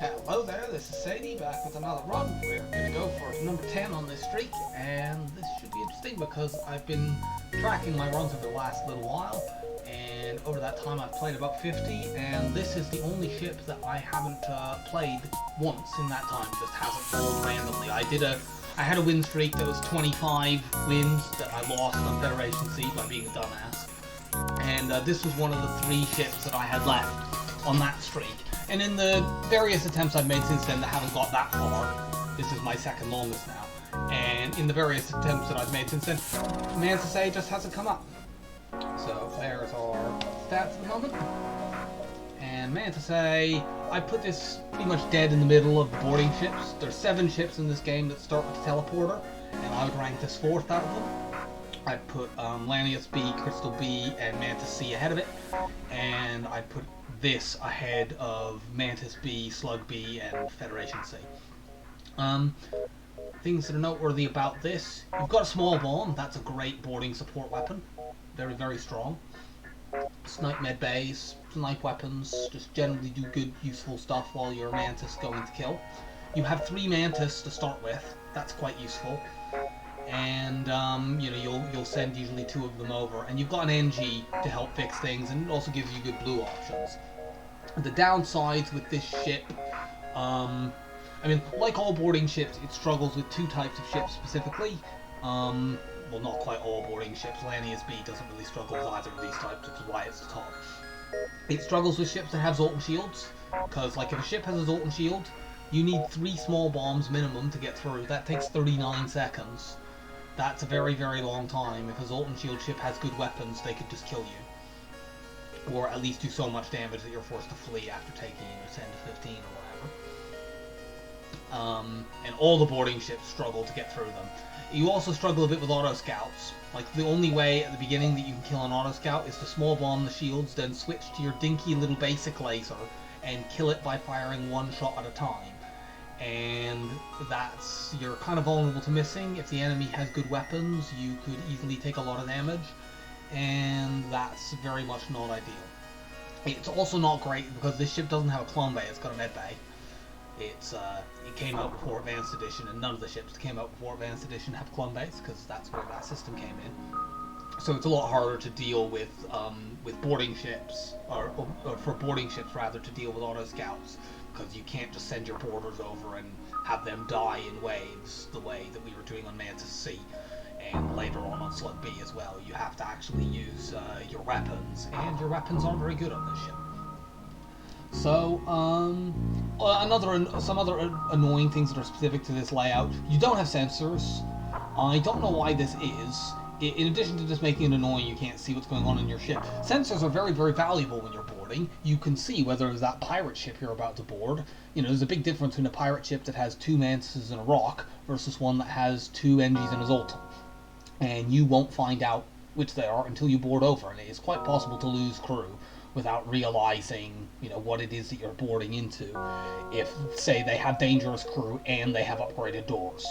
Hello there, this is Sadie back with another run. We're going to go for number 10 on this streak, and this should be interesting because I've been tracking my runs over the last little while, and over that time I've played about 50, and this is the only ship that I haven't played once in that time, just hasn't rolled randomly. I had a win streak that was 25 wins that I lost on Federation C by being a dumbass, and this was one of the 3 ships that I had left on that streak. And in the various attempts I've made since then that haven't got that far, this is my second longest now, and in the various attempts that I've made since then, Mantis A just hasn't come up. So there's our stats at the moment. And Mantis A, I put this pretty much dead in the middle of the boarding ships. There's 7 ships in this game that start with a teleporter, and I would rank this 4th out of them. I put Mantis B, Crystal B, and Mantis C ahead of it, and I put this ahead of Mantis B, Slug B, and Federation C. Things that are noteworthy about this: you've got a small bomb. That's a great boarding support weapon. Very, very strong. Snipe med bays, snipe weapons, just generally do good, useful stuff while you're Mantis going to kill. You have 3 Mantis to start with. That's quite useful. And you know, you'll send usually 2 of them over, and you've got an NG to help fix things, and it also gives you good blue options. The downsides with this ship, I mean, like all boarding ships, it struggles with 2 types of ships specifically. Well, not quite all boarding ships. Mantis B doesn't really struggle with either of these types, which is why it's the top. It struggles with ships that have Zoltan shields, because like if a ship has a Zoltan shield, you need 3 small bombs minimum to get through. That takes 39 seconds. That's a very, very long time. If a Zoltan shield ship has good weapons, they could just kill you. Or at least do so much damage that you're forced to flee after taking 10 to 15 or whatever. And all the boarding ships struggle to get through them. You also struggle a bit with auto scouts. Like, the only way at the beginning that you can kill an auto scout is to small bomb the shields, then switch to your dinky little basic laser and kill it by firing 1 shot at a time. And you're kind of vulnerable to missing. If the enemy has good weapons, you could easily take a lot of damage, and that's very much not ideal. It's also not great because this ship doesn't have a clone bay, it's got a med bay. It came out before Advanced Edition, and none of the ships that came out before Advanced Edition have clone bays, because that's where that system came in. So it's a lot harder to deal with boarding ships, or for boarding ships rather, to deal with auto scouts, because you can't just send your boarders over and have them die in waves the way that we were doing on Mantis C, and later on Slug B as well. You have to actually use your weapons, and your weapons aren't very good on this ship. So, some other annoying things that are specific to this layout. You don't have sensors. I don't know why this is. In addition to just making it annoying, you can't see what's going on in your ship. Sensors are very, very valuable when you're boarding. You can see whether it's that pirate ship you're about to board. You know, there's a big difference between a pirate ship that has 2 Mantises and a rock versus one that has 2 NGs and a Zoltan. And you won't find out which they are until you board over, and it is quite possible to lose crew without realizing, you know, what it is that you're boarding into, if, say, they have dangerous crew and they have upgraded doors.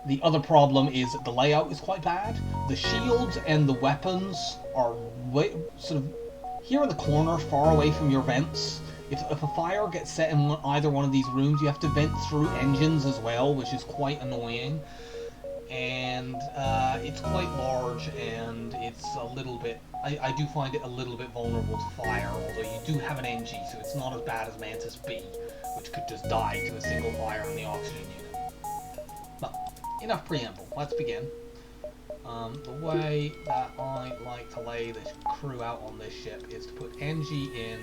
The other problem is that the layout is quite bad. The shields and the weapons are sort of here in the corner, far away from your vents. If a fire gets set in either one of these rooms, you have to vent through engines as well, which is quite annoying. And it's quite large, and it's a little bit... I do find it a little bit vulnerable to fire, although you do have an NG, so it's not as bad as Mantis B, which could just die to a single fire in the oxygen unit. But, enough preamble, let's begin. The way that I like to lay this crew out on this ship is to put NG in...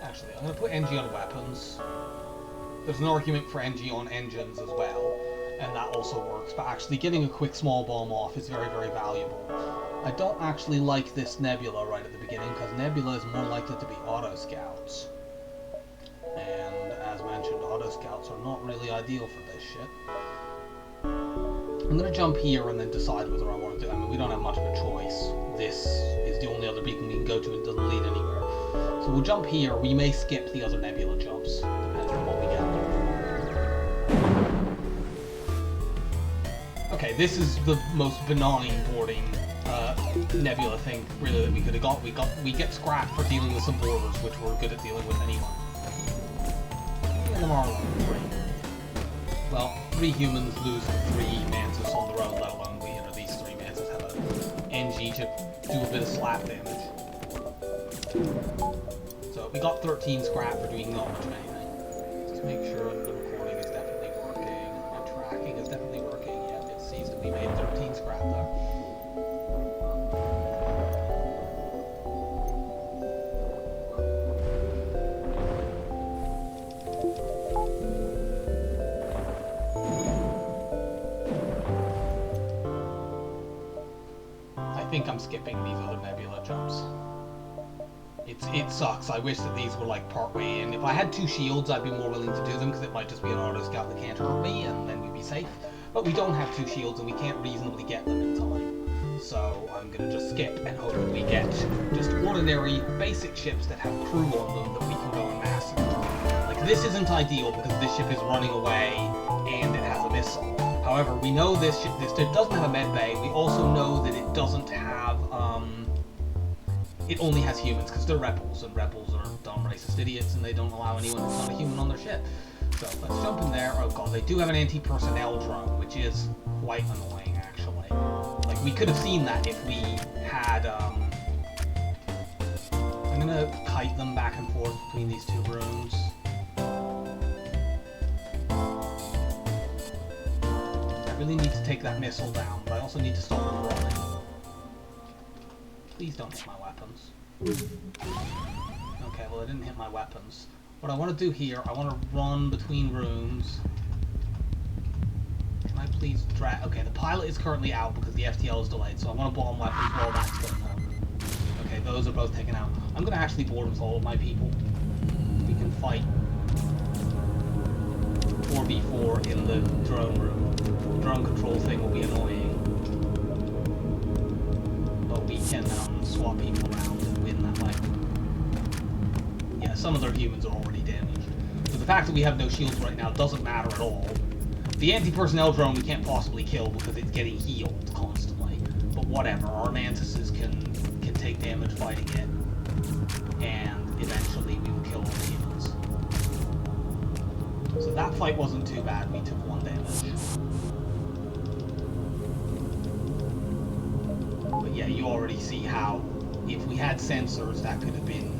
actually, I'm going to put NG on weapons. There's an argument for NG on engines as well, and that also works, but actually getting a quick small bomb off is very, very valuable. I don't actually like this Nebula right at the beginning, because Nebula is more likely to be auto scouts. And, as mentioned, auto scouts are not really ideal for this ship. I'm going to jump here and then decide whether I want to do... I mean, we don't have much of a choice. This is the only other beacon we can go to, and it doesn't lead anywhere. So we'll jump here. We may skip the other Nebula jumps, depending on what we get. Okay, this is the most benign boarding nebula thing really that we could have got. We get scrapped for dealing with some borders, which we're good at dealing with anyway. And them are level 3. Well, 3 humans lose to 3 Mantis on their own, let alone we, these 3 Mantis have a NG to do a bit of slap damage. So we got 13 scrap for doing not much of anything. Just make sure the recording is definitely working. My tracking is definitely working. Yeah, it sees that we made 13 scrap there. I think I'm skipping these other nebula jumps. It sucks. I wish that these were like part way in. If I had 2 shields, I'd be more willing to do them because it might just be an auto scout that can't hurt me, and then we'd be safe. But we don't have 2 shields, and we can't reasonably get them in time. So I'm gonna just skip and hope that we get just ordinary, basic ships that have crew on them that we can go and massacre. Like this isn't ideal because this ship is running away and it has a missile. However, we know this ship doesn't have a med bay. We also know that it doesn't have, it only has humans, because they're rebels, and rebels are dumb racist idiots, and they don't allow anyone who's not a human on their ship. So, let's jump in there. Oh god, they do have an anti-personnel drone, which is quite annoying, actually. Like, we could have seen that if we had, I'm gonna kite them back and forth between these 2 rooms. I really need to take that missile down, but I also need to stop them running. Please don't hit my weapons. Okay, well, it didn't hit my weapons. What I want to do here, I want to run between rooms. Can I please drag... Okay, the pilot is currently out because the FTL is delayed, so I want to bomb weapons while that's going on. Okay, those are both taken out. I'm going to actually board with all of my people. We can fight 4v4 in the drone room. The drone control thing will be annoying. We can swap people around and win that way. Yeah, some of their humans are already damaged. So the fact that we have no shields right now doesn't matter at all. The anti-personnel drone we can't possibly kill because it's getting healed constantly. But whatever, our Mantises can take damage fighting it. And eventually we will kill all the humans. So that fight wasn't too bad, we took 1 damage. Yeah, you already see how, if we had sensors, that could have been,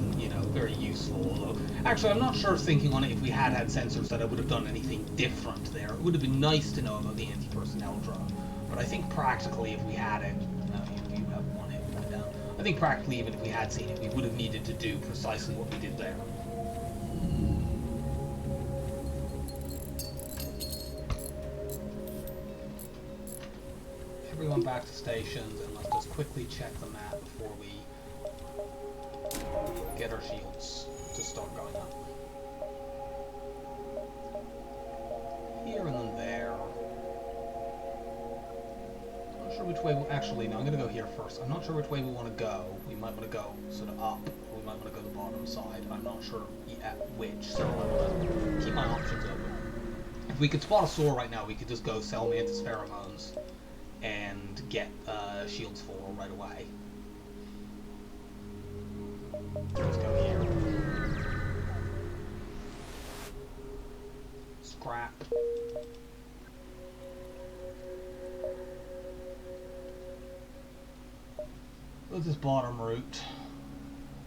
very useful. Although, actually, I'm not sure, thinking on it, if we had sensors, that I would have done anything different there. It would have been nice to know about the anti-personnel drone. But I think practically, if we had it, you have 1 hit point down. I think practically, even if we had seen it, we would have needed to do precisely what we did there. Everyone back to stations, and let's just quickly check the map before we get our shields to start going up. Here and then there. I'm not sure which way actually, no, I'm going to go here first. I'm not sure which way we want to go. We might want to go sort of up, or we might want to go the bottom side. I'm not sure yet which, so I'm going to keep my options open. If we could spot a SOAR right now, we could just go sell Mantis pheromones and get shields full right away. Let's go here. Scrap. With this bottom route,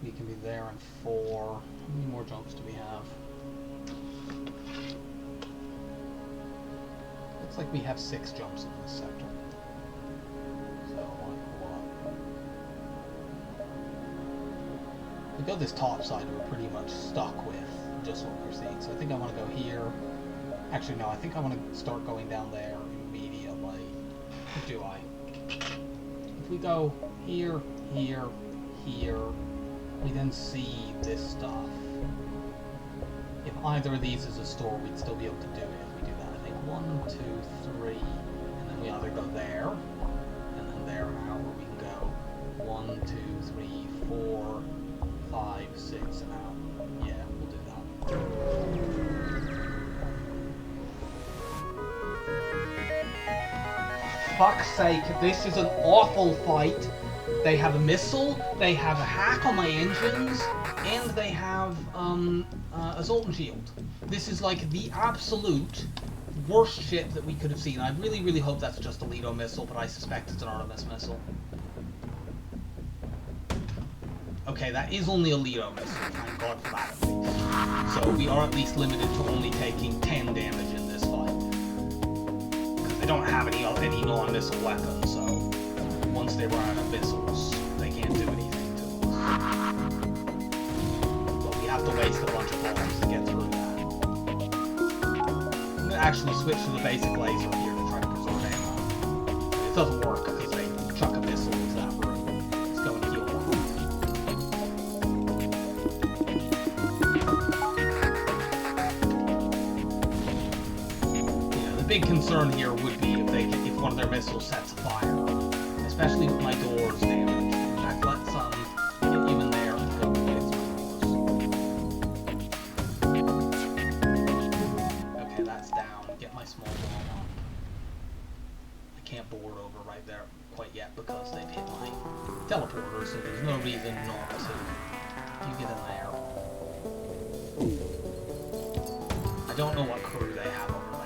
we can be there in 4. How many more jumps do we have? Looks like we have 6 jumps in this sector. We go this top side, we're pretty much stuck with just what we're seeing. So I think I want to go here. Actually, no, I think I want to start going down there immediately. Or do I? If we go here, here, here, we then see this stuff. If either of these is a store, we'd still be able to do it if we do that. I think 1, 2, 3, and then we either go there, and then there now, where we can go 1, 2, 3, 4, 5, 6, and out. Yeah, we'll do that. Fuck's sake, this is an awful fight. They have a missile, they have a hack on my engines, and they have assault and shield. This is like the absolute worst ship that we could have seen. I really, really hope that's just a Leto missile, but I suspect it's an Artemis missile. Okay, that is only a Leto missile, thank God for that at least. So we are at least limited to only taking 10 damage in this fight. Because they don't have any non-missile weapons, so once they run out of missiles, they can't do anything to us. But we have to waste a bunch of bombs to get through that. I'm going to actually switch to the basic laser here to try to preserve ammo. It doesn't work because they chuck a missile into that room. Let's go and heal that. Yeah, the big concern here would be if one of their missiles sets a fire. Especially with my doors damaged. In fact, let some get you in there and go fix my doors. Okay, that's down. Get my small bomb up. I can't board over right there quite yet because they've hit my teleporter, so there's no reason not to. You get in there. I don't know what crew they have over there.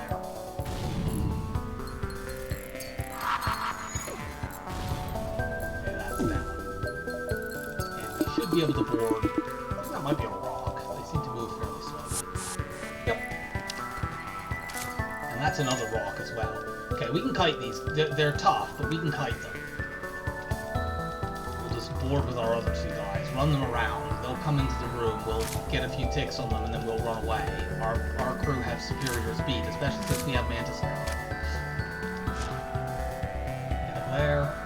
Be able to board. I think that might be a rock. They seem to move fairly slowly. Yep. And that's another rock as well. Okay, we can kite these. They're tough, but we can kite them. We'll just board with our other two guys, run them around. They'll come into the room, we'll get a few ticks on them, and then we'll run away. Our crew have superior speed, especially since we have Mantis A. Get there.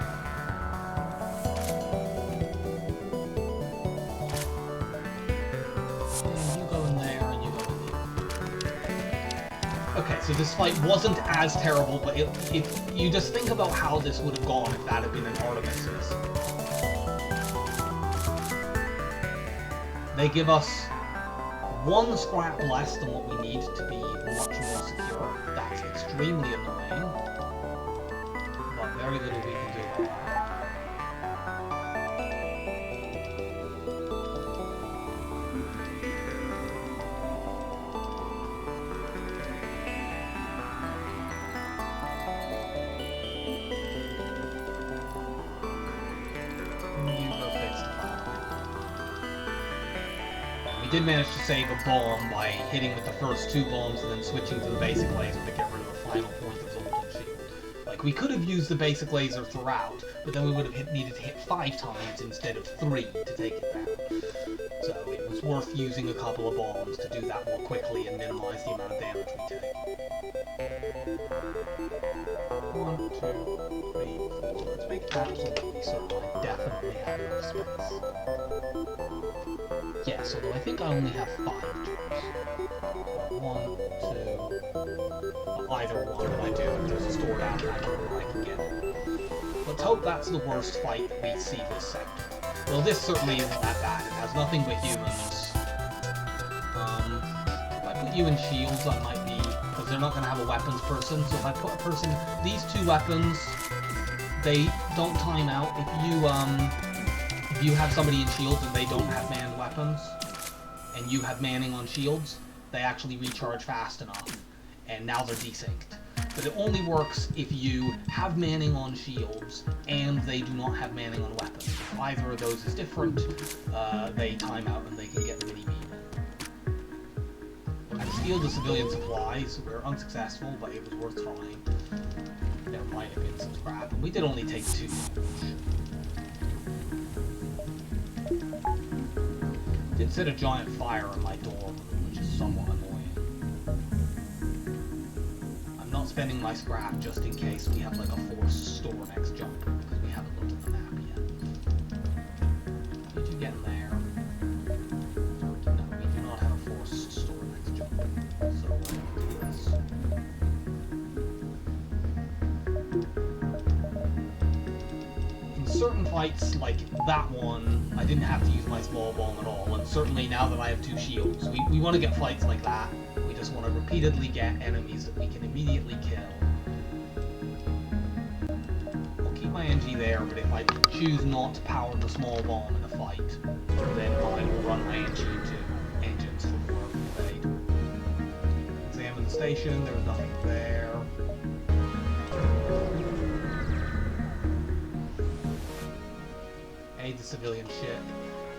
So this fight wasn't as terrible, but if you just think about how this would have gone if that had been an Artemis missile. They give us one scrap less than what we need to be much more secure. That's extremely annoying, but very little we can do about that. We did manage to save a bomb by hitting with the first two bombs and then switching to the basic laser to get rid of the final point of the Zoltan shield. Like, we could have used the basic laser throughout, but then we would have needed to hit 5 times instead of 3 to take it down. So it was worth using a couple of bombs to do that more quickly and minimize the amount of damage we take. 1, 2, 3, 4. Let's make absolutely certain I definitely have enough space. Yes, although I think I only have 5 turns. 1, 2... either one that I do, if there's a stored out where I can get it. Let's hope that's the worst fight that we see this sector. Well, this certainly isn't that bad. It has nothing but humans. If I put you in shields, I might be... because they're not going to have a weapons person, so if I put a person... These 2 weapons, they don't time out. If you have somebody in shields and they don't have manned weapons, and you have manning on shields, they actually recharge fast enough, and now they're desynced. But it only works if you have manning on shields, and they do not have manning on weapons. If either of those is different, they time out and they can get the mini-beam. I steal the civilian supplies. We were unsuccessful, but it was worth trying. There might have been some scrap, and we did only take 2 damage. Did set a giant fire on my door, which is somewhat annoying. I'm not spending my scrap just in case we have like a forced store next jump, because we haven't looked at the map yet. Did you get in there? No, we do not have a forced store next jump, so we'll do this. In certain fights, like that one, I didn't have to use my small bomb at all, and certainly now that I have 2 shields, we want to get fights like that. We just want to repeatedly get enemies that we can immediately kill. I'll keep my NG there, but if I choose not to power the small bomb in the fight, then I will run my NG to engines for more aid. Examine the station, there's nothing there. Aid the civilian ship.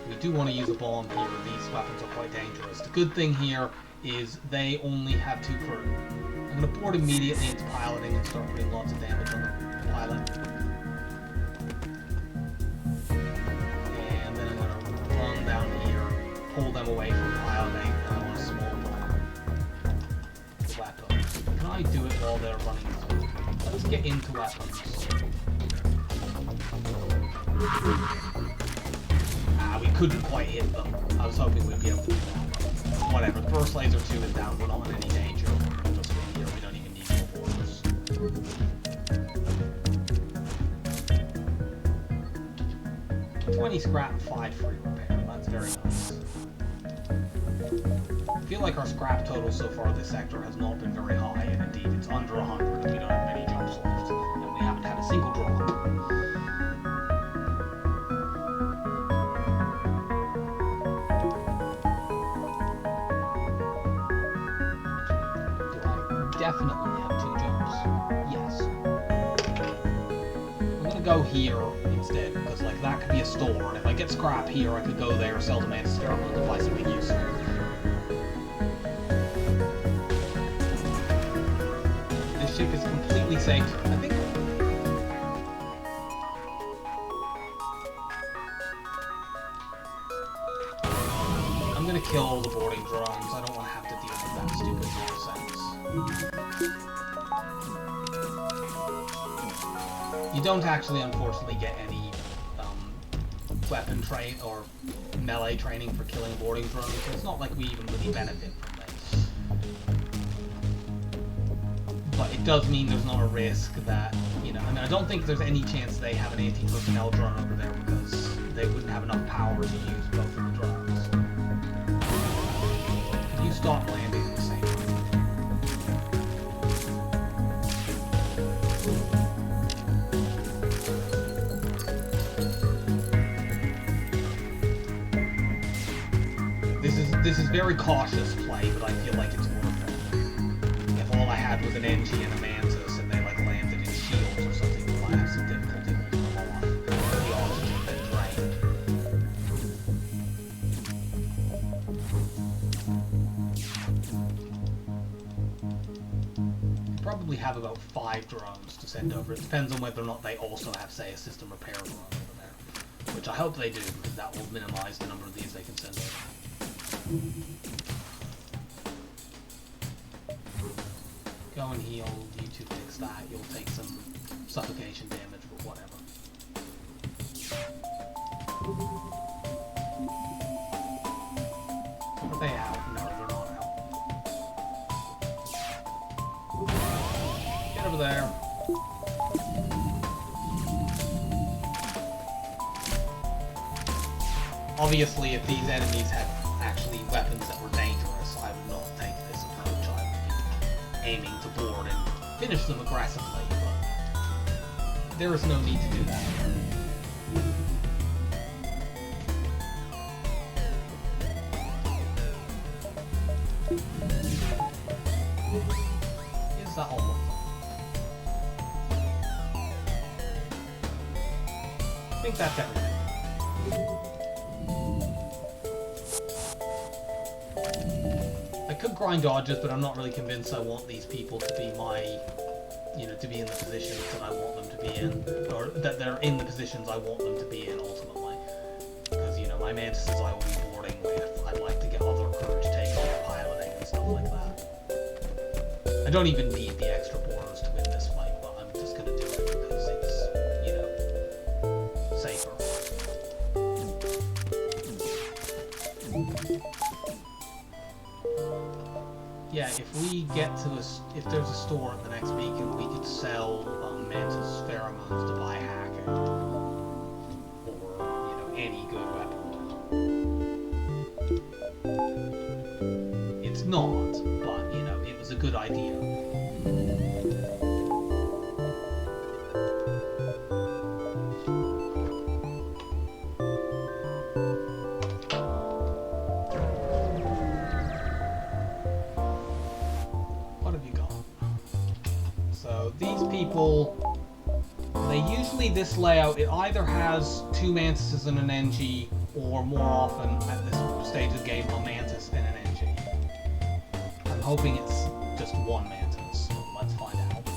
We do want to use a bomb here. These weapons are quite dangerous. The good thing here is they only have 2 crew. I'm going to port immediately into piloting and start putting lots of damage on the pilot. And then I'm going to run down here, pull them away from piloting, and I want a small bomb. The weapons. Can I do it while they're running through? Let's get into weapons. We couldn't quite hit them. I was hoping we'd be able to do that. Whatever, the first laser 2 is down, we're not in any danger. We're just in here, we don't even need more borders. 20 scrap and 5 free repair, that's very nice. I feel like our scrap total so far this sector has not been very high, and indeed it's under 100. We don't have many jumps left, and we haven't had a single drop. Definitely have 2 jumps. Yes. I'm gonna go here instead, because like that could be a store, and if I get scrap here, I could go there, sell the Mantis A, and buy something useful. This ship is completely safe. I think. I'm gonna kill all the boarding drones. I don't want to have to deal with that stupid nonsense. You don't actually, unfortunately, get any weapon train or melee training for killing boarding drones, so it's not like we even really benefit from this. But it does mean there's not a risk that, you know, I mean, I don't think there's any chance they have an anti-personnel drone over there because they wouldn't have enough power to use both of the drones. Can you stop landing at the same time? This is very cautious play, but I feel like it's worth it. If all I had was an NG and a Mantis and they like landed in shields or something, we might have some difficulty holding them off. The oxygen been drained. Probably have about 5 drones to send over. It depends on whether or not they also have, say, a system repair drone over there. Which I hope they do, because that will minimize the number of these they can send over. Go and heal, you two fix that, you'll take some suffocation damage, but whatever. Are they out? No, they're not out. Get over there. Obviously, if these enemies had actually weapons that were dangerous, I would not take this approach. I would be aiming to board and finish them aggressively, but there is no need to do that. Is that all of them? I think that's everything. I could grind dodges, but I'm not really convinced I want these people to be my, you know, to be in the positions that I want them to be in, or that they're in the positions I want them to be in ultimately. Because, you know, my Mantises I will be boarding with. I'd like to get other crew to take over piloting and stuff like that. I don't even need the extra boarders to win this fight, but I'm just going to do it because it's, you know, safer. Yeah, if we get to if there's a store at the next beacon, we could sell Mantis pheromones to buy hacking, or, you know, any good weapon. It's not, but, you know, it was a good idea. people, this layout, it either has 2 Mantises and an NG, or more often at this stage of the game, a Mantis and an NG. I'm hoping it's just 1 Mantis. Let's find out.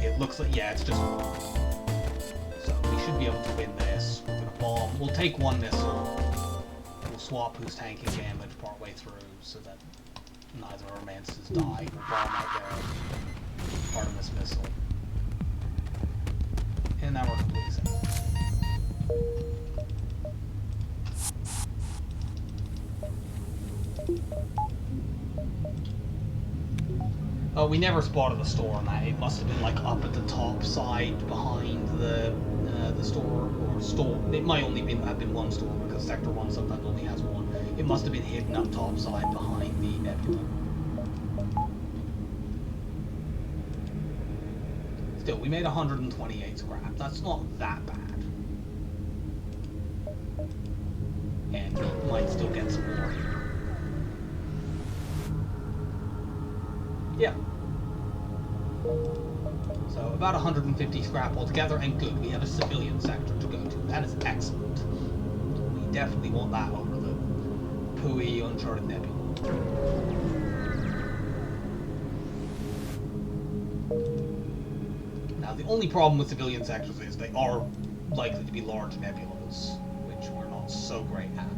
It looks like, yeah, it's just 1. So we should be able to win this. We're gonna bomb. We'll take 1 missile. We'll swap who's tanking damage partway through so that neither of our Mantises die. We'll bomb out there. Artemis missile. And now we're completely safe. Oh, we never spotted a store on that. It must have been like up at the top side behind the store, or store. It might only have been 1 store because Sector 1 sometimes only has 1. It must have been hidden up top side behind the nebula. Still, we made 128 scrap. That's not that bad. And we might still get some more here. Yeah. So about 150 scrap altogether, and good. We have a civilian sector to go to. That is excellent. We definitely want that over the Pui Uncharted Nebula. Now, the only problem with civilian sectors is they are likely to be large nebulas, which we're not so great at.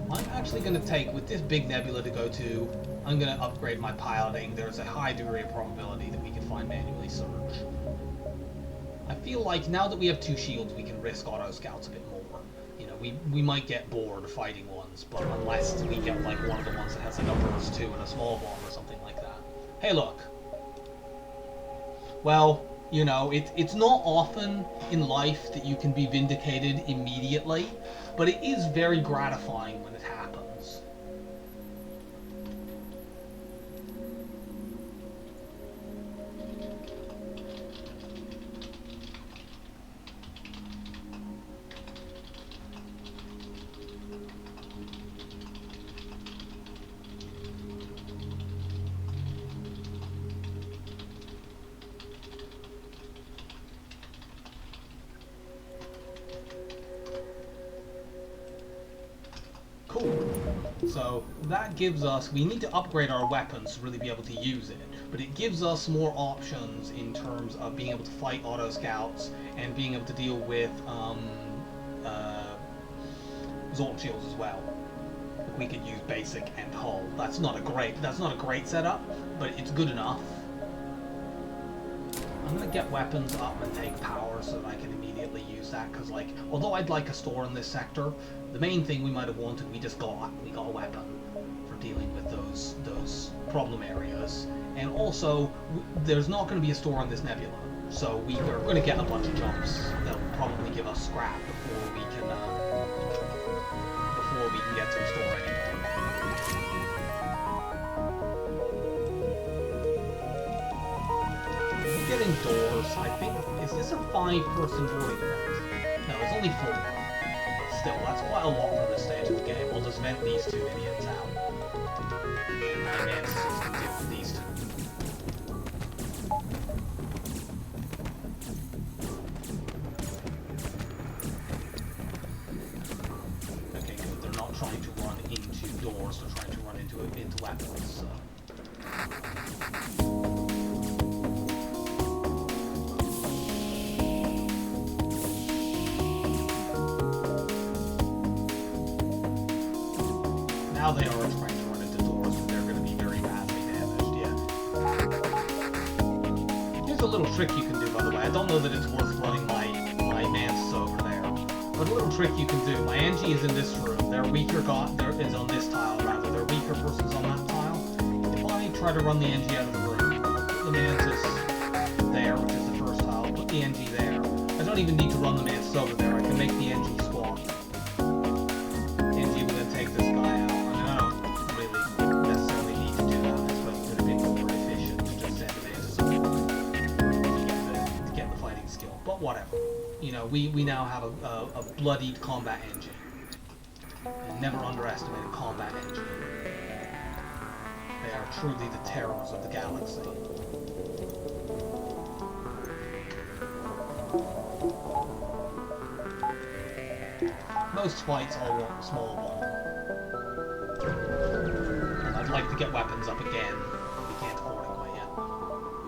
I'm actually going to take, with this big nebula to go to, I'm going to upgrade my piloting. There's a high degree of probability that we can find manually surge. I feel like now that we have 2 shields, we can risk auto scouts a bit more. You know, we might get bored fighting ones, but unless we get like one of the ones that has like a burst 2 and a small bomb or something like that. Hey, look. Well, you know, it's not often in life that you can be vindicated immediately, but it is very gratifying when it happens. So that gives us, we need to upgrade our weapons to really be able to use it, but it gives us more options in terms of being able to fight auto scouts and being able to deal with Zork shields as well. We could use basic and hull. That's not a great setup, but it's good enough. I'm gonna get weapons up and take power so that I can immediately use that, because like, although I'd like a store in this sector, the main thing we might have wanted, we got a weapon for dealing with those problem areas. And also, there's not going to be a store on this nebula, so we're going to get a bunch of jumps that'll probably give us scrap before we can get to the store anymore. We're getting doors. I think, is this a 5-person boarding event? No, it's only 4. Still, that's quite a lot for this stage of the game. We'll just vent these 2 idiots out. And my Mantises can deal with these 2. Okay, good. They're not trying to run into doors, they're trying to run into weapons, so. Now they are trying to run into doors, but they're going to be very badly damaged, yeah. Here's a little trick you can do, by the way. I don't know that it's worth flooding my Mantis over there, but a little trick you can do. My Angie is in this room. Their weaker is on this tile, rather. Their weaker person's on that tile. If I try to run the Angie out of the room, put the Mantis there, which is the first tile, put the Angie there. I don't even need to run the Mantis over there. I can make the Angie squat. Angie will then take this guy out. Whatever. You know, we now have a bloodied combat engine. And never underestimate a combat engine. They are truly the terrors of the galaxy. most fights I'll want a small bomb. And I'd like to get weapons up again. We can't afford it quite yet.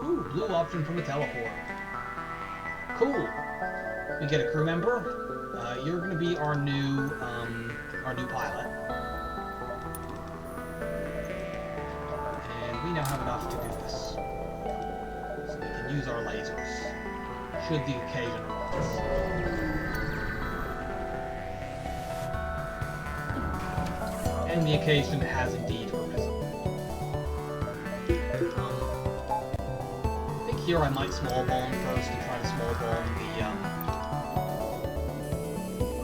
Ooh, blue option from the teleport. Cool. We get a crew member. You're going to be our new pilot. And we now have enough to do this. So we can use our lasers, should the occasion arise. And the occasion has indeed arisen. I think here I might small bomb first and try to small bomb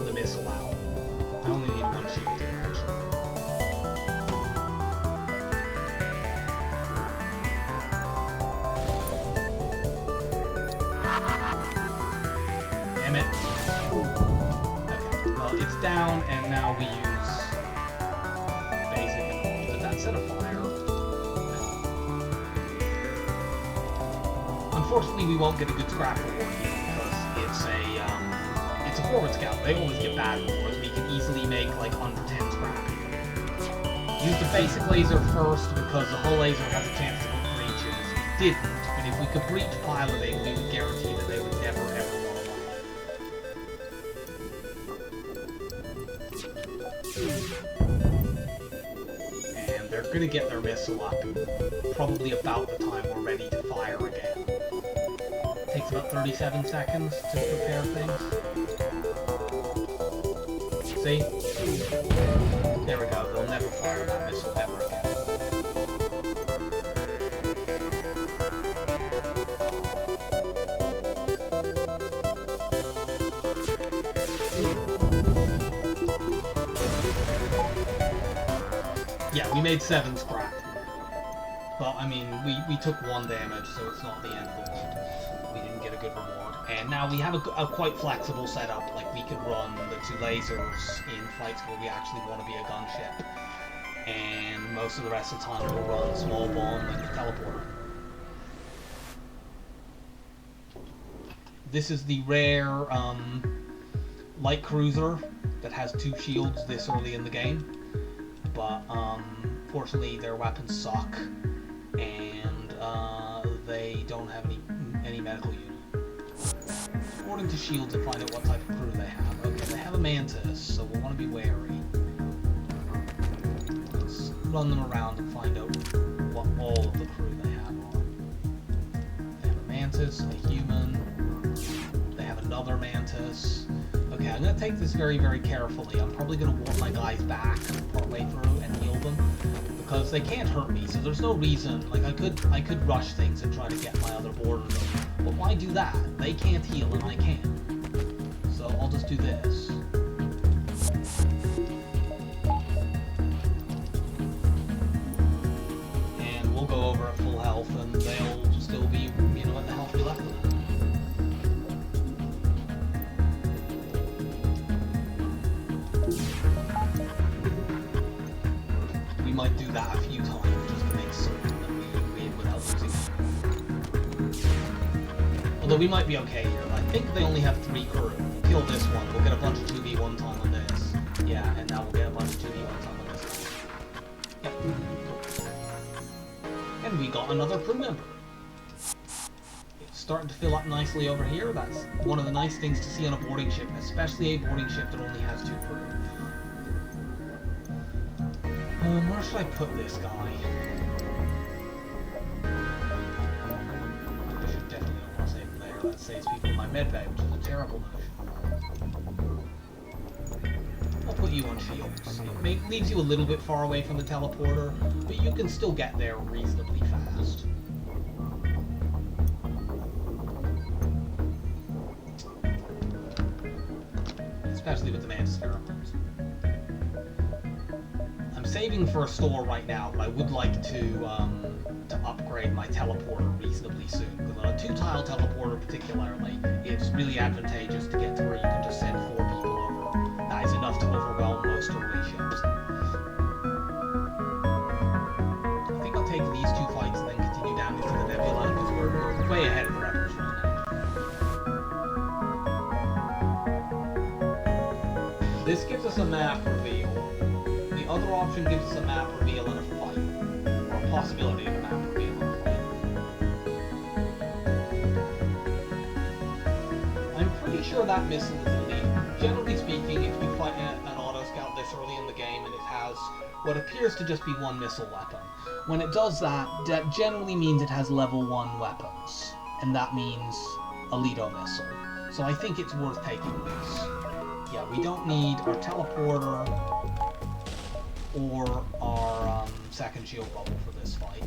the missile out. I only need one shield here, actually. Damn it. Okay, well, it's down, and now we use basic. Did that set a fire? No. Unfortunately, we won't get a good scrap reward here because it's a forward scout. They always get bad rewards. We can easily make like under 10 scrap here. Use the basic laser first because the whole laser has a chance to put breaches. It didn't, but if we could breach piloting, we would guarantee that they would never ever want to lie. And they're gonna get their missile up probably about the time we're ready to fire again. Takes about 37 seconds to prepare things. See? There we go. They'll never fire that missile ever again. Yeah, we made 7 scrap. But, I mean, we took 1 damage, so it's not the end of the world. We didn't get a good reward. And now we have a quite flexible setup. Like, we could run the 2 lasers in fights where we actually want to be a gunship. And most of the rest of the time we'll run small bomb and the teleporter. This is the rare light cruiser that has 2 shields this early in the game. But fortunately their weapons suck, and they don't have any medical unit. According to shields and find out what type of crew they have. Okay, they have a Mantis, so we'll want to be wary. Let's run them around and find out what all of the crew they have are. They have a Mantis, a human, they have another Mantis. Okay, I'm going to take this very, very carefully. I'm probably going to walk my guys back partway through and heal them, because they can't hurt me, so there's no reason. Like, I could rush things and try to get my other borders over. But why do that? They can't heal and I can. So I'll just do this. And we'll go over at full health and they'll still be, you know, at the health we left with them. Might do that a few times just to make certain that we win without losing. Although we might be okay here. I think they only have 3 crew. We'll kill this one. We'll get a bunch of 2v1 time on this. Yeah, and now we'll get a bunch of 2v1 time on this. Yep. And we got another crew member. It's starting to fill up nicely over here. That's one of the nice things to see on a boarding ship, especially a boarding ship that only has 2 crew. Where should I put this guy? I should definitely not want to save him there. That saves people in my medbay, which is a terrible notion. I'll put you on shields. It leaves you a little bit far away from the teleporter, but you can still get there reasonably fast. Especially with the Mantis pheromones. Saving for a store right now, but I would like to upgrade my teleporter reasonably soon. Because on a 2-tile teleporter particularly, it's really advantageous to get to where you can just send 4 people over. That is enough to overwhelm most early ships. I think I'll take these 2 fights and then continue down into the nebula, because we're way ahead of the rebels right now. This gives us a map reveal. The other option gives us a map reveal and a fight. Or a possibility of a map reveal and a fight. I'm pretty sure that missile is elite. Generally speaking, if you fight an auto scout this early in the game and it has what appears to just be one missile weapon, when it does that, that generally means it has level 1 weapons. And that means Alito missile. So I think it's worth taking this. Yeah, we don't need our teleporter or our second shield bubble for this fight.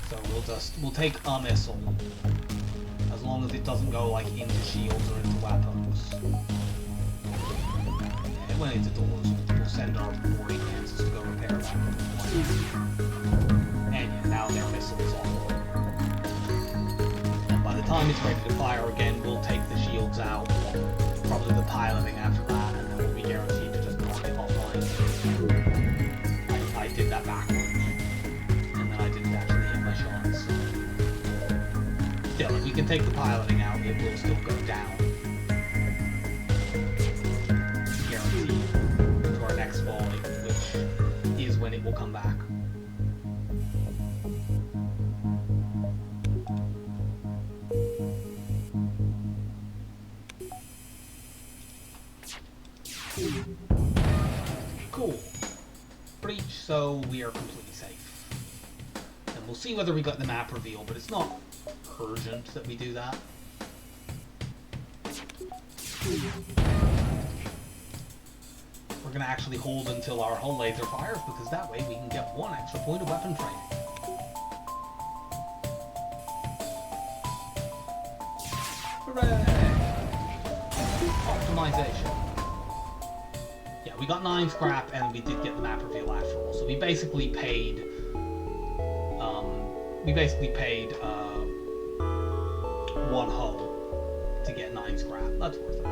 So we'll take a missile. As long as it doesn't go like into shields or into weapons. And when it's doors, we'll send our boarding Mantis to go repair that. And yeah, now their missile's off. And by the time it's ready to fire again, we'll take the shields out. Probably the piloting after that, and then we'll be guaranteed to just knock it offline. I did that backwards. And then I didn't actually hit my shots. Still, if we can take the piloting out, it will still go down. Guaranteed to our next volley, which is when it will come back. Cool. Breach, so we are completely safe. And we'll see whether we got the map reveal, but it's not urgent that we do that. We're going to actually hold until our hull laser fires, because that way we can get 1 extra point of weapon training. Hooray! Optimization. Yeah, we got 9 scrap, and we did get the map reveal after all. So we basically paid... one hull to get 9 scrap. That's worth it.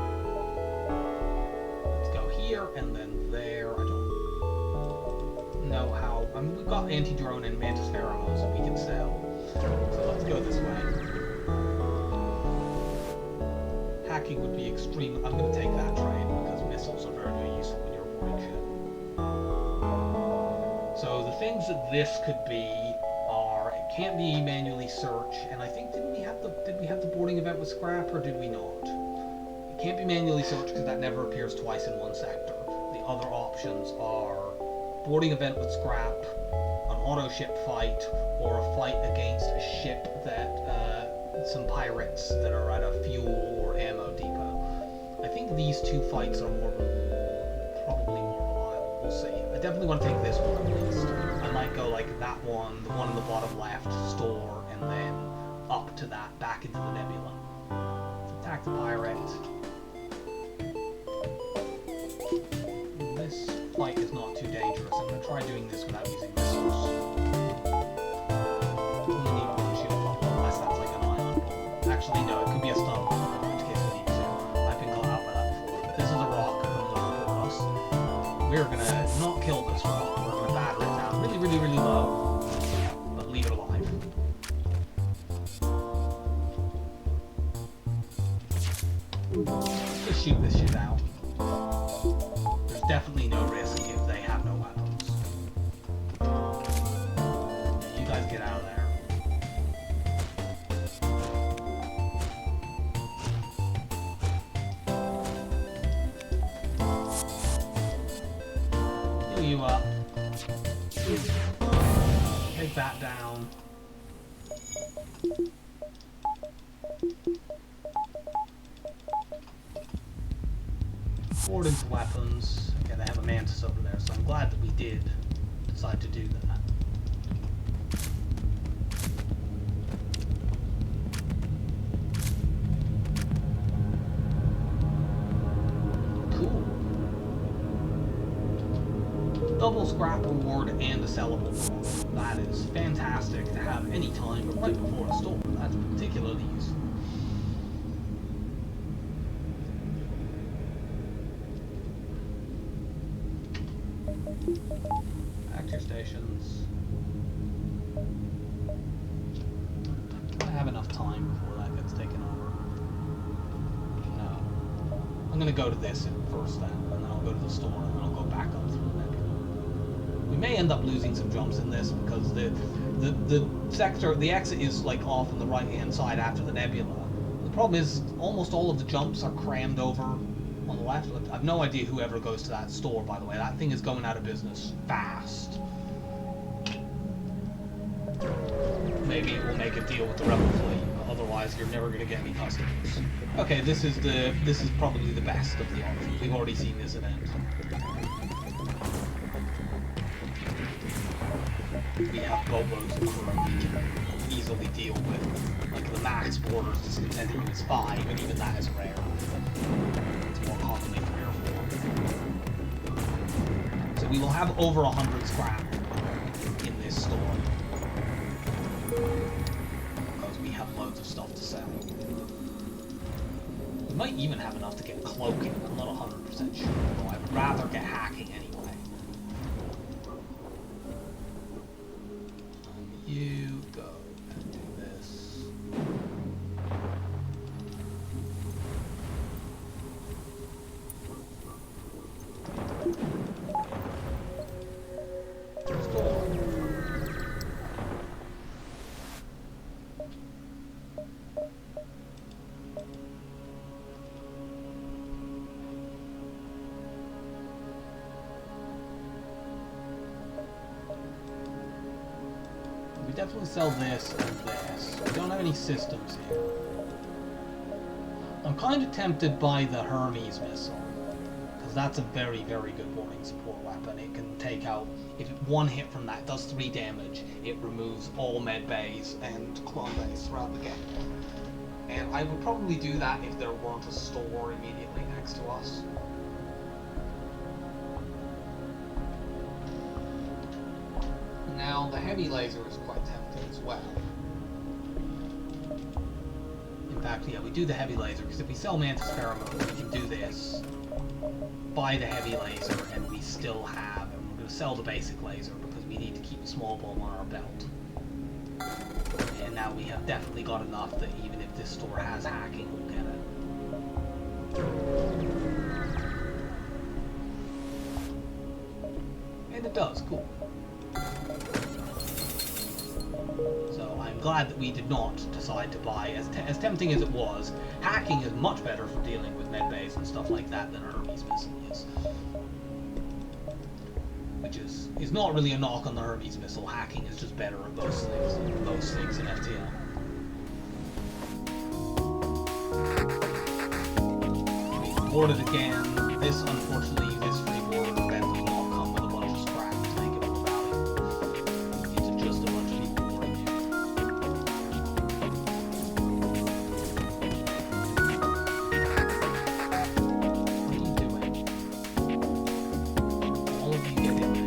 Let's go here and then there. I don't know how. I mean, we've got anti-drone and Mantis pheromones that we can sell. So let's go this way. Hacking would be extreme. I'm going to take that trade because missiles are very, very useful when you're avoiding shit. So the things that this could be are, it can't be manually search, and I think did we have the boarding event with scrap, or did we not? It can't be manually searched because that never appears twice in one sector. The other options are boarding event with scrap, an auto ship fight, or a fight against a ship that some pirates that are at a fuel or ammo depot. I think these 2 fights are probably more reliable. We'll see. I definitely want to take this one at least. I might go like that one, the one in the bottom left, store, and then up to that, back into the nebula. Attack the pirate. This fight is not too dangerous. I'm going to try doing this without using missiles. Only need 1 shield bubble, unless that's like an ion ball. Actually, no, it could be a stun bubble, in which case we need 2. I've been caught out by that before. But this is a rock coming over toward us. We're going to not kill this rock. We're going to batter it down really, really, really low. But leave it alive. Just shoot this shit out. There's definitely no risk if they have no weapons. You guys get out of there. Heal you up. Take that down. Forward into weapons. Okay, they have a Mantis over there, so I'm glad that we did decide to do that. Cool. Double scrap reward and a sellable reward. That is fantastic to have any time, but right before a storm. That's particularly useful. Actor stations. I have enough time before that gets taken over. No. I'm going to go to this first then, and then I'll go to the store, and then I'll go back up through the nebula. We may end up losing some jumps in this because the exit is like off on the right-hand side after the nebula. The problem is almost all of the jumps are crammed over on the left. I've no idea whoever goes to that store, by the way. That thing is going out of business fast. Maybe it will make a deal with the rebel fleet. Otherwise, you're never going to get any customers. Okay, this is probably the best of the options. We've already seen this event. We have boatloads of crew we can easily deal with. Like the max borders discontented is 5, and even that is rare. It's more commonly 3 or 4. So we will have over 100 scrap in this store. Because we have loads of stuff to sell. We might even have enough to get cloaking. I'm not 100% sure, though I would rather get hacking anyway. You go and do this. Store. Definitely sell this and this. We don't have any systems here. I'm kind of tempted by the Hermes missile, because that's a very, very good warning support weapon. It can take out, if one hit from that does 3 damage, it removes all med bays and clone bays throughout the game. And I would probably do that if there weren't a store immediately next to us. Now, the heavy laser is quite tempting as well. In fact, yeah, we do the heavy laser, because if we sell Mantis pheromones, we can do this, buy the heavy laser, and we still have, and we're going to sell the basic laser, because we need to keep a small bomb on our belt. And now we have definitely got enough that even if this store has hacking, we'll get it. And it does, cool. So I'm glad that we did not decide to buy, as tempting as it was. Hacking is much better for dealing with medbays and stuff like that than a Hermes missile is. Which is not really a knock on the Hermes missile. Hacking is just better at those things in FTL. We boarded again. This, unfortunately, this free board event does not come with a bunch of scrap to make it more valuable. It's just a bunch of people boarding you. What are you doing? All of you get in there.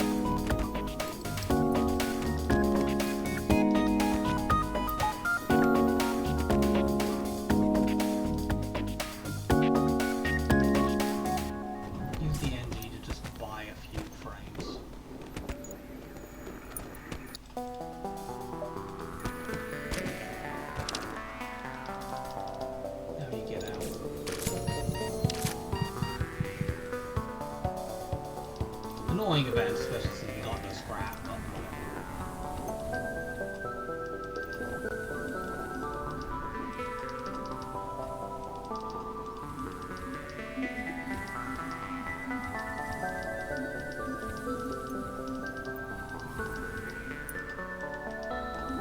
Use the NG to just buy a few frames. Now you get out. Annoying event, especially since you got no scrap, but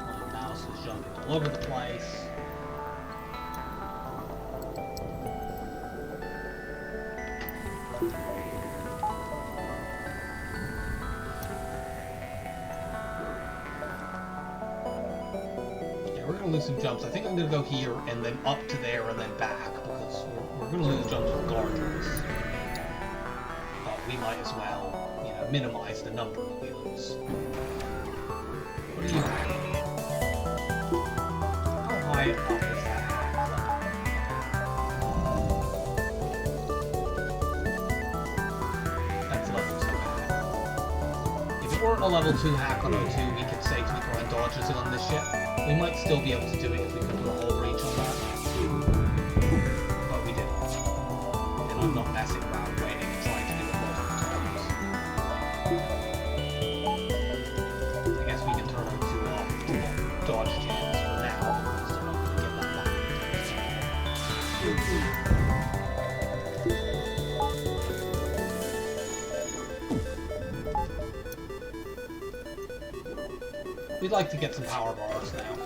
my mouse is jumping all over the place. Yeah, we're gonna lose some jumps. I think I'm gonna go here and then up to there and then back, because we're gonna lose jumps regardless. But we might as well, you know, minimize the number that we lose. What are you hacking? How high up is that hack level? That's level 2 hack. If it weren't a level 2 hack on O2, we could safely grind dodges on this ship. We might still be able to do it if we could put a whole breach on that. But we didn't. And I'm not We'd like to get some power bars now.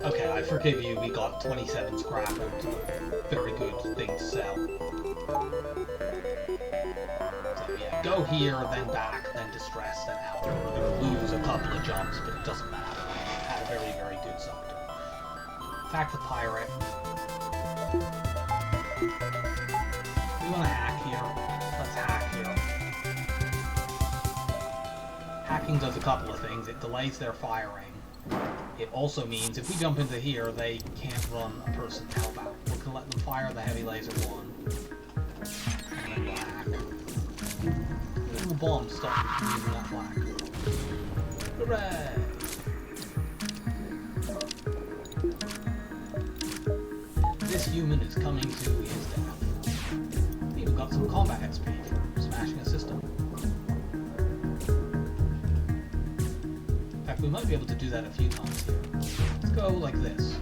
Okay, I forgive you, we got 27 scrap and very good thing to sell. So yeah, go here, then back, then distress, then out. We're going to lose a couple of jumps, but it doesn't matter. We had a very, very good sector. Attack the pirate. We want to hack here. Let's hack here. Hacking does a couple of things. It delays their firing. It also means if we jump into here, they can't run a person now back. We can let them fire the heavy laser one. And then we'll hack. The bomb stop from using that flag. Hooray! This human is coming to his death. We've even got some combat XP for smashing a system. We might be able to do that a few times here. Let's go like this.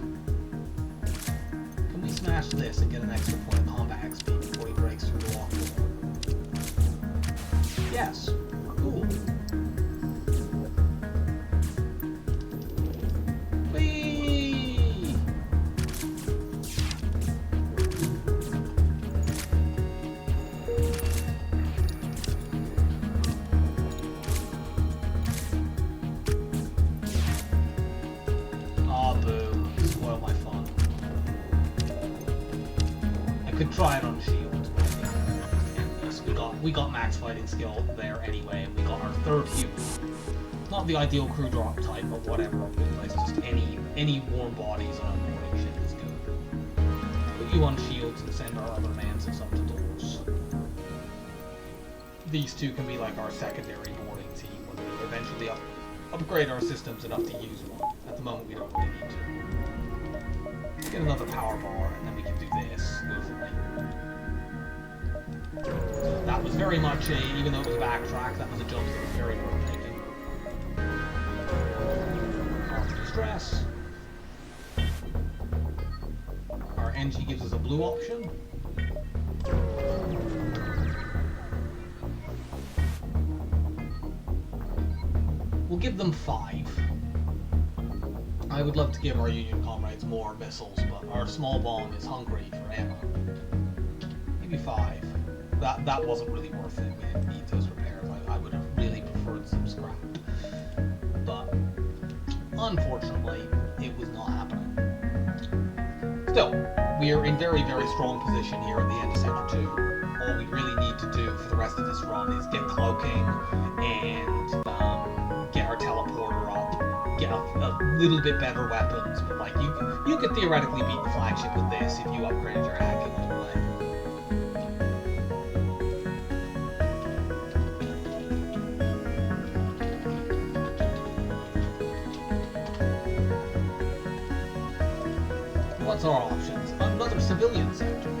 Can we smash this and get an extra point of combat XP before he breaks through the wall? Yes. Cool. Whee! Could try it on shield, but I think endless. We got max fighting skill there anyway, and we got our third human. Not the ideal crew drop type, but whatever. Good place. Just any warm bodies on a boarding ship is good. Put you on shields and send our other Mantis up to doors. These two can be like our secondary boarding team when we eventually upgrade our systems enough to use one. At the moment, we don't really need to. Let's get another power bar, and then we can do this smoothly. So that was very much a, even though it was a backtrack, that was a jump that was very worth taking. Arm distress. Our NG gives us a blue option. We'll give them 5. I would love to give our Union comrades more missiles, but our small bomb is hungry for ammo. Maybe 5. That wasn't really worth it. We didn't need those repairs. I would have really preferred some scrap. But unfortunately, it was not happening. Still, we are in very, very strong position here at the end of Sector 2. All we really need to do for the rest of this run is get cloaking and get our teleporter up. Get a little bit better weapons, but like you could theoretically beat the flagship with this if you upgraded your hacking all the way. What's our options? Another civilian sector.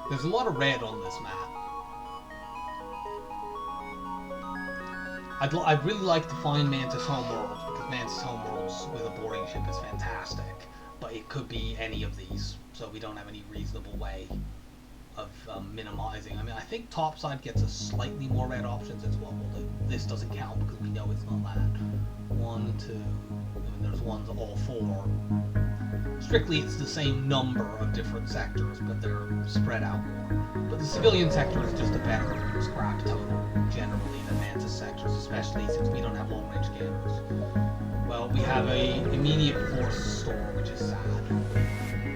There's a lot of red on this map. I'd really like to find Mantis Homeworld, because Mantis Homeworlds with a boarding ship is fantastic, but it could be any of these, so we don't have any reasonable way of minimizing. I mean, I think topside gets us slightly more red options as well. This doesn't count because we know it's not that. 1, 2, and there's ones all 4. Strictly, it's the same number of different sectors, but they're spread out more. But the civilian sector is just a better scrap total, generally, than Mantis sectors, especially since we don't have long-range cannons. Well, we have a immediate force store, which is sad.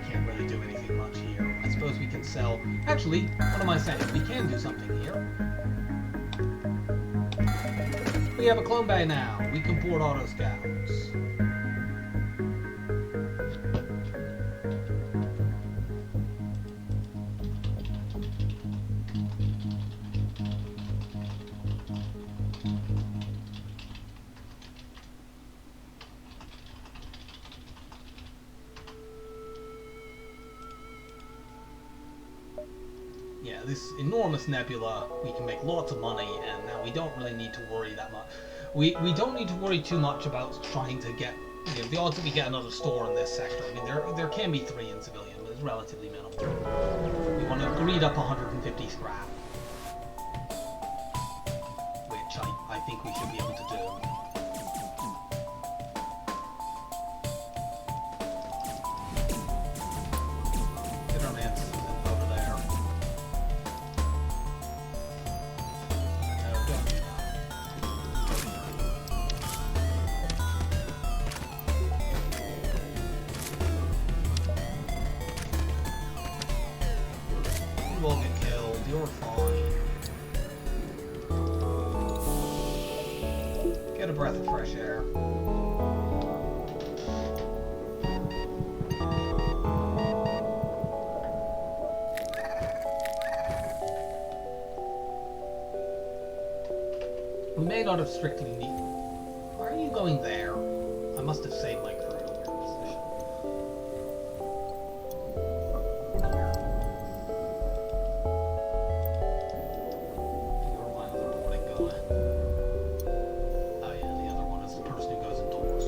Can't really do anything much here. I suppose we can sell... Actually, what am I saying? We can do something here. We have a clone bay now. We can board auto scouts. this enormous nebula, we can make lots of money, and now we don't really need to worry that much. We don't need to worry too much about trying to get, you know, the odds that we get another store in this sector. I mean, there can be 3 in civilian, but it's relatively minimal. We want to greed up 150 scrap, which I think we should be able to do. Get our Mantis over there. You will get killed, you're fine. Get a breath of fresh air. We may not have strictly need. Why are you going there? I must have saved my crew in your position. You're my other one going. Oh yeah, the other one is the person who goes indoors.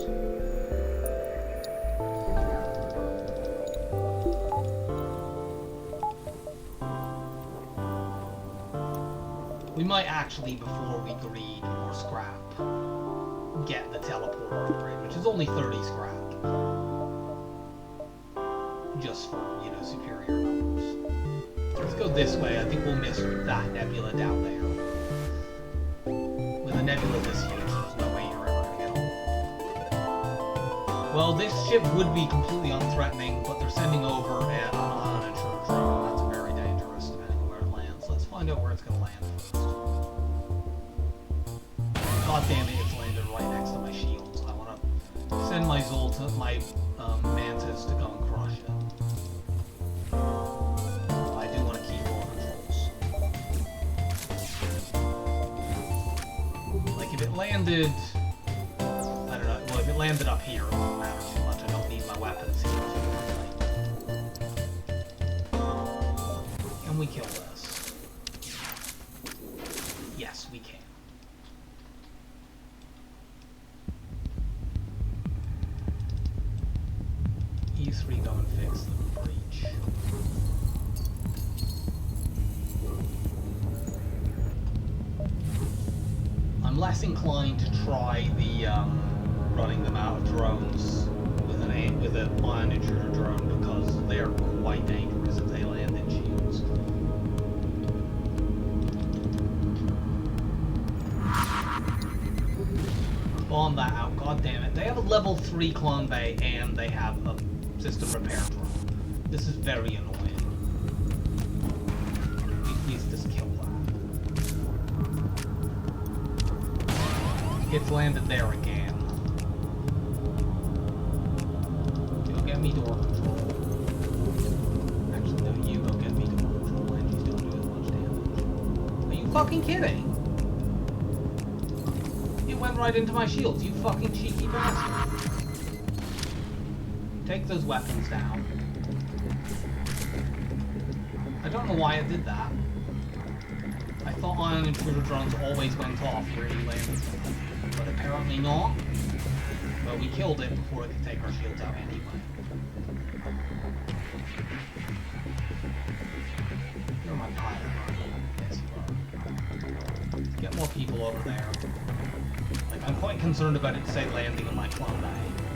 We might actually, before we greed more scrap, get the teleporter upgrade, which is only 30 scrap. Just for, you know, superior numbers. Let's go this way. I think we'll miss that nebula down there. With a nebula this huge, there's no way you're ever going to get on. Well, this ship would be completely unthreatening, but they're sending over an uninsured drone. That's very dangerous, depending on where it lands. Let's find out where it's going to land first. God damn it, it's landed right next to my shields. I want to send my Mantis to go and crush it. I do want to keep all controls. Like, if it landed... I don't know. Well, if it landed up here, it won't matter too much. I don't need my weapons here. Can we kill this? Yes, we can. You 3 go and fix the breach. I'm less inclined to try the running them out of drones with an ion intruder drone because they are quite dangerous if they land in shields. Bomb that out, god damn it. They have a level 3 clone bay and they have a system repair drone. This is very annoying. Please just kill that. It's landed there again. Go get me door control. Actually, no, you go get me door control and he's don't do as much damage. Are you fucking kidding? You went right into my shields, you fucking cheeky bastard. Take those weapons down. I don't know why it did that. I thought ion intruder drones always went off where you landed, but apparently not. But we killed it before it could take our shields out anyway. You're my pilot, aren't you? Yes, you are. Get more people over there. Like, I'm quite concerned about it, say, landing on my clone bay.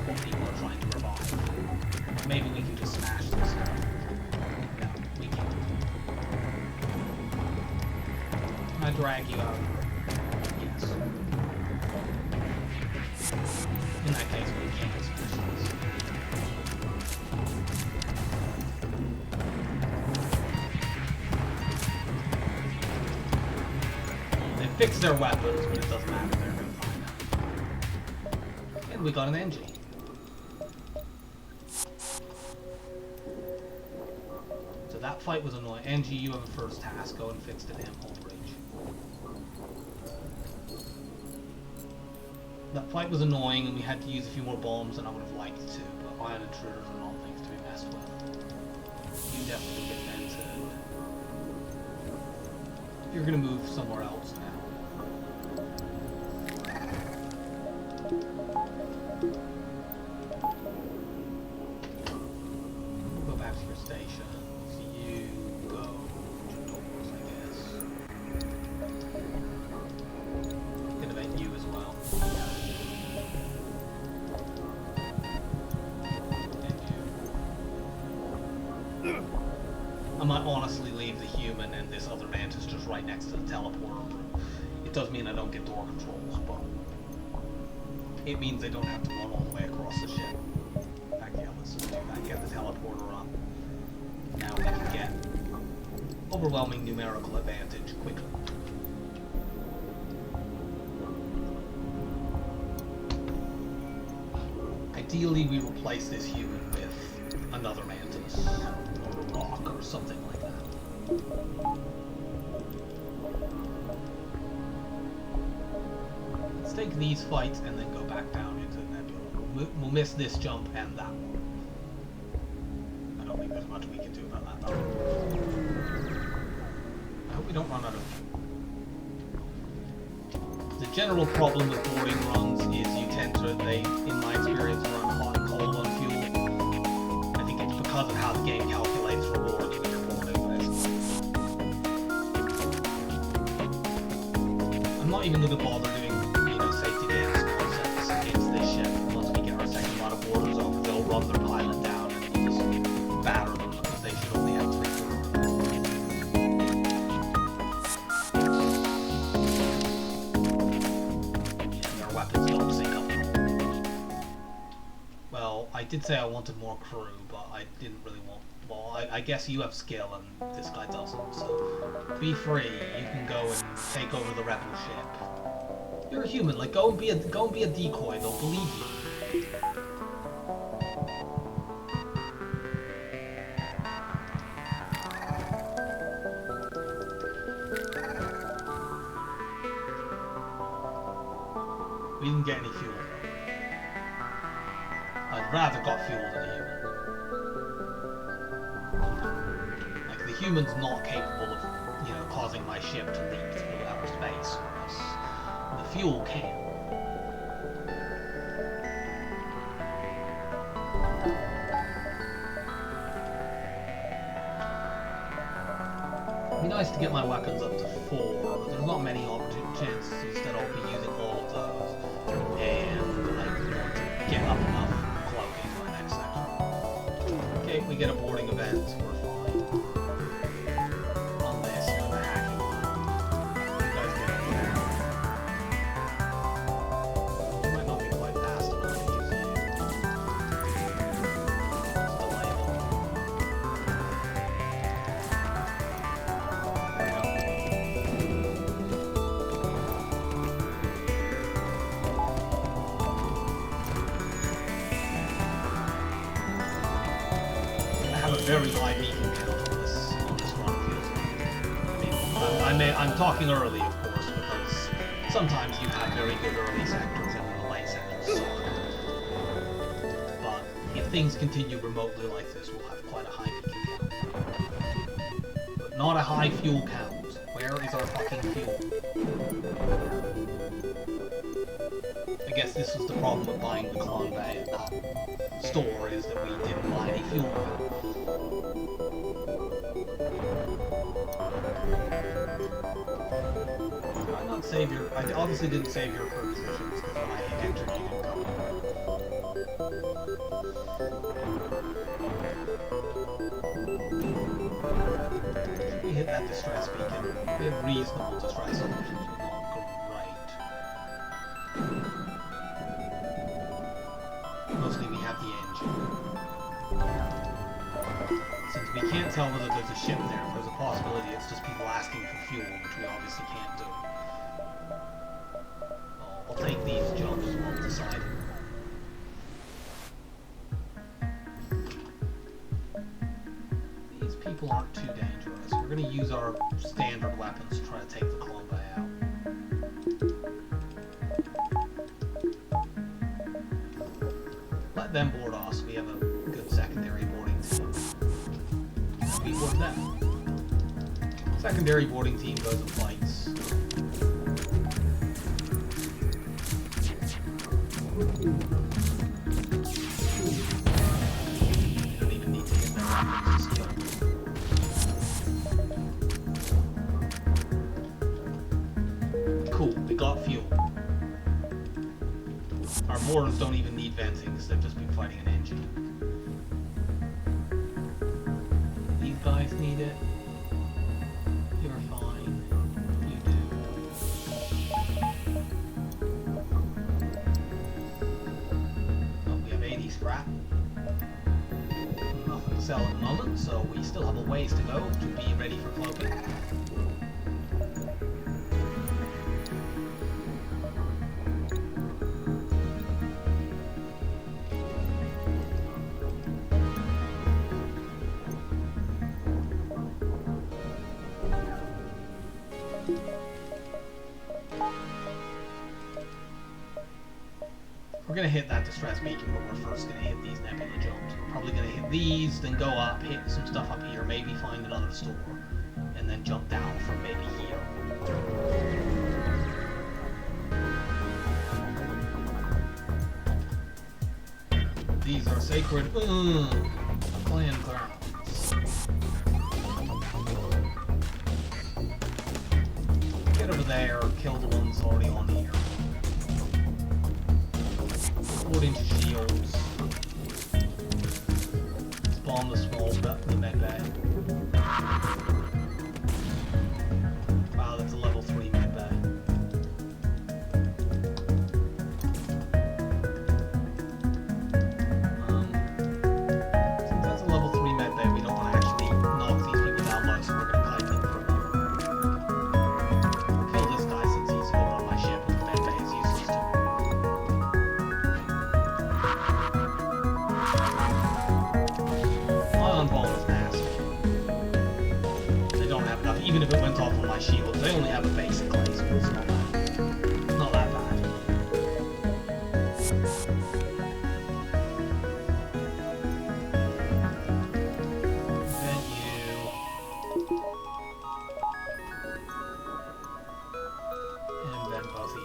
What people are trying to revive. Maybe we can just smash some stuff. No, we can't. Can I drag you out? Yes. In that case, we can't smash this. They fix their weapons, but it doesn't matter. They're going to find out. And we got an NG. That fight was annoying. NG, you have a first task. Go and fix the damn hull bridge. That fight was annoying and we had to use a few more bombs than I would have liked to, but ion intruders are not things to be messed with. You definitely get vented. You're gonna move somewhere else now. We'll go back to your station. You go to doors, I guess. Gonna invent you as well. I might honestly leave the human and this other Mantis just right next to the teleporter room. It does mean I don't get door controls, but it means they don't have to run all the way across the ship. In fact, yeah, let's just do that. Get the teleporter up. Now we can get overwhelming numerical advantage quickly. Ideally, we replace this human with another Mantis. Rock or something like that. Let's take these fights and then go back down into the nebula. We'll miss this jump and that one. I don't think there's much we can do about that though. I hope we don't run out of fuel. The general problem with boarding runs is you tend to, in my experience, run hot and cold on fuel. I think it's because of how the game calculates rewards when you're boarding this. I'm not even going to bother doing, safety dance concepts against this ship. Once we get our second lot of boarders over, they'll run their pilot down and we'll just batter them because they should only have 3 and their weapons don't sync up. Well, I did say I wanted more crew, but I didn't really want. Well, I guess you have skill and this guy doesn't. So be free. You can go and take over the rebel ship. You're a human. Like go and be a decoy. They'll believe you. We didn't get any fuel. I'd rather got fuel than a human. Like the human's not capable of, causing my ship to leak through outer space, whereas the fuel can. It'd be nice to get my weapons up to 4, but there's not many chances that I'll be using all of those. And I want to get up enough cloaking for my next section. Okay, we get a boarding event, we're fine. On this, on the hacking line. You guys get over there. You might not be quite fast enough to use it. Just delay it. Very high beacon count on this run, feels like. I mean, I'm talking early, of course, because sometimes you have very good early sectors and then the late sectors suck. But if things continue remotely like this, we'll have quite a high beacon count. But not a high fuel count. Where is our fucking fuel? I guess this was the problem with buying the Clone Bay store, is that we didn't buy any fuel. Did I not save your... I obviously didn't save your crew positions because when I entered you didn't come. Should we hit that distress beacon? We have reasonable distress options, but not great. Mostly we have the engine. Since we can't tell whether there's a ship there, there's a possibility it's just people asking for fuel, which we obviously can't do. I'll take these jumps off the side. These people aren't too dangerous. We're going to use our standard weapons to try to take the Clone Bay out. Let them board us. We have a good secondary boarding team. We board them. Secondary boarding team goes and fights. You don't even need to hit their weapons, just kill them. Cool, we got fuel. Our boarders don't even need venting because they've just been fighting an engine. These guys need it. You're fine. You do. Oh, we have 80 scrap. Nothing to sell at the moment, so we still have a ways to go to be ready for cloaking. We're going to hit that distress beacon, but we're first going to hit these nebula jumps. We're probably going to hit these, then go up, hit some stuff up here, maybe find another store, and then jump down from maybe here. These are sacred clan grounds. Get over there, kill the ones already on here. Put into shields. Spawn the the med bay. Wow, that's a level 3 med bay. Since that's a level 3 med bay, we don't want to actually knock these people down low, so we're going to kite them from here. Kill this guy since he's over on my ship, and the med bay is useless to him. Even if it went off on my shield, they only have a basic laser. It's not that bad. Then you. And then both of you.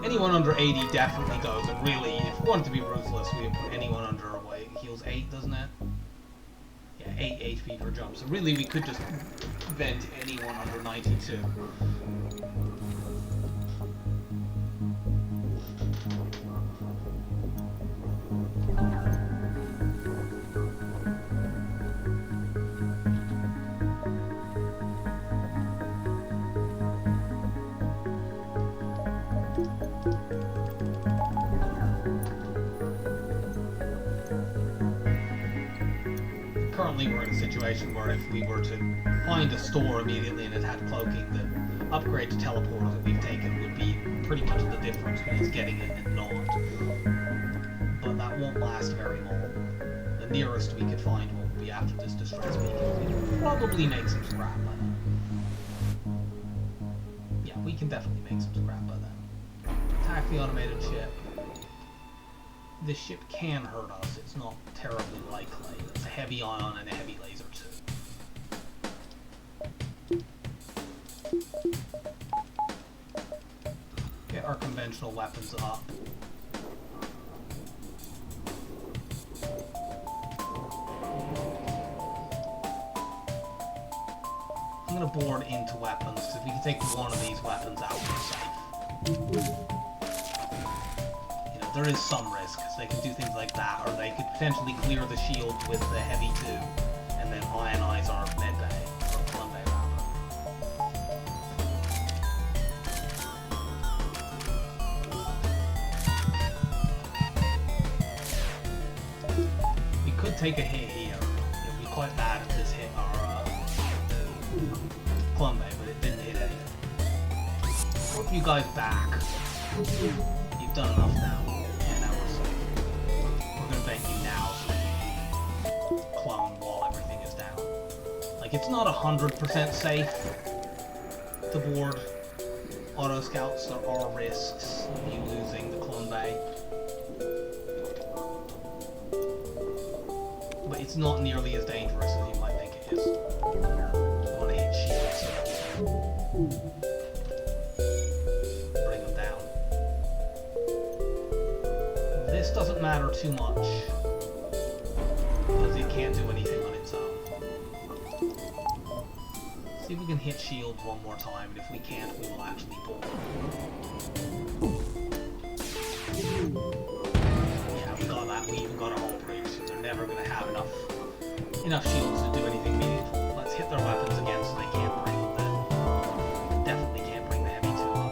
Anyone under 80 definitely goes, and really, if we wanted to be ruthless, we would put anyone under away. It heals 8, doesn't it? Yeah, 8 HP per jump. So really, we could just vent anyone under 92. Currently we're in a situation where if we were to find a store immediately and it had cloaking, the upgrade to teleporter that we've taken would be pretty much the difference between us getting it and not. But that won't last very long. The nearest we could find will be after this distress beacon. We'll probably make some scrap by then. Yeah, we can definitely make some scrap by then. Attack the automated ship. This ship can hurt us, it's not terribly likely. It's a heavy ion and a heavy laser too. Get our conventional weapons up. I'm gonna board into weapons, because if we can take one of these weapons out, we're safe. There is some risk, because they can do things like that, or they could potentially clear the shield with the heavy too, and then ionize our med bay, or plum bay rather. We could take a hit here. It would be quite bad if this hit our plum bay, but it didn't hit anything. Put you guys back. You've done enough now. It's not 100% safe to board auto scouts. There are risks of you losing the clone bay. it's not nearly as dangerous as you might think it is. I want to hit shields so bring them down. This doesn't matter too much because it can't do anything on its own. See if we can hit shields one more time, and if we can't, we will actually pull them. Yeah, we got that. We even got a whole breach. They're never going to have enough shields to do anything meaningful. Let's hit their weapons again so they can't bring them. Definitely can't bring the heavy to them.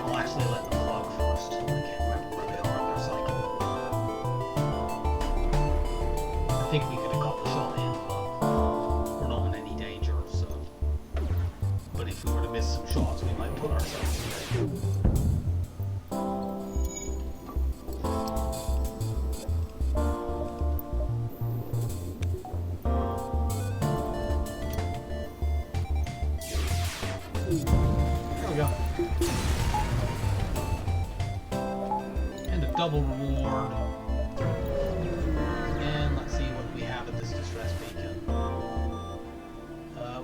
I'll actually let them plug first. I can't remember where they are in their cycle. I think we could have got the shot in, but we're not in any danger, so. But if we were to miss some shots, we might put ourselves in danger. Double reward. And let's see what we have at this distress beacon.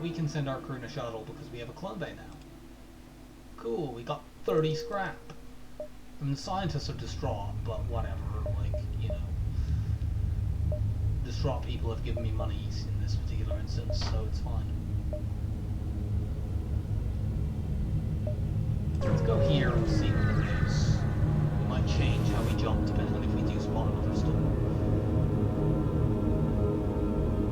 We can send our crew in a shuttle because we have a clone bay now. Cool, we got 30 scrap. I mean, the scientists are distraught, but whatever, like, you know. Distraught people have given me money in this particular instance, so it's fine. Let's go here and see what there is. Might change how we jump depending on if we do spawn another storm.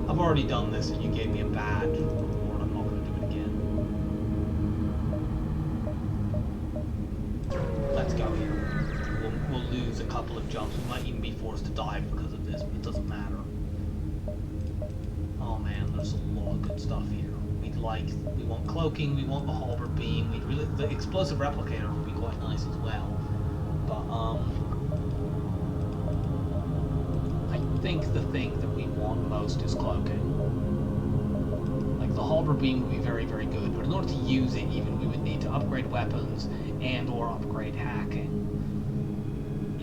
I've already done this and you gave me a bad reward. I'm not going to do it again. Let's go here. We'll lose a couple of jumps. We might even be forced to dive because of this, but it doesn't matter. Oh man, there's a lot of good stuff here. We want cloaking, we want the halberd beam, the explosive replicator would be quite nice as well. But, I think the thing that we want most is cloaking. Like, the halberd beam would be very, very good, but in order to use it even, we would need to upgrade weapons and or upgrade hacking.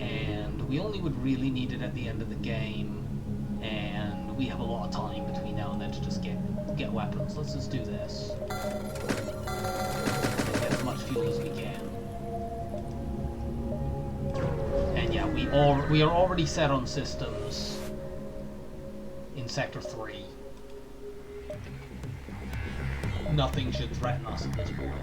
And we only would really need it at the end of the game, and we have a lot of time between now and then to just get weapons. Let's just do this. Get as much fuel as we can. Yeah, we are already set on systems in Sector 3. Nothing should threaten us at this point.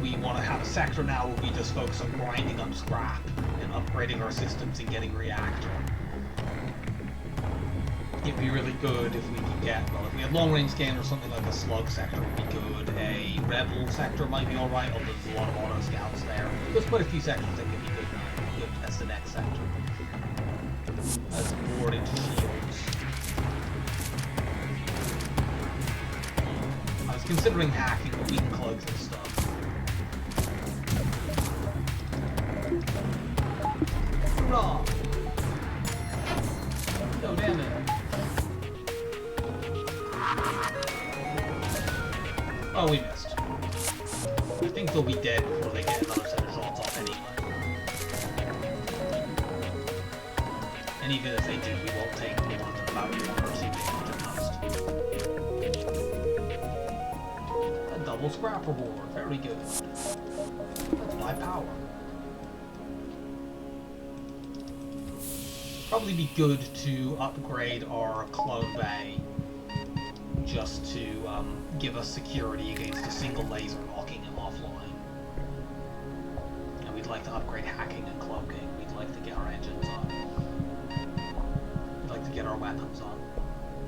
We want to have a sector now where we just focus on grinding up scrap and upgrading our systems and getting reactor. It'd be really good if we could get, well, if we had long-range scan or something like a slug sector would be good. A rebel sector might be alright, although there's a lot of auto scouts there. There's quite a few sectors that could be good as the next sector. Let's board into shields. I was considering hacking, but we can cloak this stuff. Hurrah! No damage. Oh, we missed. I think they'll be dead before they get another set of shots off anyway. And even if they do, we won't take more than about 1 mercy damage at most. A double scrap reward, very good. That's my power. Probably be good to upgrade our clone bay just to give us security against a single laser knocking him offline. And we'd like to upgrade hacking and cloaking. We'd like to get our engines on. We'd like to get our weapons on.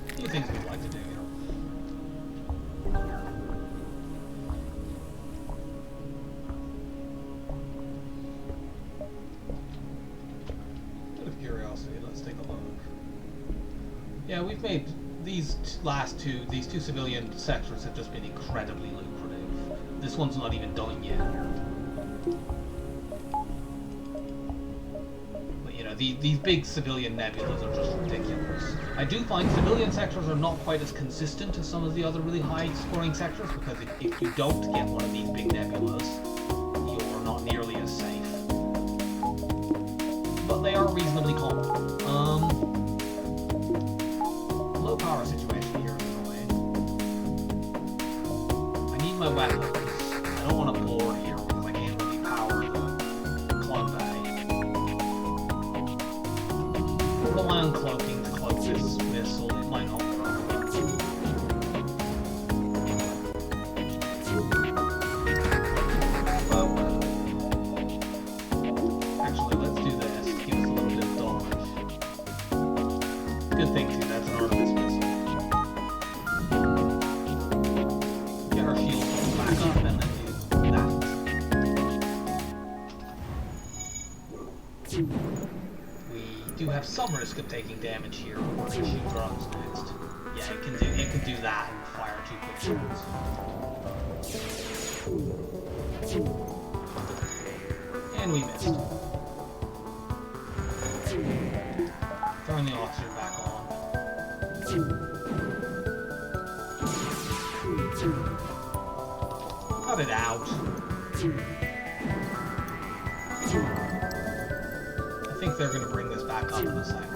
A few things we'd like to do here. Out of curiosity, let's take a look. Yeah, we've made these two civilian sectors have just been incredibly lucrative. This one's not even done yet. But you know, these big civilian nebulas are just ridiculous. I do find civilian sectors are not quite as consistent as some of the other really high scoring sectors, because if you don't get one of these big nebulas, you're not nearly as safe. but they are reasonably calm. Low power situation here is annoying. I need my weapons. I don't want to board here because I can't really power the club bag. Rely on cloaking to cloak this missile. It might not work. Actually, let's do this. Give us a little bit of dodge. Good thing too, that's an Artemis missile. Get our shield back up and then do that. We do have some risk of taking damage here, but we're gonna shoot drones next. Yeah, it can do that and fire 2 quick shots. And we missed. Throwing the oxygen back on. Cut it out. I think they're going to bring this back up in a second.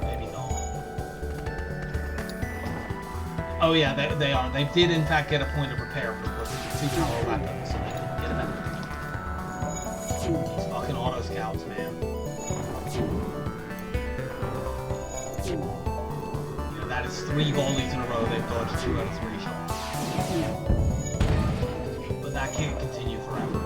Maybe not. Oh yeah, they are. They did in fact get a point of repair because it's a 2-power weapon, so they couldn't get it out. These fucking auto scouts, man. You know, that is 3 volleys in a row. They've dodged 2 out of 3 shots. But that can't continue forever.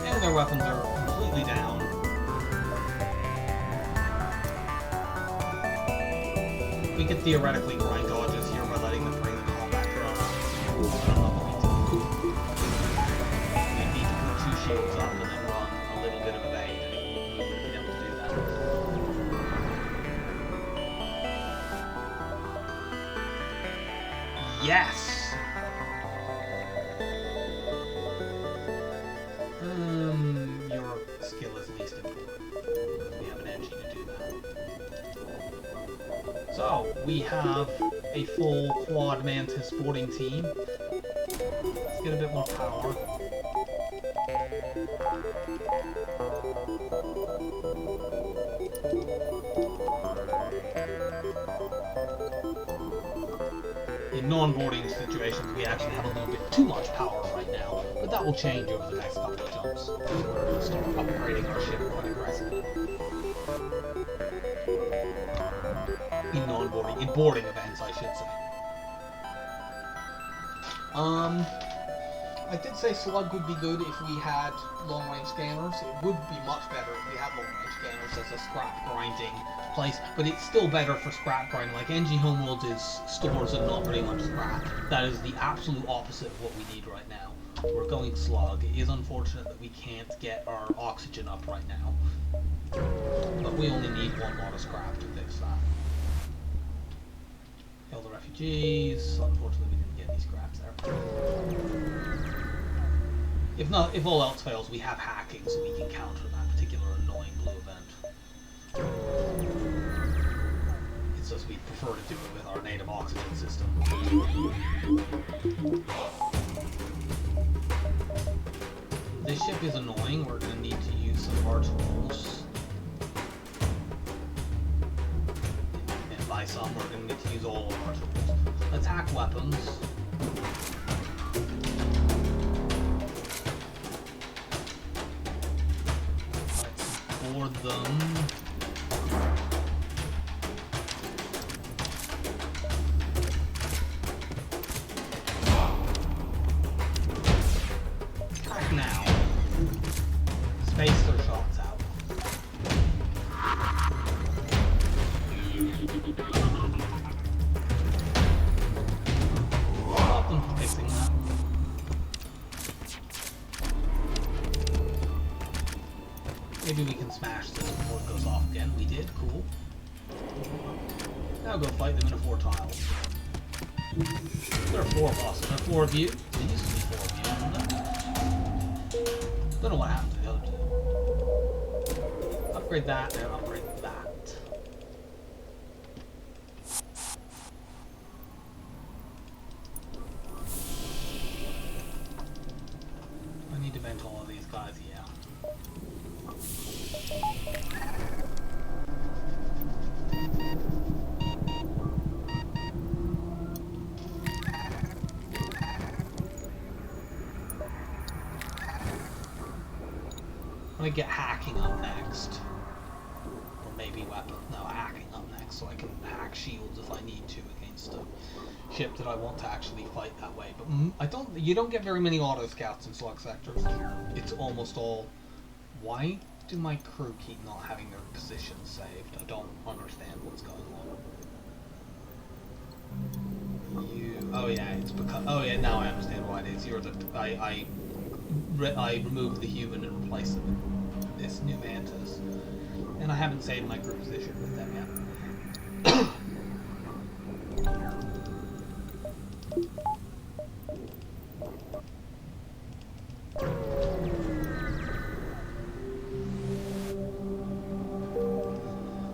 And their weapons are completely down. We could theoretically grind dodges here by letting them bring the combat drone up. I don't know what we do. We need to put 2 shields up and then run a little bit of evade, and we would be able to do that. Yes! Your skill is least important. We have an engine to do that. So, we have a full quad Mantis boarding team. Let's get a bit more power. In non-boarding situations, we actually have a little bit too much power right now, but that will change over the next couple of jumps. We're going to start upgrading our ship quite aggressively. In non-boarding, in boarding events, I should say. I did say Slug would be good if we had long-range scanners. It would be much better if we had long-range scanners as a scrap grinding place, but it's still better for scrap grinding. Like, NG Homeworld is stores and not very much scrap. That is the absolute opposite of what we need right now. We're going Slug. It is unfortunate that we can't get our oxygen up right now, but we only need 1 lot of scrap to fix that. Kill the refugees. Unfortunately, we didn't get any scraps there. If all else fails, we have hacking, so we can counter that particular annoying blue event. It's just we prefer to do it with our native oxygen system. This ship is annoying. We're going to need to use some of our tools. And by some, we're going to need to use all of our tools. Let's hack weapons. Board them. Attack now. Space their shots out. Stop them from fixing that. Maybe we can smash this before it goes off again. We did, cool. Now go fight them in a 4 tile. There are 4 of us. There are 4 of you. There used to be 4 of you, isn't there? Don't know what happened to the other 2. upgrade that and upgrade that. I need to vent all of these guys, yeah. I'm gonna get hacking up next. Or maybe weapon. No, hacking up next, so I can hack shields if I need to against a ship that I want to actually fight that way. But you don't get very many auto scouts in slug sectors. It's almost all. Why do my crew keep not having their positions saved? I don't understand what's going on. Oh yeah, it's because. Oh yeah, now I understand why it is. You're the. I removed the human and replaced it with this new Mantis. And I haven't saved my crew position with them yet.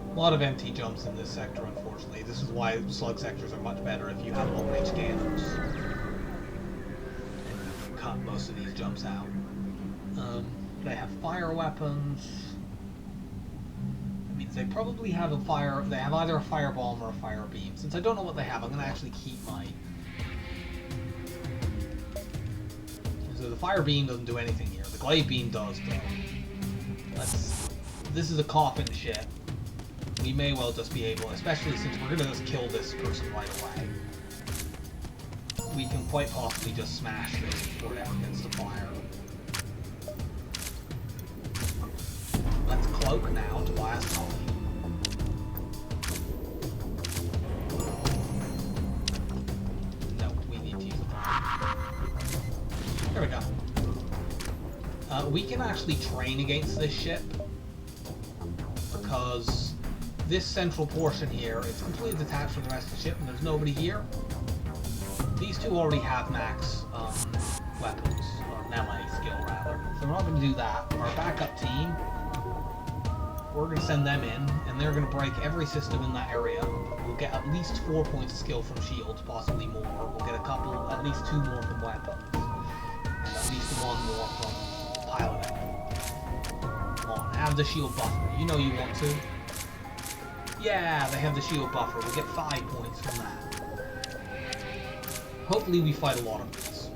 A lot of empty jumps in this sector, unfortunately. This is why slug sectors are much better if you have long-range cannons. Cut most of these jumps out. They have fire weapons. That means they probably have a fire. They have either a fire bomb or a fire beam. Since I don't know what they have, I'm going to actually keep my. So the fire beam doesn't do anything here. The glaive beam does, though. This is a coffin ship. We may well just be able, especially since we're going to just kill this person right away. We can quite possibly just smash this before it ever gets to fire. Let's cloak now to blast Holly. No, we need to use the fire. There we go. We can actually train against this ship because this central portion here is completely detached from the rest of the ship and there's nobody here. These two already have max weapons, or melee skill rather, so we're not going to do that. Our backup team, we're going to send them in, and they're going to break every system in that area. We'll get at least 4 points of skill from shields, possibly more. We'll get at least 2 more from weapons, and at least 1 more from piloting. Come on, have the shield buffer. You know you want to. Yeah, they have the shield buffer. We'll get 5 points from that. Hopefully we fight a lot of these.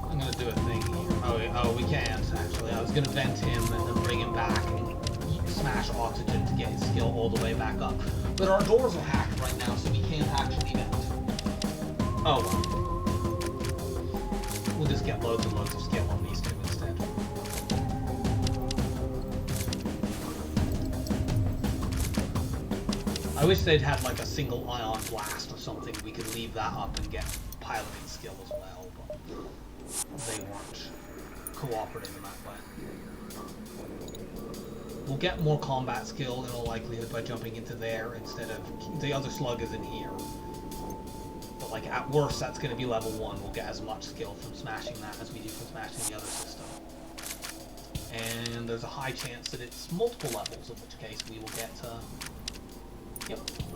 I'm gonna do a thing here. Oh, we can't, actually. I was gonna vent him and then bring him back and smash oxygen to get his skill all the way back up. But our doors are hacked right now, so we can't actually vent. Oh well. We'll just get loads and loads of skill on these two instead. I wish they'd had like a single ion blast or something. We could leave that up and get piloting skill as well, but they weren't cooperating in that way. We'll get more combat skill in all likelihood by jumping into there instead of the other slug is in here. But like at worst, that's going to be level 1. We'll get as much skill from smashing that as we do from smashing the other system. And there's a high chance that it's multiple levels, in which case we will get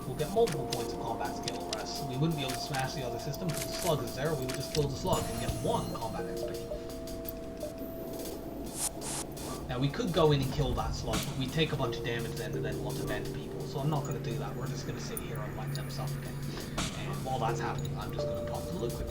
we'll get multiple points of combat skill, whereas we wouldn't be able to smash the other system because the slug is there. We would just kill the slug and get 1 combat XP. Now we could go in and kill that slug, but we take a bunch of damage then and then want to vent people, so I'm not going to do that. We're just going to sit here and let them suffocate. And while that's happening, I'm just going to pop the liquid.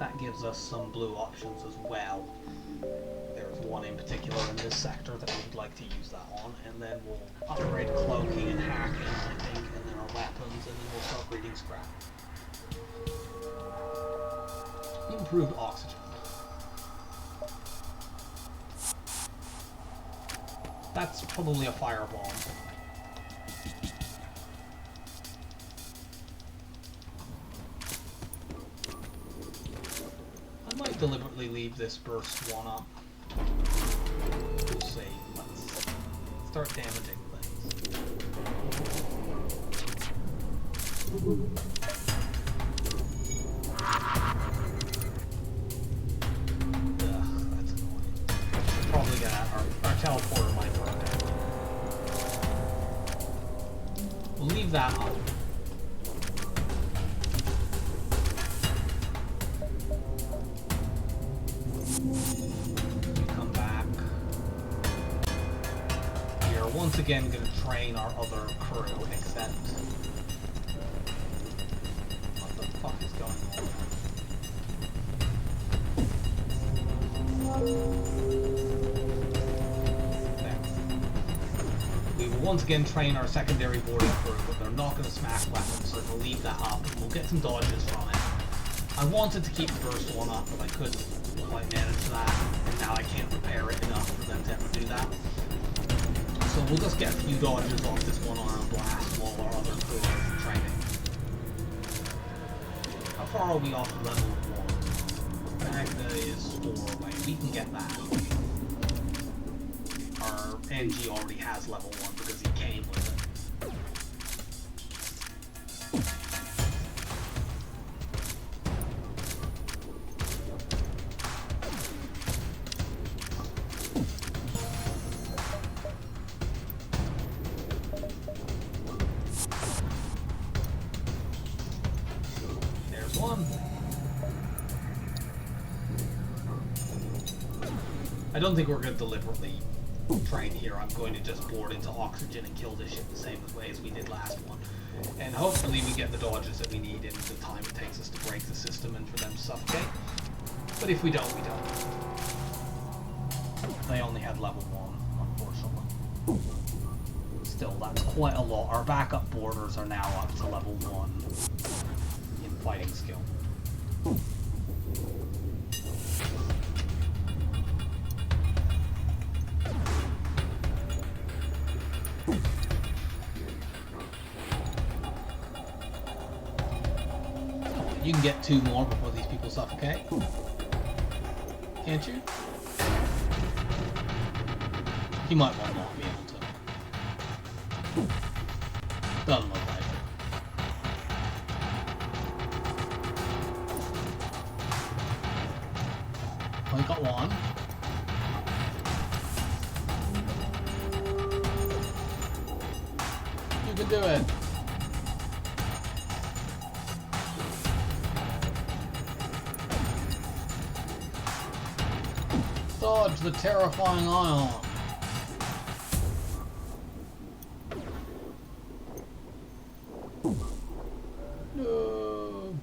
That gives us some blue options as well. There's one in particular in this sector that we'd like to use that on, and then we'll upgrade cloaking and hacking, I think, and then our weapons, and then we'll start breeding scrap. Improved oxygen. That's probably a firebomb. I might deliberately leave this burst one up. We'll see. Let's start damaging things. Ugh, that's annoying. Probably gonna, our teleporter might burn down. We'll leave that up. Once again going to train our other crew, except what the fuck is going on? There. We will once again train our secondary boarding crew, but they're not going to smash weapons, so we'll leave that up and we'll get some dodges from it. I wanted to keep the burst one up, but I couldn't quite manage that, and now I can't repair it enough for them to ever do that. So we'll just get a few dodges off this one-arm blast while our other crew are training. How far are we off level 1? Magna is 4 away. We can get that. Our NG already has level 1 because he came with it. I don't think we're going to deliberately train here. I'm going to just board into oxygen and kill this shit the same way as we did last one. And hopefully we get the dodges that we need in the time it takes us to break the system and for them to suffocate. But if we don't, we don't. They only had level 1, unfortunately. Still, that's quite a lot. Our backup boarders are now up to level 1 in fighting skill. You can get 2 more before these people suffocate. Can't you? You might well not be able to. Doesn't look like it. Well, you got 1. You can do it. Dodge the terrifying ion. No.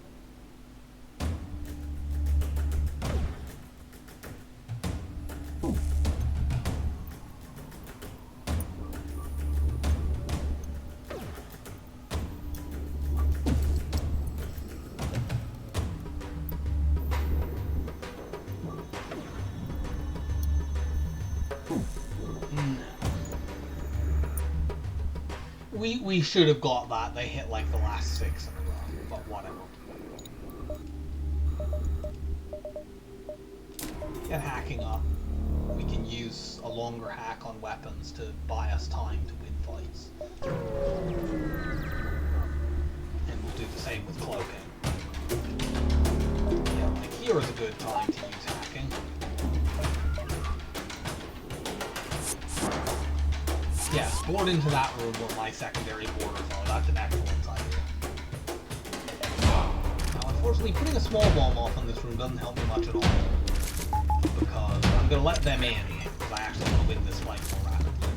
We should have got that. They hit like the last 6 in a row, but whatever. Get hacking up. We can use a longer hack on weapons to buy us time to win fights. And we'll do the same with cloaking. Yeah, like here is a good time to use hacking. Yes, board into that room where my secondary boarders are. That's an excellent idea. Now, unfortunately, putting a small bomb off in this room doesn't help me much at all. Because I'm going to let them in, because I actually want to win this fight more rapidly.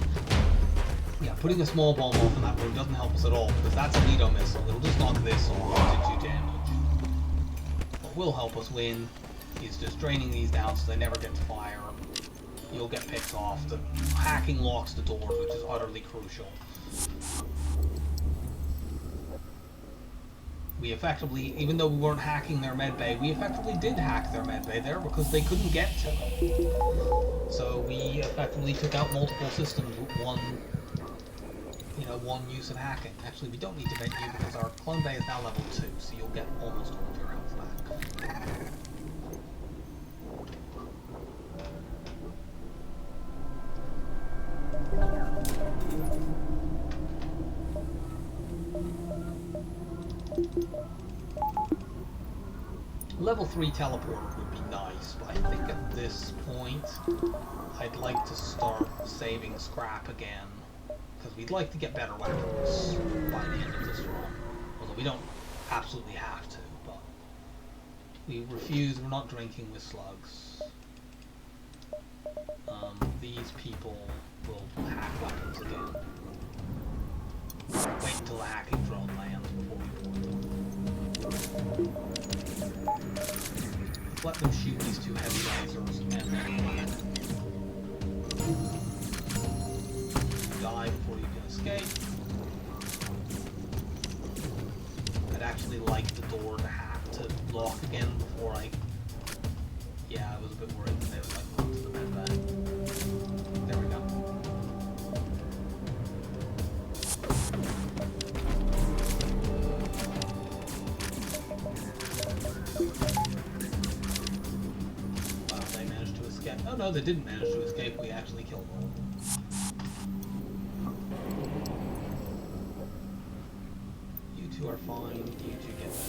Yeah, putting a small bomb off in that room doesn't help us at all, because that's a Lido missile. It'll just knock this off and do 2 damage. But what will help us win is just draining these down so they never get to fire. You'll get picked off. The hacking locks the doors, which is utterly crucial. We effectively, even though we weren't hacking their medbay, we effectively did hack their medbay there because they couldn't get to it. So we effectively took out multiple systems with one use of hacking. Actually, we don't need to vent you because our clone bay is now level 2, so you'll get almost all of your health back. Level 3 teleporter would be nice, but I think at this point I'd like to start saving scrap again, because we'd like to get better weapons by the end of this run. Although we don't absolutely have to, but we refuse, we're not drinking with slugs. These people will hack weapons again. Wait until the hacking drone lands before we board them. Let them shoot these 2 heavy lasers and then die before you can escape. I'd actually like the door to lock again before I... Yeah, I was a bit worried that they would like run to the medbay. There we go. Oh no, they didn't manage to escape. We actually killed them. You two are fine. You two get that.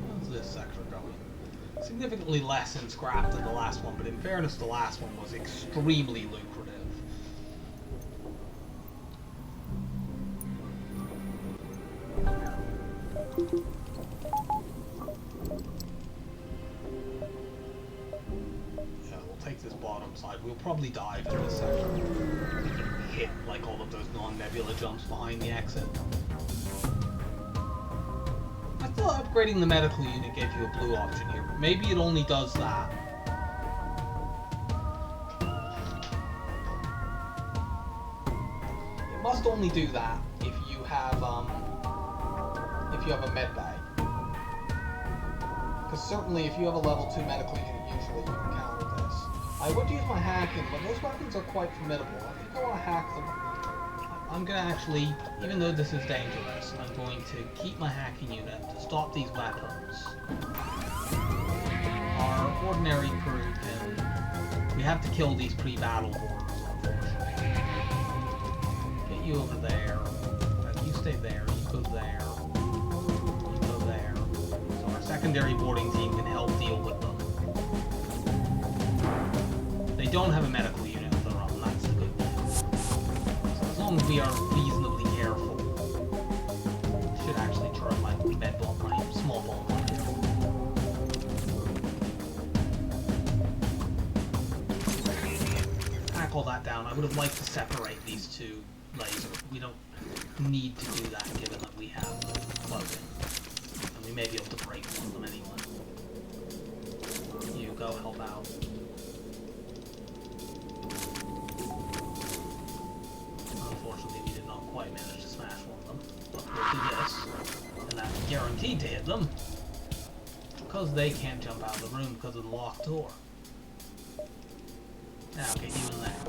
How's this sector going? Significantly less in scrap than the last one, but in fairness, the last one was extremely lucrative. Yeah, we'll take this bottom side. We'll probably dive in this sector. We can hit like all of those non-nebula jumps behind the exit. I thought upgrading the medical unit gave you a blue option here, but maybe it only does that. It must only do that if you have a med bag. Because certainly if you have a level 2 medical unit, usually you can counter this. I would use my hacking, but those weapons are quite formidable. I think I want to hack them. I'm going to actually, even though this is dangerous, I'm going to keep my hacking unit to stop these weapons. Our ordinary crew can... We have to kill these pre-battle boarders, unfortunately. Get you over there. You stay there. You go there. You go there. So our secondary boarding team can help deal with them. They don't have a medical unit of their own, that's the good news. So as long as we are reasonably careful, should actually turn my med bomb, my small bomb on here. Hack all that down. I would have liked to separate these 2 lasers. We don't need to do that given that we have cloaking. And we may be able to break one of them anyway. You go help out. Unfortunately, we did not quite manage to smash one of them. But we'll do this, and that's guaranteed to hit them, because they can't jump out of the room because of the locked door. Now, get you in there.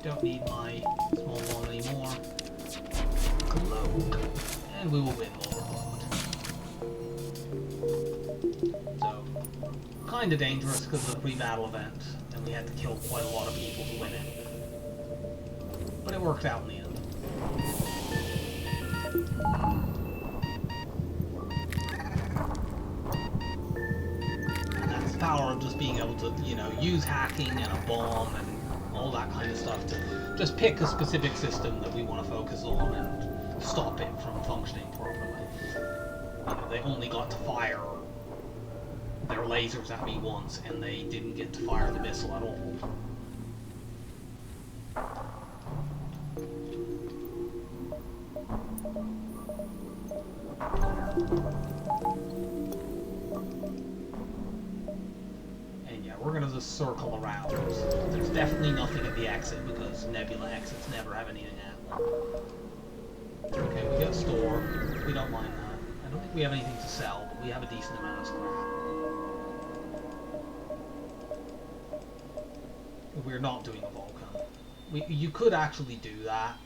Don't need my small bomb anymore. Cloak. And we will win Overload. So, kinda dangerous because of the pre-battle event, and we had to kill quite a lot of people to win it. But it worked out in the end. And that's the power of just being able to, you know, use hacking and a bomb and all that kind of stuff to just pick a specific system that we want to focus on and stop it from functioning properly. They only got to fire their lasers at me once, and they didn't get to fire the missile at all. And yeah, we're gonna just circle around. There's definitely nothing at the exit, because Nebula exits never have anything at them. Okay, we got a store. We don't mind that. I don't think we have anything to sell, but we have a decent amount of scrap. We're not doing a Vulcan. You could actually do that.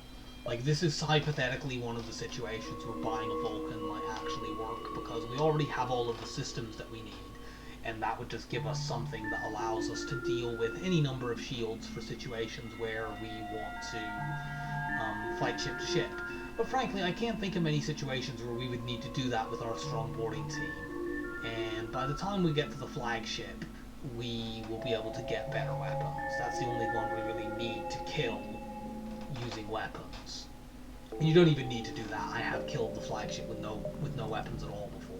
Like, this is hypothetically one of the situations where buying a Vulcan might actually work, because we already have all of the systems that we need, and that would just give us something that allows us to deal with any number of shields for situations where we want to fight ship to ship. But frankly, I can't think of many situations where we would need to do that with our strong boarding team. And by the time we get to the flagship, we will be able to get better weapons. That's the only one we really need to kill using weapons. And you don't even need to do that. I have killed the flagship with no weapons at all before.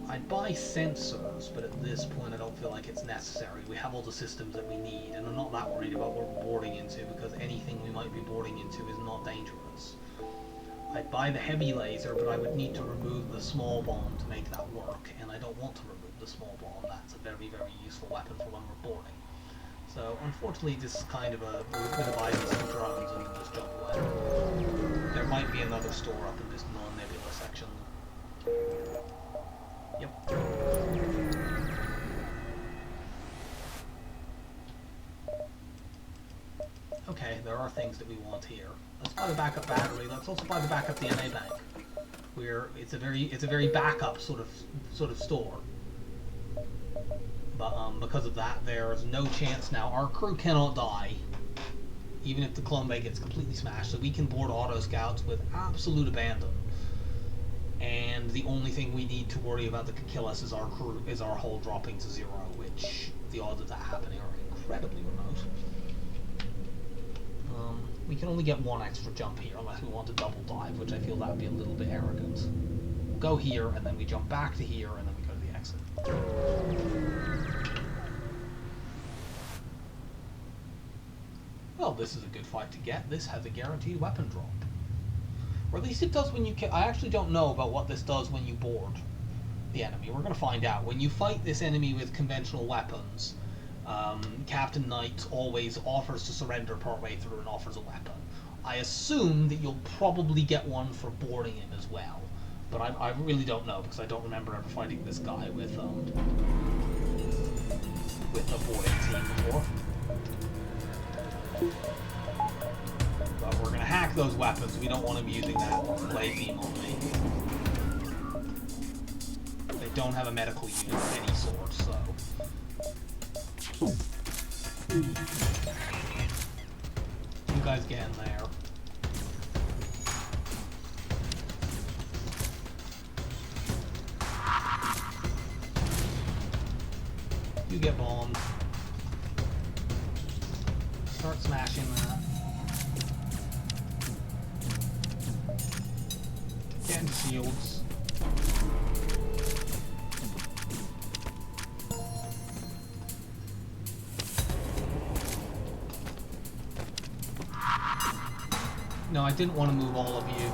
I'd buy sensors, but at this point I don't feel like it's necessary. We have all the systems that we need, and I'm not that worried about what we're boarding into, because anything we might be boarding into is not dangerous. I'd buy the heavy laser, but I would need to remove the small bomb to make that work, and I don't want to remove the small bomb. That's a very, very useful weapon for when we're boarding. So, unfortunately, this is kind of a... we're going to buy these two drones and then just jump away. There might be another store up in this non-nebula section. Yep. Okay, there are things that we want here. Let's buy the backup battery. Let's also buy the backup DNA bank. It's a very backup sort of store. But because of that, there's no chance now. Our crew cannot die, even if the clone bay gets completely smashed. So we can board auto scouts with absolute abandon. And the only thing we need to worry about that could kill us is our hull dropping to 0, which the odds of that happening are incredibly remote. We can only get one extra jump here unless we want to double dive, which I feel that would be a little bit arrogant. We'll go here, and then we jump back to here, and then we go to the exit. Well, this is a good fight to get. This has a guaranteed weapon drop. Or at least it does when you kill. I actually don't know about what this does when you board the enemy. We're going to find out. When you fight this enemy with conventional weapons, Captain Knight always offers to surrender partway through and offers a weapon. I assume that you'll probably get one for boarding him as well, but I really don't know, because I don't remember ever fighting this guy with a boarding team before. But we're going to hack those weapons. We don't want him using that blade beam on me. They don't have a medical unit of any sort, so... You guys get in there. You get bombed. Start smashing that. Get into shields. No, I didn't want to move all of you.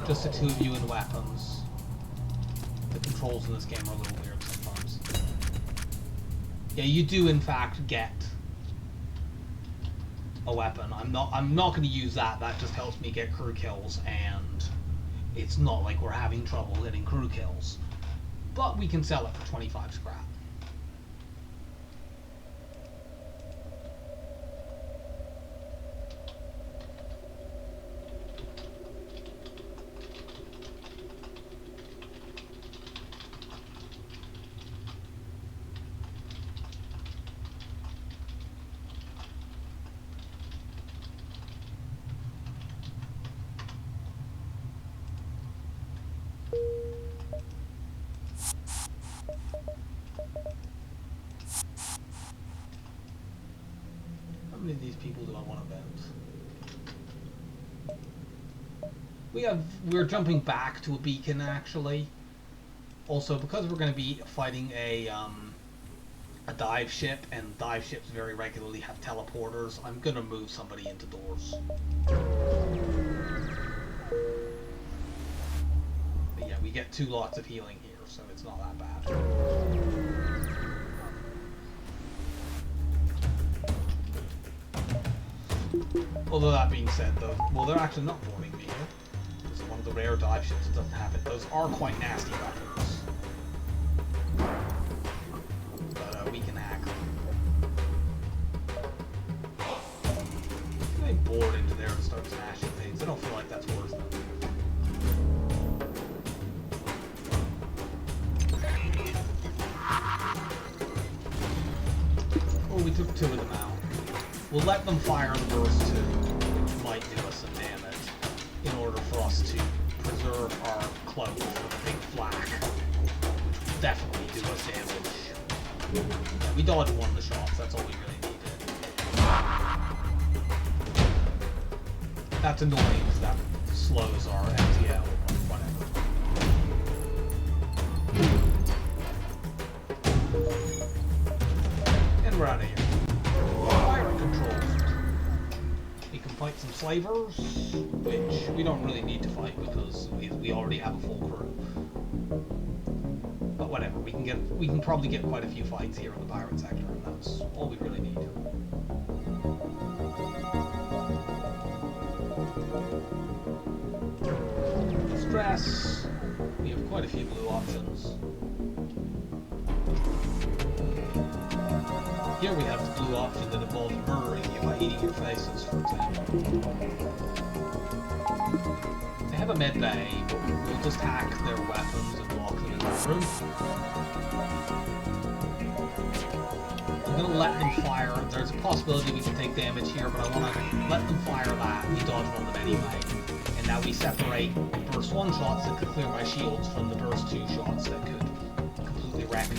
Just the two of you in weapons. The controls in this game are a little weird sometimes. Yeah, you do in fact get a weapon. I'm not going to use that. That just helps me get crew kills, and it's not like we're having trouble getting crew kills. But we can sell it for 25 scrap. How many of these people do I want to bounce? We're jumping back to a beacon actually. Also, because we're going to be fighting a dive ship, and dive ships very regularly have teleporters, I'm going to move somebody into doors. But yeah, we get 2 lots of healing here, so it's not that bad. Although that being said, though, well, they're actually not warning me here. It's one of the rare dive ships that doesn't have it. Those are quite nasty weapons. But we can hack them. If they board into there and start smashing things, I don't feel like that's worth it. Oh, we took 2 of them out. We'll let them fire the burst 2, which might do us some damage, in order for us to preserve our cloak for the big flak, which will definitely do us damage. Yeah, we dodged 1 of the shots, that's all we really needed. That's annoying, because that slows our FTL or whatever. And we're out of here. Fight some slavers, which we don't really need to fight because we already have a full crew. But whatever, we can probably get quite a few fights here in the pirate sector, and that's all we really need. Stress. We have quite a few blue options. Here we have the blue option that involves murdering you by eating your faces, for example. They have a med bay, but we'll just hack their weapons and lock them in the room. I'm going to let them fire. There's a possibility we can take damage here, but I want to let them fire that. We dodge 1 of them anyway. And now we separate burst 1 shots that could clear my shields from the burst 2 shots that could completely wreck me.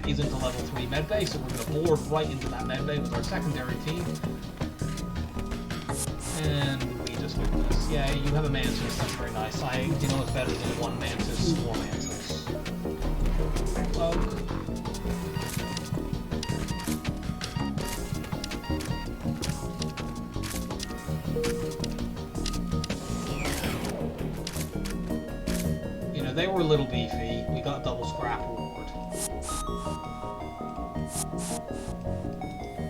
He's into level 3 medbay, so we're going to board right into that medbay with our secondary team. And we just win this. Yeah, you have a Mantis, that's very nice. You know it's better than 1 Mantis, 4 Mantis. Cloak. You know, they were a little beefy. We got double scrap reward.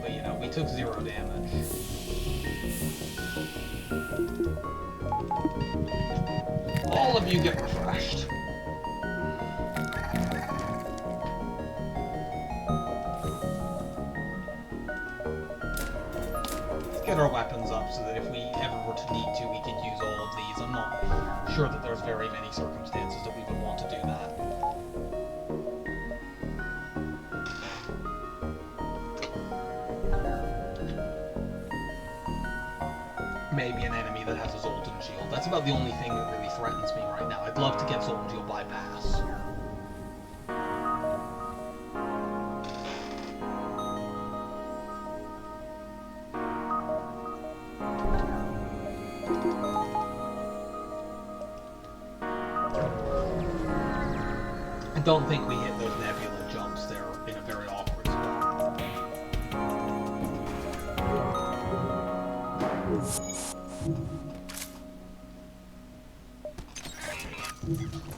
But you know, we took 0 damage. All of you get refreshed. Let's get our weapons up so that if we ever were to need to, we could use all of these. I'm not sure that there's very many circumstances that we would want to do that. Maybe an enemy that has a Zoltan shield. That's about the only thing that really threatens me right now. I'd love to get Zoltan shield bypass. I don't think we hit those nebula jumps. They're in a very awkward spot.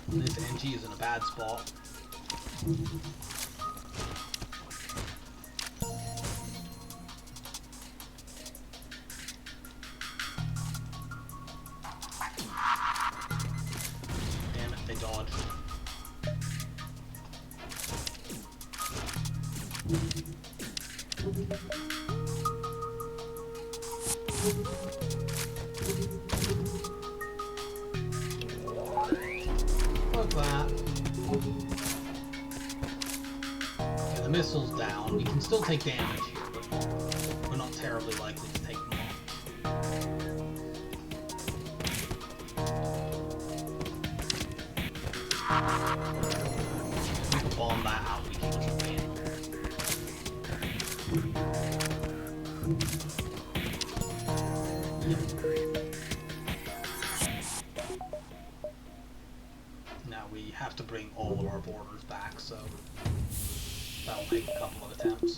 This NG is in a bad spot. Damn it, they dodged. Like that. Okay, the missile's down. We can still take damage here, but we're not terribly likely to take more. If we can bomb that out, we can just win. Now we have to bring all of our boarders back, so that'll take a couple of attempts.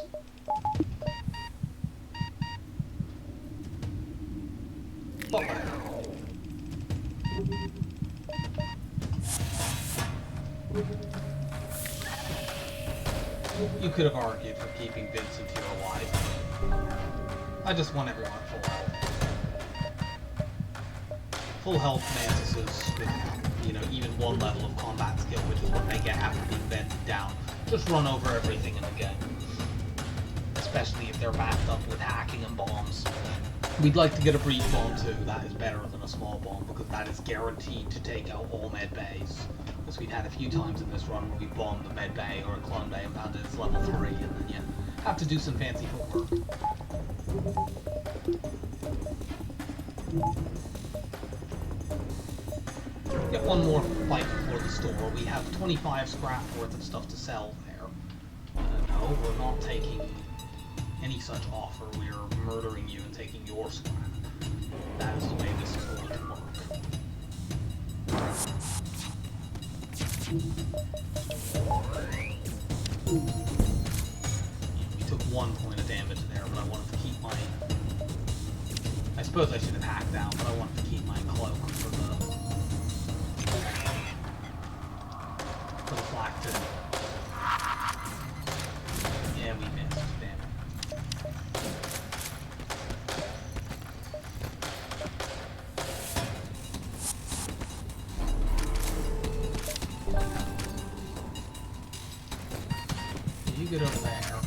But you could have argued for keeping Vincent here alive. I just want everyone at full health. Full health mantises with, you know, even one level of combat skill, which is what they get after being vented down. Just run over everything in the game. Especially if they're backed up with hacking and bombs. We'd like to get a breach bomb too. That is better than a small bomb, because that is guaranteed to take out all med bays. Because we've had a few times in this run where we bombed a med bay or a clone bay and found it's level 3, and then you have to do some fancy footwork. Get one more fight before the store. We have 25 scrap worth of stuff to sell there. No, we're not taking any such offer. We are murdering you and taking your scrap. That is the way this is going to work. We took 1 point of damage there, but I wanted to keep my... I suppose I should have hacked out, but I wanted to keep my cloak for the flak too. Yeah, we missed. Damn it. You get over there.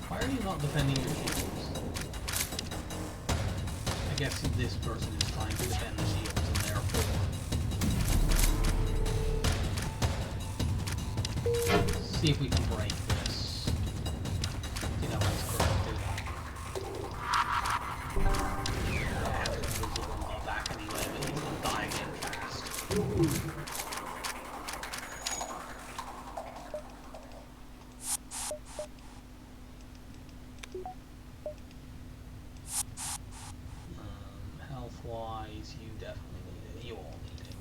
Why are you not defending your shields? I guess this person is trying to defend the shields, and therefore... See if we can break this. You know, it's correct, do that. Yeah, we'll be back anyway, but he's gonna die again fast. Health-wise, you definitely need it. You all need it.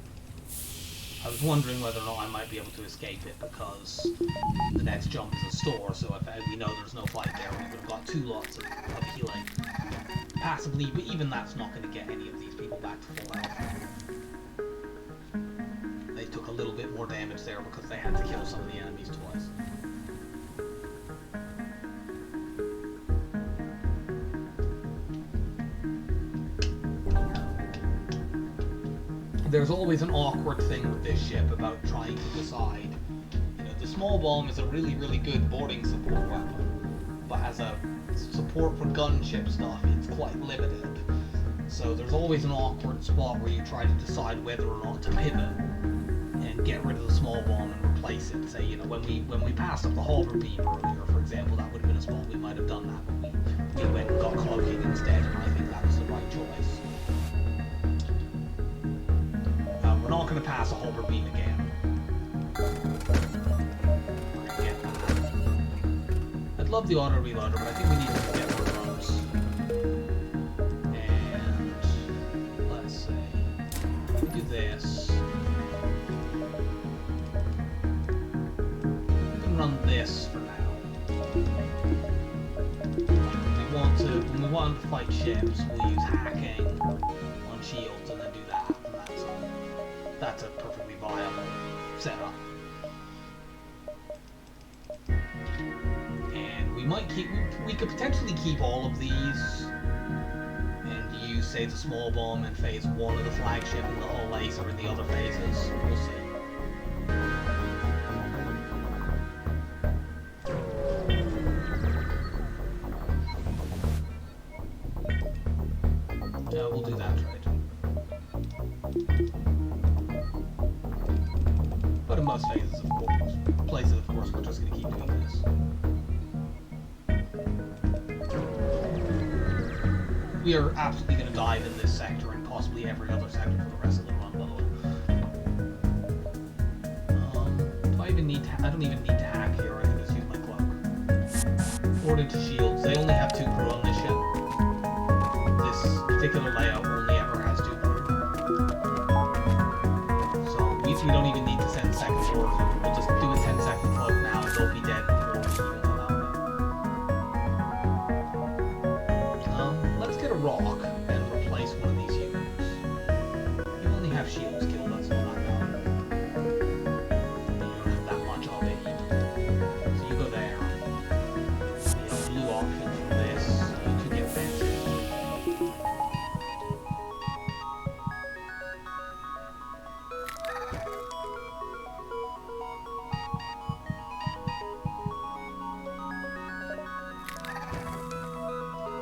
I was wondering whether or not I might be able to escape it, because the next jump is a store, so if we know there's no fight there, we would have got 2 lots of healing. Passively, but even that's not going to get any of these people back to full health. They took a little bit more damage there because they had to kill some of the enemies twice. There's always an awkward thing with this ship about trying to decide. You know, the small bomb is a really, really good boarding support weapon, but as a support for gunship stuff, it's quite limited. So there's always an awkward spot where you try to decide whether or not to pivot and get rid of the small bomb and replace it. Say, you know, when we passed up the halberd beam earlier, for example, that would have been a spot we might have done that, but we went and got cloaking instead, and I think that was the right choice. We're not going to pass a halberd beam again. Forget that. I'd love the auto reloader, but I think we need to get more drums. And let's see. We do this. We can run this for now. When we want to fight ships, we'll use hacking on shields and then do that. That's a perfectly viable setup. And we could potentially keep all of these and use, say, the small bomb in phase 1 of the flagship and the whole laser in the other phases. We'll see. We'll do that trade. But in most phases, of course, we're just going to keep doing this. We are absolutely going to dive in this sector and possibly every other sector for the rest of the run, by the way. I don't even need to hack here. I can just use my cloak. Forward into shields. They only have 2 crew on this ship. This particular layout only ever has 2 per. So we don't even need to send second orders. We'll just do a 10-second cloak now and they'll be dead before we even go out. Let's get a rock and replace one of these humans. You only have shields killed, that's not that valuable. You don't have that much of it either. So you go there. The blue option from this, you two get Mantis.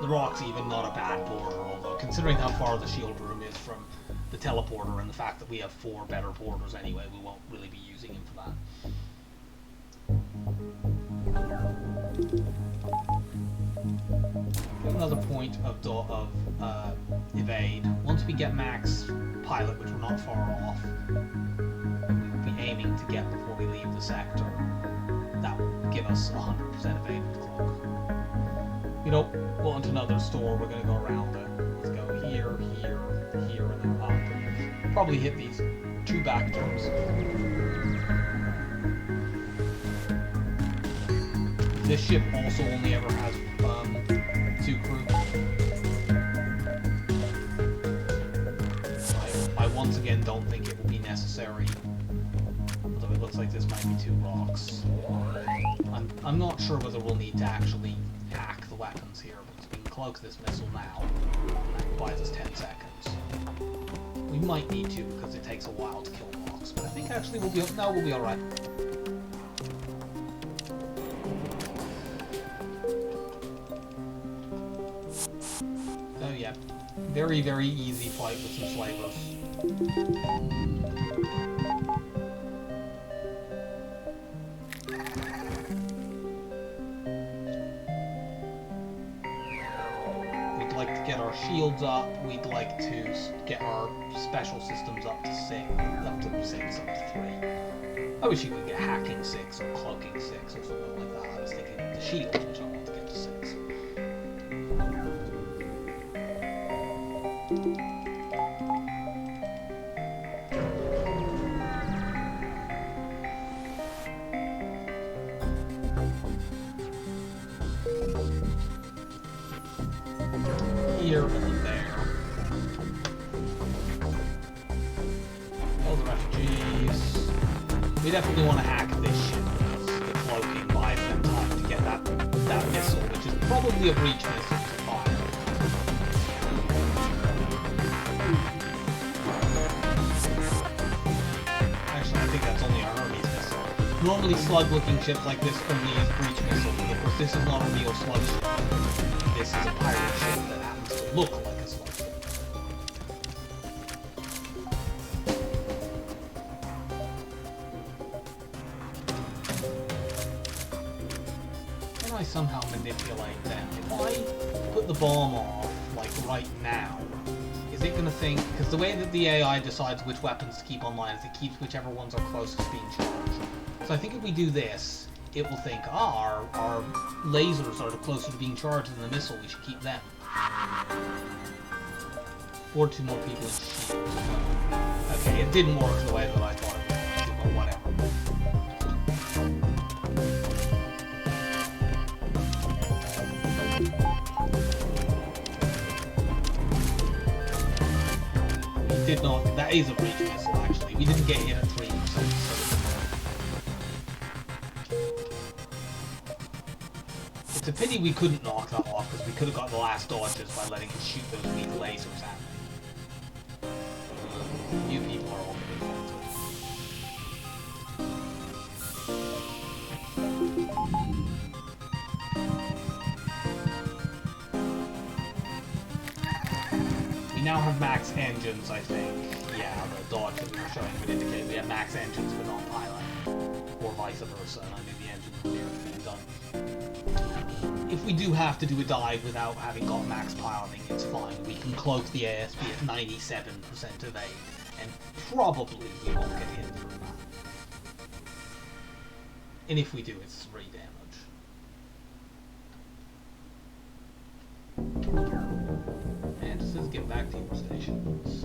The rock's even not a bad border, although considering how far the shield room is from the teleporter and the fact that we have 4 better porters anyway, we won't really be using him for that. Another point of evade. Once we get max pilot, which we're not far off, and we will be aiming to get before we leave the sector, that will give us 100% evade with cloak. We don't want another store, we're going to go around it. Let's go here, here, here, and then up. Probably hit these 2 back turns. This ship also only ever has 2 crew. I once again don't think it will be necessary. Although it looks like this might be 2 rocks. I'm not sure whether we'll need to actually hack the weapons here, because we can cloak this missile now, and that buys us 10 seconds. We might need to, because it takes a while to kill rocks, but I think actually we'll be alright. So yeah, very, very easy fight with some slavers. Get our shields up, we'd like to get our special systems up to 6, up to 3. I wish you could get hacking 6 or cloaking 6 or something like that. I was thinking the shields, which I want to get to 6. Here and then there. All the refugees. We definitely want to hack this ship because the cloaking buys them time to get that missile, which is probably a breach missile to fire. Actually, I think that's only a Hermes missile. Normally slug-looking ships like this only use breach missiles, but of course this is not a real slug ship. This is a pirate ship that happens to look like a slug ship. Can I somehow manipulate them? If I put the bomb off, like right now, is it going to think... Because the way that the AI decides which weapons to keep online is it keeps whichever ones are closest being charged. So I think if we do this, it will think, our lasers are closer to being charged than the missile, we should keep them. Or 2 more people in shields. Okay, it didn't work the way that I thought it would, or whatever. We did not, that is a breach missile actually, we didn't get hit at 3%. It's a pity we couldn't knock that off, because we could have got the last dodges by letting it shoot those weak lasers at me. You people are all pretty fun. We now have max engines, I think. Yeah, the dodge that we were showing would indicate we have max engines but not pilot. Or vice versa, and I knew the engines were near being done. If we do have to do a dive without having got max piloting, it's fine. We can cloak the ASB at 97% evade, and probably we won't get hit through that. And if we do, it's 3 damage. Mantis is Get back to your stations.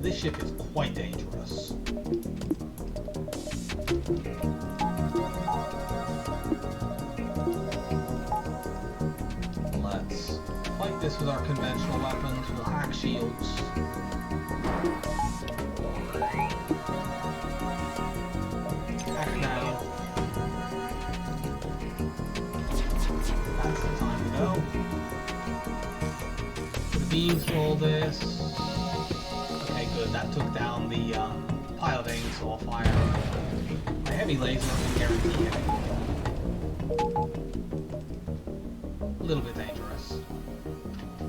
This ship is quite dangerous. Let's fight this with our conventional weapons. We'll hack shields. Hack now. That's the time to go. The beams for all this. Okay, good. That took down the pilot aim saw fire. My heavy lasers can guarantee hitting. A little bit dangerous.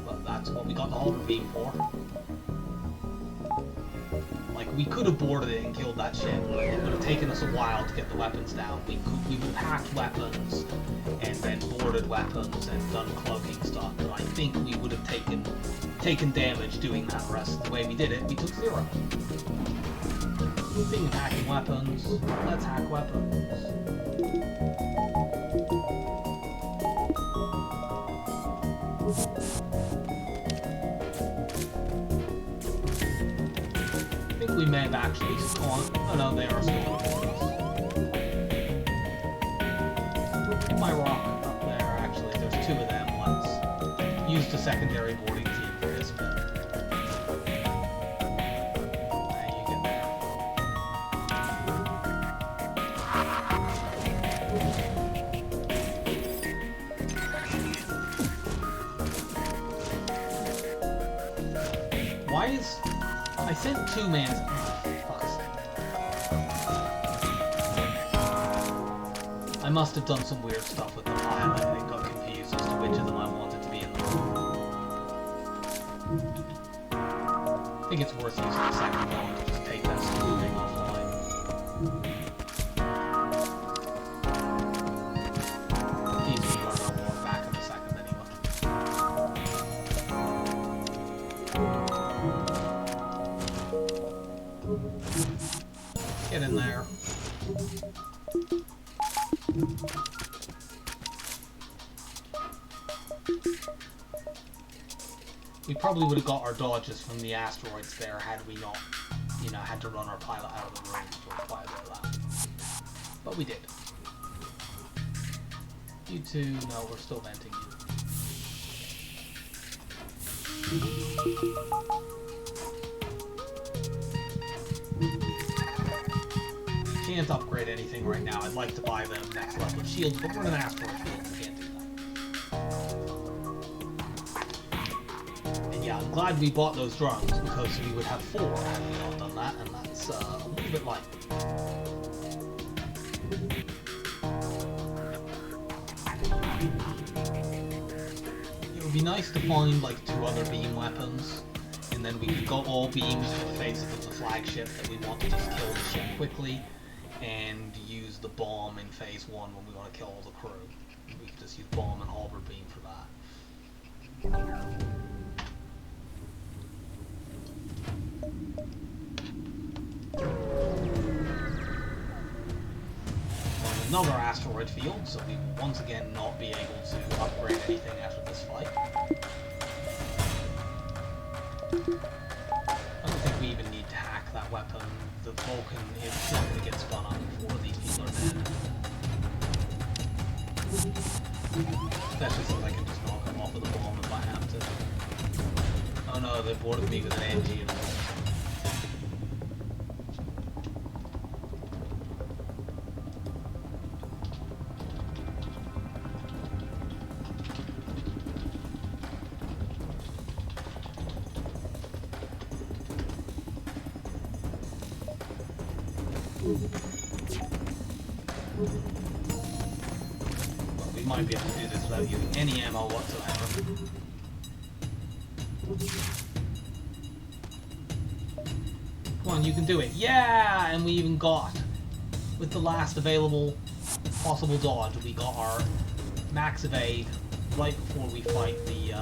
But that's what we got the halter beam for. Like, we could have boarded it and killed that ship. It would have taken us a while to get the weapons down. We would have hacked weapons and then boarded weapons and done cloaking stuff. But I think we would have taken damage doing that. Rest the way we did it, we took 0. Speaking of hacking weapons, let's hack weapons. I think we may have actually spawned. Oh no, they are still on us. My rock up there, actually, there's 2 of them. Let's use the secondary boarding team for this bit. You get there. Why is... I sent 2 mans... Oh, fuck's sake. I must have done some weird stuff with the pilot and it got confused as to which of them I wanted to be in the room. I think it's worth using the second one to just take that stupid thing offline. These people are going to walk back in a second anyway. Get in there. We probably would have got our dodges from the asteroids there had we not, you know, had to run our pilot out of the room for quite a bit of that. But we did. You two, no, we're still venting you. Can't upgrade anything right now. I'd like to buy them next level shields, but we're in an asteroid field. We can't do that. And yeah, I'm glad we bought those drones because we would have 4 had we not done that, and that's a little bit light. It would be nice to find like 2 other beam weapons, and then we could go all beams to the face of the flagship that we want to just kill the ship quickly, and use the bomb in phase 1 when we want to kill all the crew. We could just use bomb and halberd beam for that. Another asteroid field, so we will once again not be able to upgrade anything after this fight. I don't think we even need to hack that weapon. The Vulcan is not going to get spun up before these people are dead. Especially since I can just knock them off with a bomb if I have to. Oh no, they boarded me with an NG and all. Well, we might be able to do this without using any ammo whatsoever. Come on, you can do it. Yeah! And we even got, with the last available possible dodge, we got our max evade right before we fight the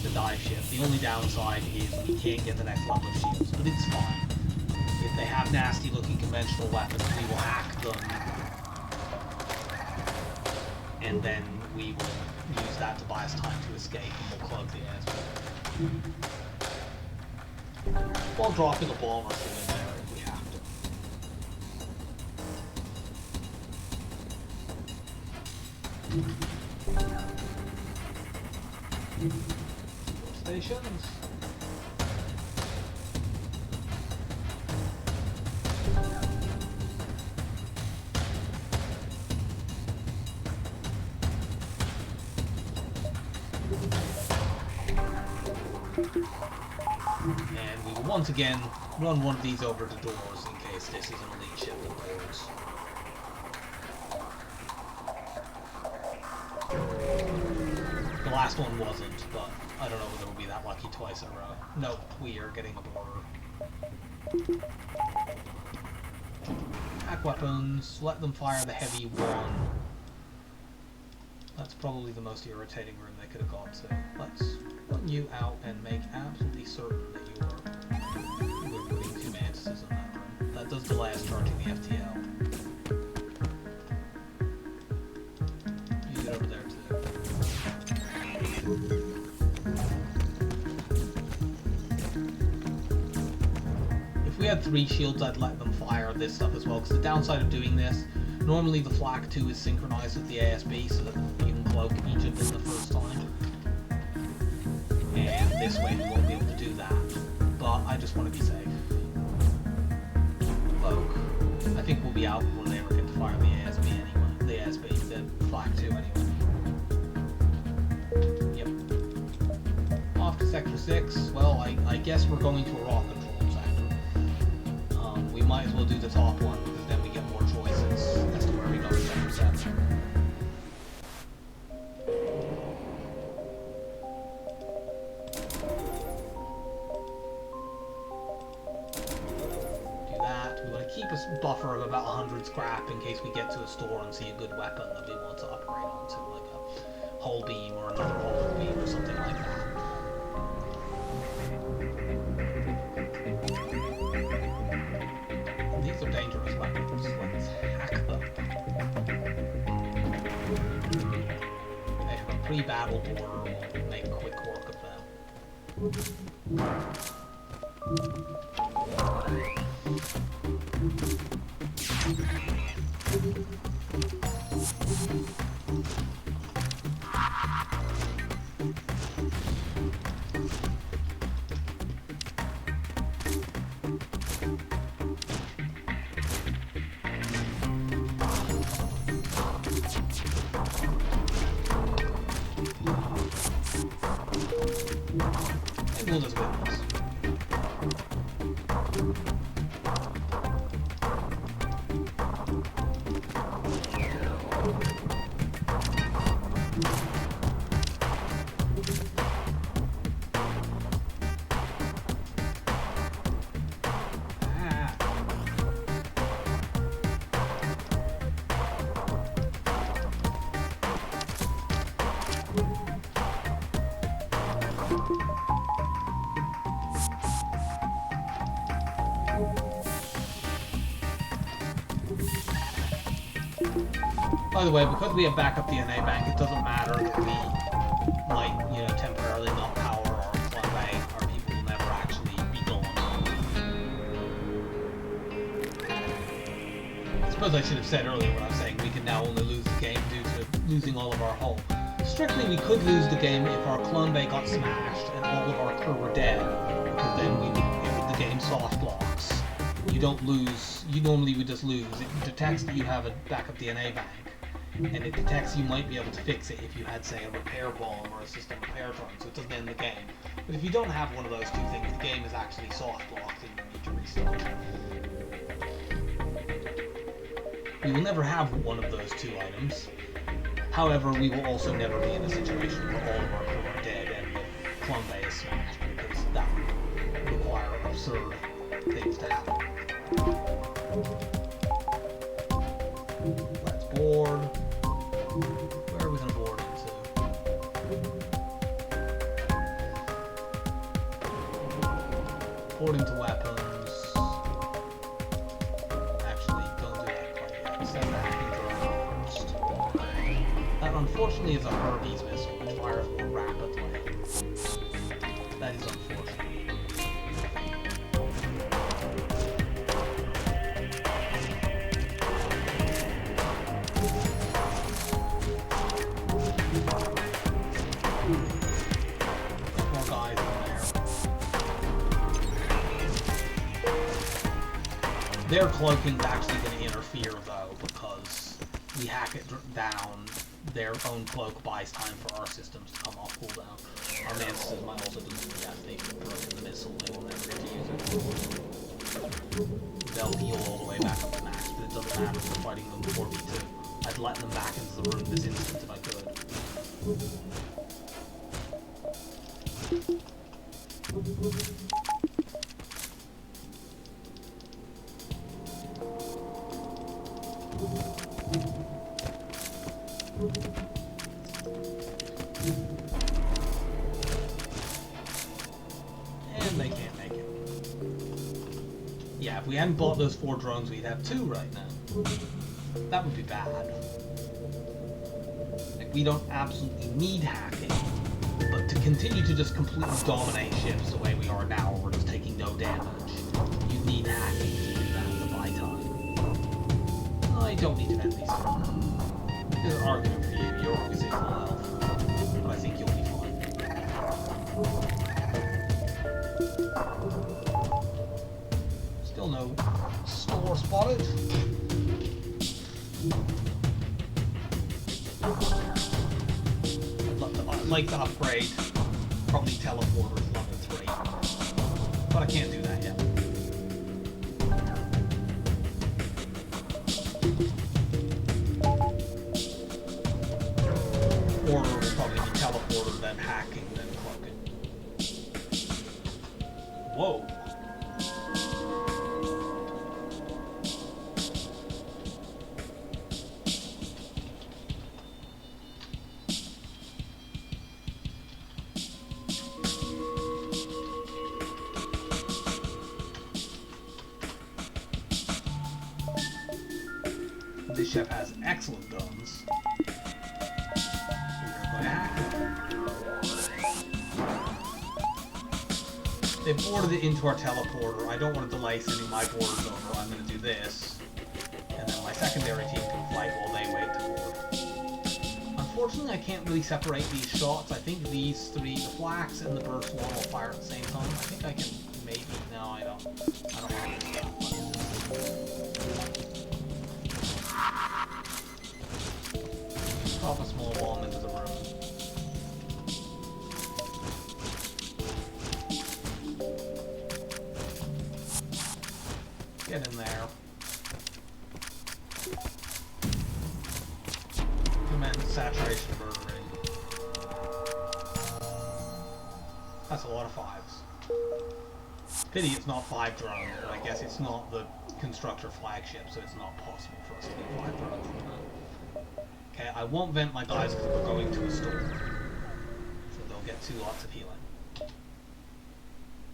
the dive ship. The only downside is we can't get the next level of shields, but it's fine. If they have nasty looking conventional weapons, we will hack them, and then we will use that to buy us time to escape, and we'll close the airspace. While dropping a bomb or two in there if we have to. Stations. And we will once again run one of these over the doors in case this is an elite ship that loads. The last one wasn't, but I don't know whether we'll be that lucky twice in a row. Nope, we are getting a border. Hack weapons, let them fire the heavy one. That's probably the most irritating room they could have got to. Let's run you out and make absolutely certain that we're putting 2 Mantises in that room. That does delay us charging the FTL. Use it over there too. If we had 3 shields, I'd let them fire this stuff as well, because the downside of doing this, normally the Flak 2 is synchronized with the ASB so that you can cloak each of them the first time. And this way we won't be able to do that. But I just want to be safe. Cloak. I think we'll be out when they ever get to fire the ASB anyway. The ASB, the Flak 2 anyway. Yep. Off to Sector 6. Well, I guess we're going to a rock control sector. We might as well do the top one, because then we get more choices as to where we go in Sector 7. Keep a buffer of about 100 scrap in case we get to a store and see a good weapon that we want to upgrade onto, like a hull beam or another hull beam or something like that. These are dangerous weapons. Let's hack them. They have a pre-battle border. We'll make quick work of them. And we'll just win this. By the way, because we have backup DNA bank, it doesn't matter that we might, temporarily not power our Club A. Our people will never actually be gone. I suppose I should have said earlier when I was saying we can now only lose the game due to losing all of our hull. Strictly, we could lose the game if our Clone Bay got smashed and all of our crew were dead, because then the game soft locks. You don't lose, you normally would just lose. It detects that you have a backup DNA bank, and it detects you might be able to fix it if you had, say, a repair bomb or a system repair drone, so it doesn't end the game. But if you don't have one of those two things, the game is actually soft locked and you need to restart. We will never have one of those two items. However, we will also never be in a situation where all of our crew are dead and the Clone Bay is smashed, because that would require absurd things to happen. Let's board. Where are we going to board into? teleporting to weapons. Actually, don't do that quite yet. Send the hacking drone first. That unfortunately is a Hermes missile, which fires more rapidly. That is unfortunate. Their cloaking's actually going to interfere though, because we hack it down. Their own cloak buys time for our systems to come off cooldown. Our Mantis might also deactivate the broken the missile. They will never get to use it. They'll heal all the way back up to max, but it doesn't matter if we're fighting them 4v2. I'd let them back into the room this instant if I could. And they can't make it. Yeah, if we hadn't bought those 4 drones, we'd have 2 right now. That would be bad. Like, we don't absolutely need hacking, but to continue to just completely dominate ships the way we are now, where we're just taking no damage, you need hacking to do that to buy time. I don't need to end these. There's an argument for you. You're always in full health, but I think you'll be fine. Still no store spotted. I'd like to upgrade probably teleporters level 3, but I can't do that yet. Order will probably be teleporter, then hacking, then cloaking. Whoa. This ship has excellent guns. They boarded it into our teleporter. I don't want to delay sending my boarders over. I'm going to do this. And then my secondary team can fight while they wait to board. Unfortunately, I can't really separate these shots. I think these 3, the flax and the burst one, will fire at the same time. I think I can maybe... No, I don't want to do that. Drop a small bomb into the room. Get in there. Commence saturation murdering. That's a lot of 5s. Pity it's not 5 drones, but I guess it's not the constructor flagship, so it's not possible for us to get 5 drones from that. Okay, I won't vent my guys because we're going to a storm. So they'll get 2 lots of healing.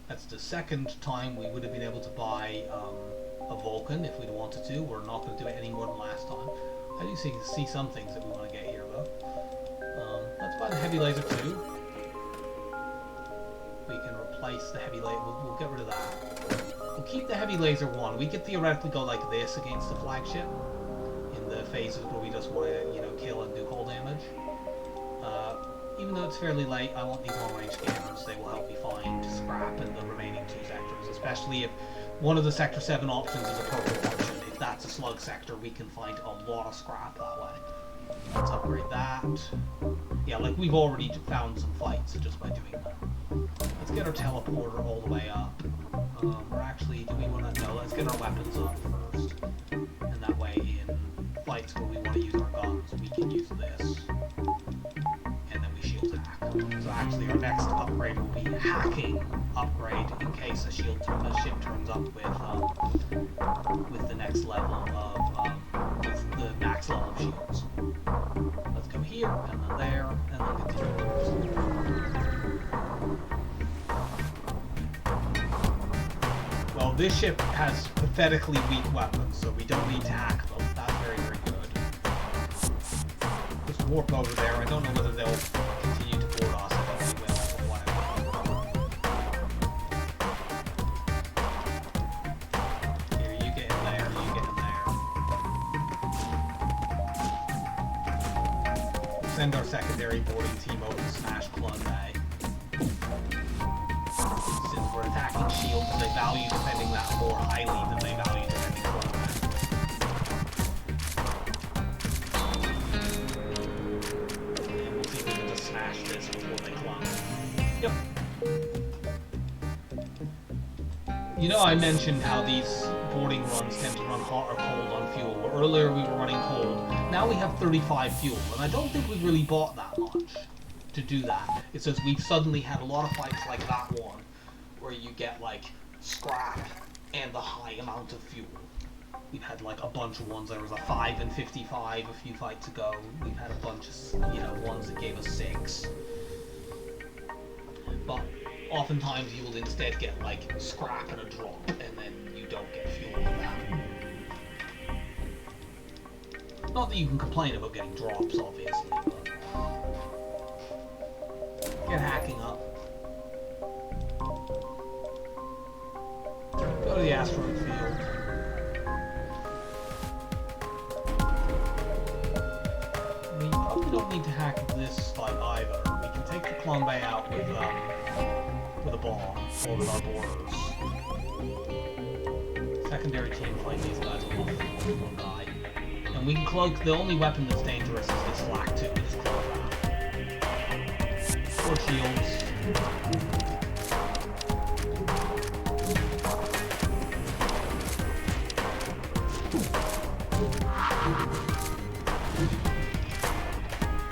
That's the second time we would have been able to buy a Vulcan if we'd wanted to. We're not going to do it any more than last time. I do see some things that we want to get here though. Let's buy the heavy laser 2. We can replace the heavy laser. We'll get rid of that. We'll keep the heavy laser 1. We could theoretically go like this against the flagship in the phases where we just want to, you know, kill and do hull damage. Even though it's fairly late, I want these long-range scanners. They will help me find scrap in the remaining 2 sectors, especially if one of the Sector 7 options is a purple option. If that's a slug sector, we can find a lot of scrap that way. Let's upgrade that. Yeah, like we've already found some fights just by doing that. Let's get our teleporter all the way up. Or actually, do we want to... No, let's get our weapons up first. And that way, in fights where we want to use our guns, we can use this. So actually our next upgrade will be hacking upgrade in case a ship turns up with the next level of with the max level of shields. Let's go here and then there and then continue. Well, this ship has pathetically weak weapons, so we don't need to hack them. That's very, very good. Just warp over there. I don't know whether they'll continue to board us. I think they will, but whatever. Here, you get in there, you get in there. Send our secondary boarding team over to smash Clun Bay. Since we're attacking shields, they value defending that more highly than they value defending Clun Bay. And we'll see if we can just smash this before they clump. Yep. You know, I mentioned how these boarding runs tend to run hot or cold on fuel. Earlier we were running cold. Now we have 35 fuel, and I don't think we've really bought that much to do that. It's just we've suddenly had a lot of fights like that one, where you get like scrap and the high amount of fuel. We've had like a bunch of ones. There was a 5 and 55 a few fights ago. We've had a bunch of, you know, ones that gave us 6. But oftentimes you will instead get like scrap and a drop, and then you don't get fuel for that. Not that you can complain about getting drops, obviously, but get hacking up. Go to the asteroid field. We probably don't need to hack this fight either. We can take the Clun Bay out with a bomb or with our boarders. Secondary team fight these guys with one guy. And we can cloak. The only weapon that's dangerous is this flak 2. We just cloak that. Or shields.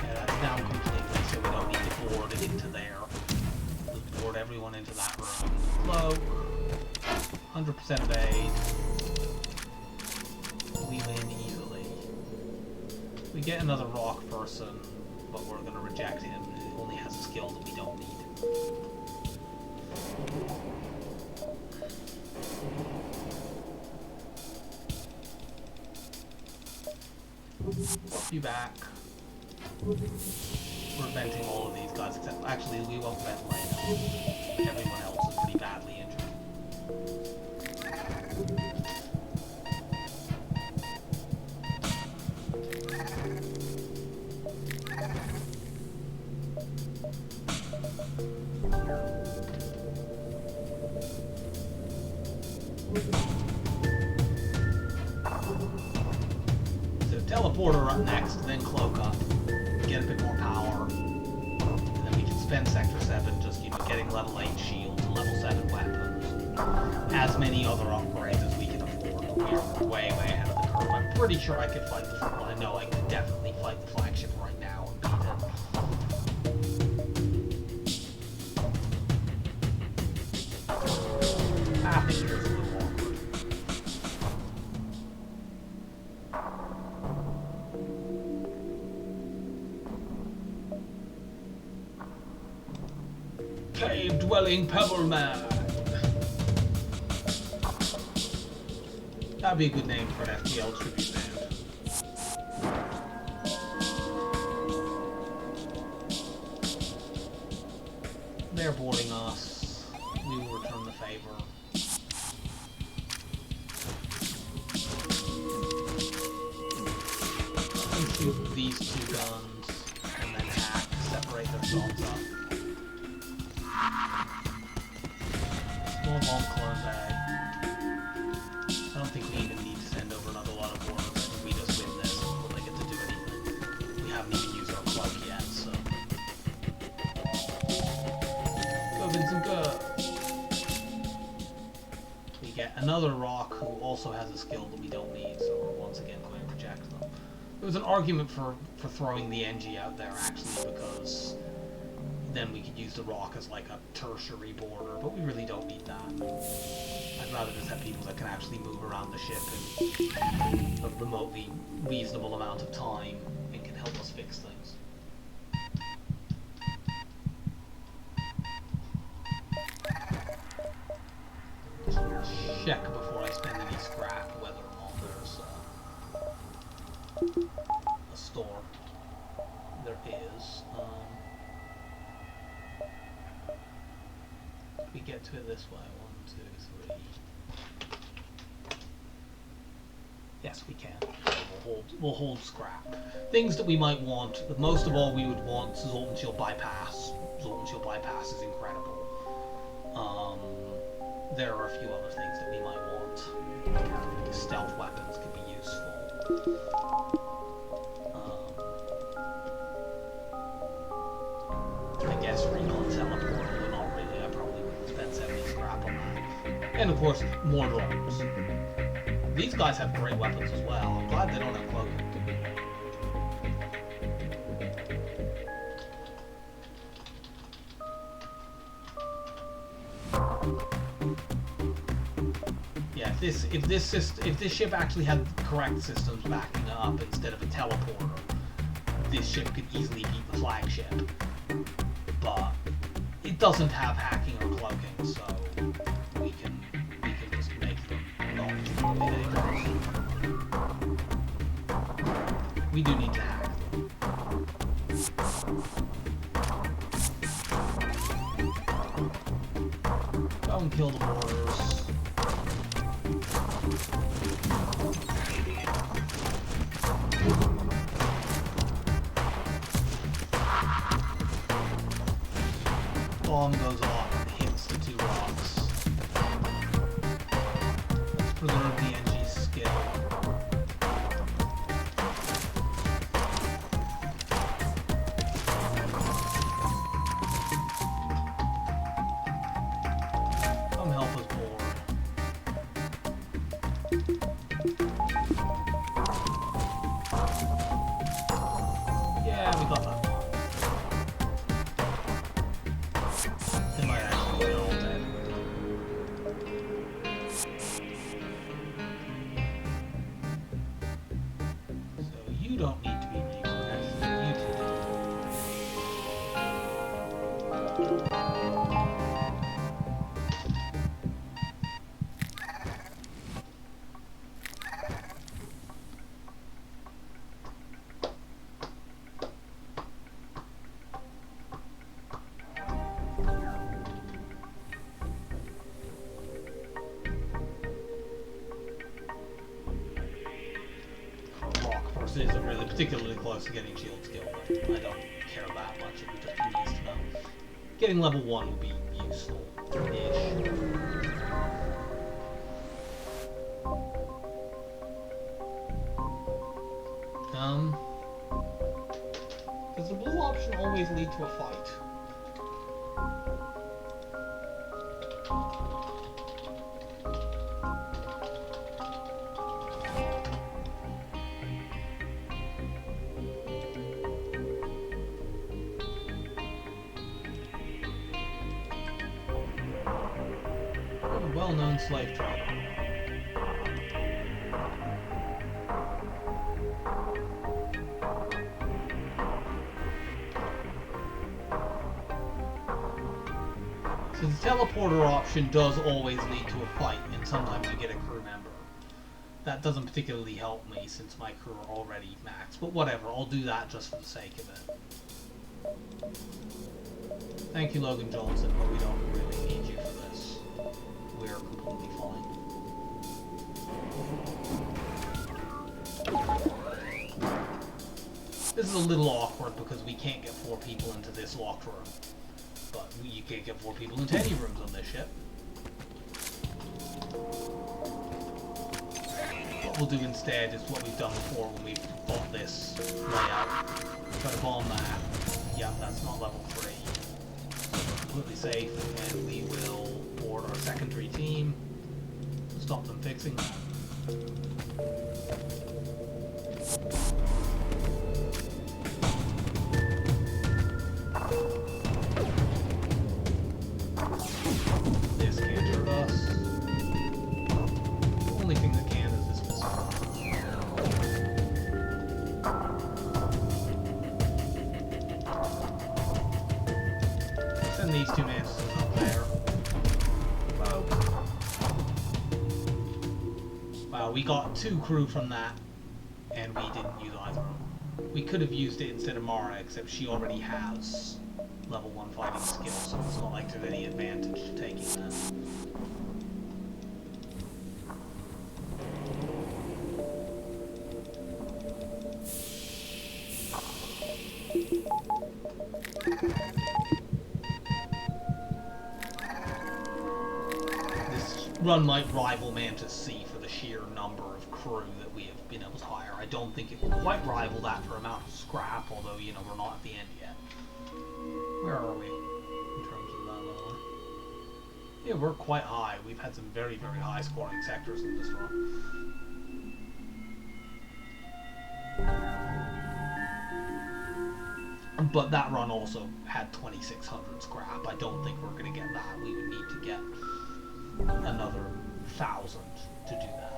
Yeah, that's down completely, so we don't need to board it into there. Just board everyone into that room. Cloak. 100% evade. We win easily. We get another rock person, but we're going to reject him. He only has a skill that we don't need. Warp you back. We're venting all of these guys, except actually we won't vent Lena. Everyone else is pretty badly injured. So teleporter up next, then cloak up, get a bit more power, and then we can spend Sector 7 just, you know, getting level 8 shields and level 7 weapons, as many other upgrades as we can afford. We're way ahead of the curve. I'm pretty sure I could fight the, well, I know I could definitely fight the flagship right now and beat it. I think here's a little awkward. Cave-dwelling Pebble Man. That'd be a good name for an FTL tribute band. They're boarding us. We will return the favor. And shoot these 2 guns, and then hack, separate themselves up. Small bomb Clun Bay. I don't think we even need to send over another lot of boarders. I think we just win this before they get to do anything. We haven't even used our cloak yet, so. Go Vincent, go! We get another rock who also has a skill that we don't need, so we're once again going to reject them. There was an argument for throwing the NG out there, actually, because then we could use the rock as like a tertiary border, but we really don't need that. I'd rather just have people that can actually move around the ship in a remotely reasonable amount of time and can help us fix things. Check more there is. We get to it this way. 1, 2, 3. Yes, we can. We'll hold scrap. Things that we might want. Most of all, we would want Zoltan Shield Bypass. Zoltan Shield Bypass is incredible. There are a few other things that we might want. Stealth weapons could be useful. I guess recon teleporter, but not really. I probably wouldn't spend 70 scrap on that. And of course, more drones. These guys have great weapons as well. I'm glad they don't have cloaking. Yeah, if this ship actually had correct systems backing it up instead of a teleporter, this ship could easily beat the flagship. But it doesn't have hacking or cloaking, so we can just make them not dangerous. We do need to hack them. Go and kill the boarders. Bomb goes off and hits the 2 rocks. Let's preserve the NG's skill. Come help us board. Yeah, we got that. They might actually be all dead. So you don't need to be requested. You can isn't really particularly close to getting shield skill, but I don't care that much. It would just be nice to know. Getting level 1 would be useful-ish. Does the blue option always lead to a fight? Well-known slave trader. So the teleporter option does always lead to a fight, and sometimes you get a crew member. That doesn't particularly help me since my crew are already maxed, but whatever, I'll do that just for the sake of it. Thank you, Logan Johnson, but we don't really need you for this. We're completely fine. This is a little awkward because we can't get 4 people into this locked room. But you can't get 4 people into any rooms on this ship. What we'll do instead is what we've done before when we've fought this layout. Try to bomb that. Yeah, that's not level 3. Completely safe, and we will board our secondary team. Stop them fixing. This can't hurt us. The only thing that can is this missile. Send these 2 Mantis up there. Wow, we got 2 crew from that, and we didn't use either of them. We could have used it instead of Mara, except she already has level 1 fighting skills, so it's not like there's any advantage to taking that. This run might rival Mantis C for the sheer number of crew that we have been able to hire. I don't think it will quite rival that for amount of scrap, although, you know, we're not at the end yet. Where are we in terms of that level? Yeah, we're quite high. We've had some very, very high scoring sectors in this run. But that run also had 2,600 scrap. I don't think we're going to get that. We would need to get another 1,000 to do that.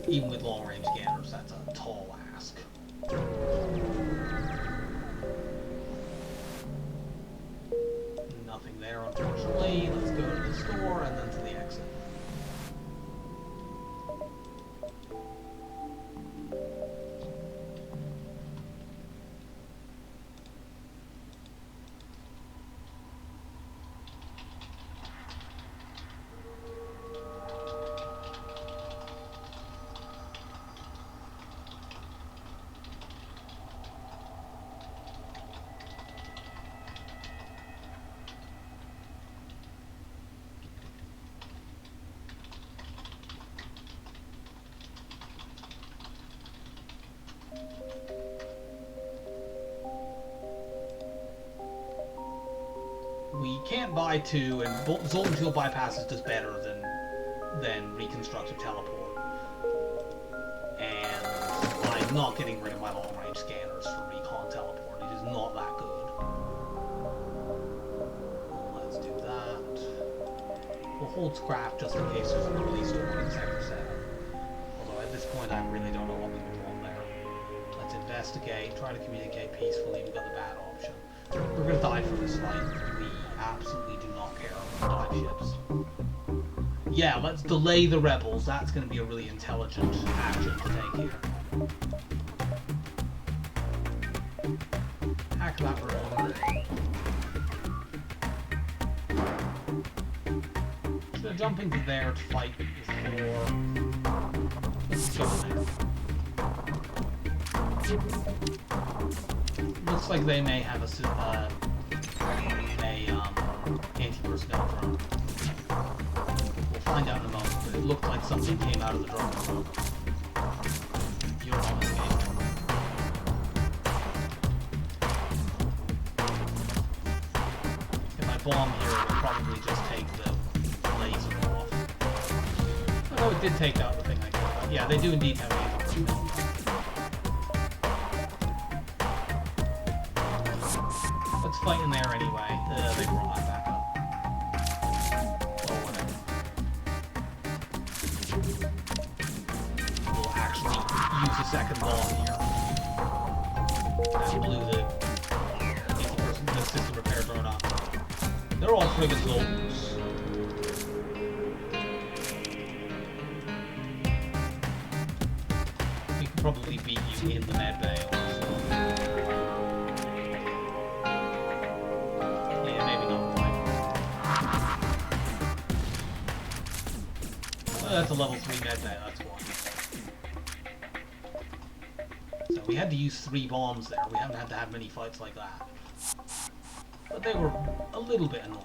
Even with long-range scanners, that's a tall ask. Nothing there, unfortunately. Let's go to the store and then to the exit. We can't buy 2, and Zoltan Fuel bypasses does better than Reconstructive Teleport. And I'm not getting rid of my long-range scanners for Recon Teleport. It is not that good. Let's do that. We'll hold scrap just in case there's an early store in Sector 7. Although at this point I really don't know what we would want there. Let's investigate, try to communicate peacefully. We've got the bad option. We're going to die for this fight. We absolutely do not care about 5 ships. Yeah, let's delay the rebels. That's going to be a really intelligent action to take here. Hack that room. So jump into there to fight before... Let's go there. Looks like they may have a anti-personnel drone. We'll find out in a moment, but it looked like something came out of the drone. So you don't want to escape. If I bomb here, it will probably just take the laser off. Although it did take out the thing I care about. Yeah, they do indeed have anti-personnel. Let's fight in there anyway. They brought that back up. Or whatever. We'll actually use a second bomb here. That blew the system repair drone up. They're all friggin' Zoltans. We could probably beat you in the med bay also. That's a level 3 med bay, that's why. So we had to use 3 bombs there. We haven't had to have many fights like that. But they were a little bit annoying.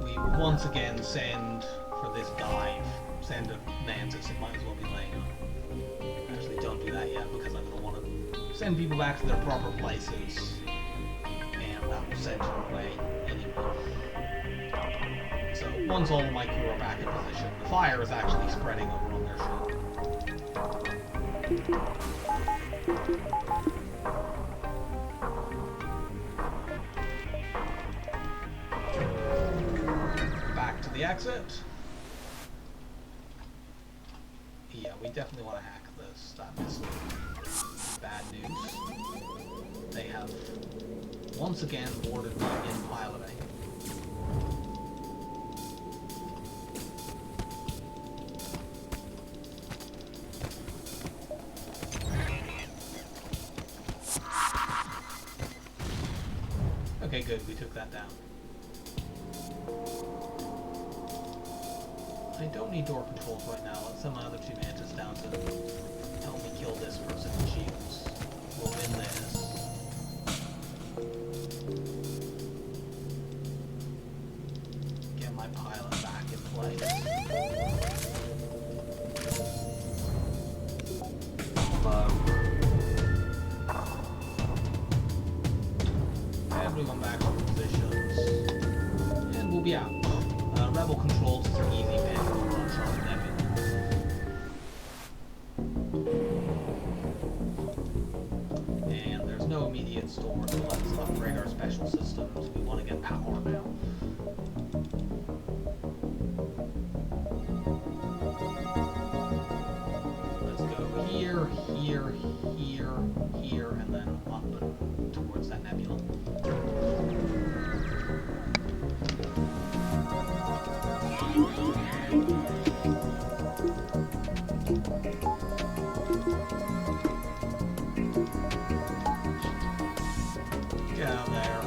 We once again send, for this dive, send a Mantis. It might as well be laying up. Actually, don't do that yet because I'm going to want to send people back to their proper places. And that will send her away anyway. So once all of my crew are back in position, the fire is actually spreading over on their ship. Back to the exit. Yeah, we definitely want to hack that missile. Bad news. They have once again boarded me in piloting. Okay, good, we took that down. I don't need door controls right now. Let's send my other two Mantis down to help me kill this person with shields. We'll win this. Get my pilot back in place. Everyone back to positions. And we'll be out. Rebel controls is an easy pick over on Charlotte Nebula. And there's no immediate store, so let's upgrade our special systems. We want to get power now. Let's go here, here, here, here, and then up towards that nebula. Get out of there.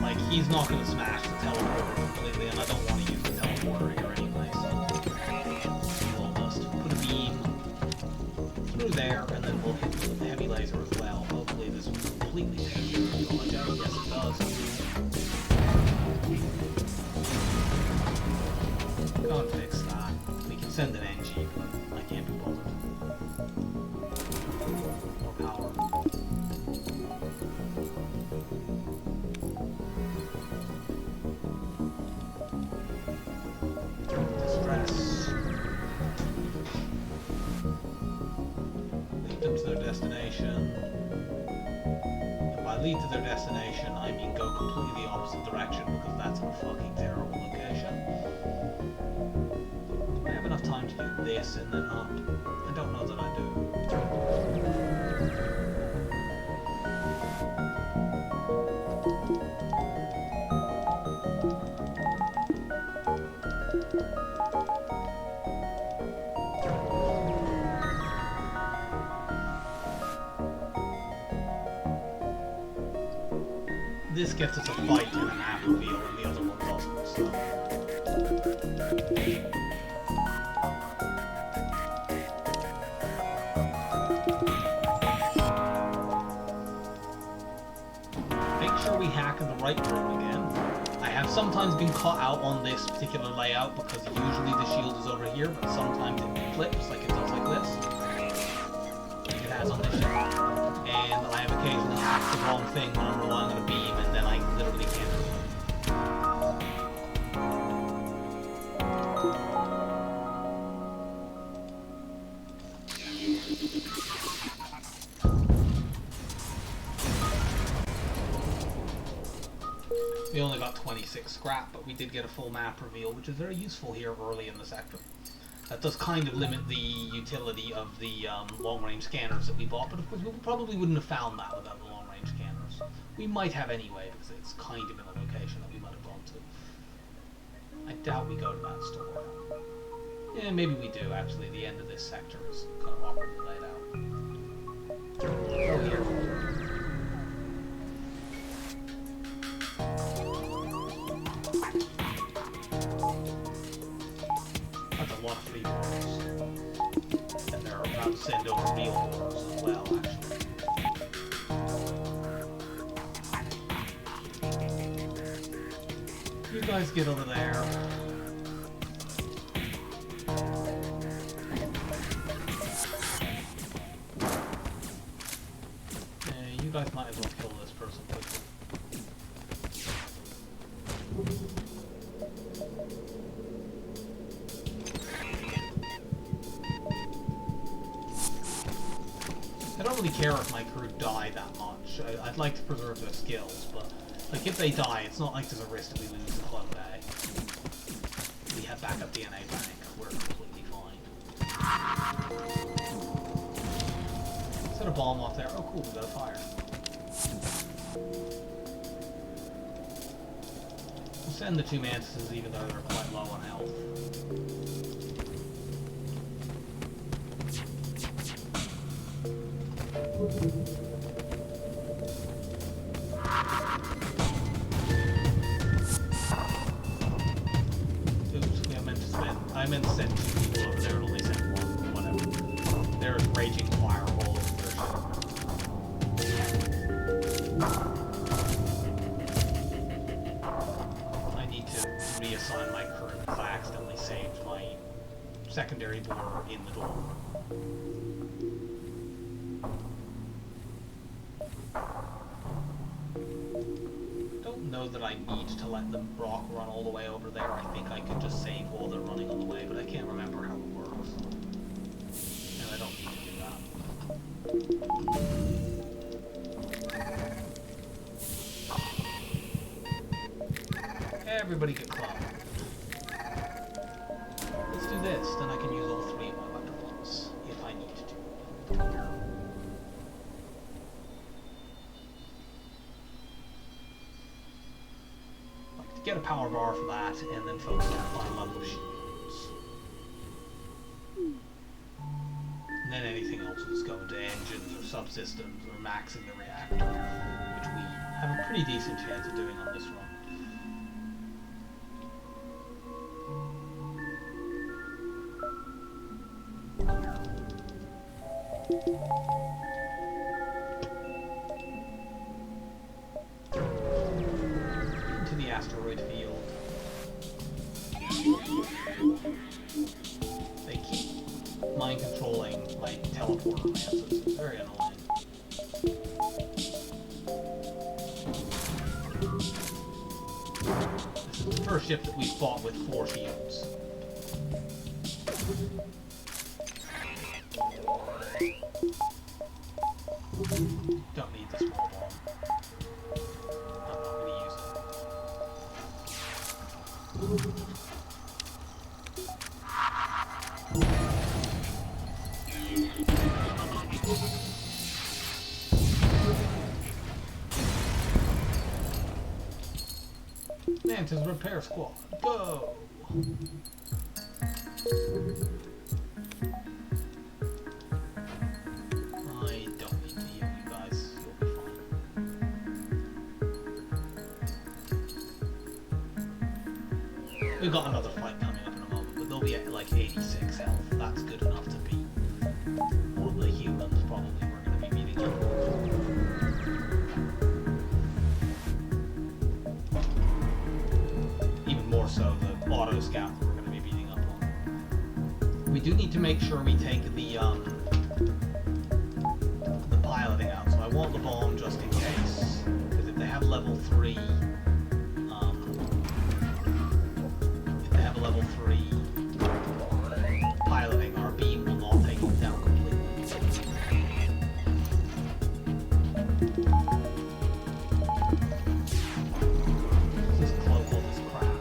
Like, he's not going to smash the teleporter completely, and I don't want to use the teleporter here anyway, so we'll just put a beam through there, and then we'll hit with the heavy laser as well. Hopefully this will completely change the dodge out. Yes, it does. Can't fix that. We can send an NG, but I can't be bothered. More power. Distress. Lead them to their destination. By lead to their destination, I mean go completely the opposite direction, because that's a fucking terrible location. Do I have enough time to do this and then up? I don't know that I do. This gets us a fight in a map reveal, and the other one doesn't, so... Make sure we hack in the right room again. I have sometimes been caught out on this particular layout because usually the shield is over here, but sometimes it flips, like it does like this. Like it has on this ship. And I have occasionally hacked the wrong thing when I'm relying on a beam, and then I literally can't do it. We only got 26 scrap, but we did get a full map reveal, which is very useful here early in the sector. That does kind of limit the utility of the long-range scanners that we bought, but of course we probably wouldn't have found that without the long-range scanners. We might have anyway, because it's kind of in a location that we might have gone to. I doubt we go to that store. Yeah, maybe we do, actually. The end of this sector is kind of awkwardly laid out. Oh, here. That's a lot of free orders. And they're about to send over real orders as well, actually. You guys get over there. you guys might as well kill this person quickly. I don't really care if my crew die that much. I'd like to preserve their skills, but like if they die, it's not like there's a risk that we lose the Club A. We have backup DNA bank. We're completely fine. Set a bomb off there. Oh cool, we got a fire. We'll send the two mantises even though they're quite low on health. Oops, I meant to send 2 people over there and only sent 1, whatever. There's raging fire all over their ship. I need to reassign my crew because I accidentally saved my secondary borer in the door. Know that I need to let the rock run all the way over there. I think I could just save while they're running on the way, but I can't remember how it works. And I don't need to do that. Everybody get clocked. Let's do this, then I can use all 3 of my weapons if I need to. Get a power bar for that, and then focus on a fine level of shields. And then anything else will just go into engines or subsystems or maxing the reactor, which we have a pretty decent chance of doing on this run. Asteroid field. They keep mind controlling my teleporter mantis. It's very annoying. This is the first ship that we've fought with 4 shields. Don't need the small bomb. I'm not going to use it. Mantis repair squad, go! I don't need to heal you guys, you'll be fine. We've got another fight coming up in a moment, but they'll be at like 86 health. That's good enough to beat all the humans probably we're going to be meeting up. Even more so the auto scout that we're going to be beating up on. We do need to make sure we take the piloting out, so I want the bomb just in case, because if they have level 3 level 3 piloting, our beam will not take it down completely. Just cloak all this crap.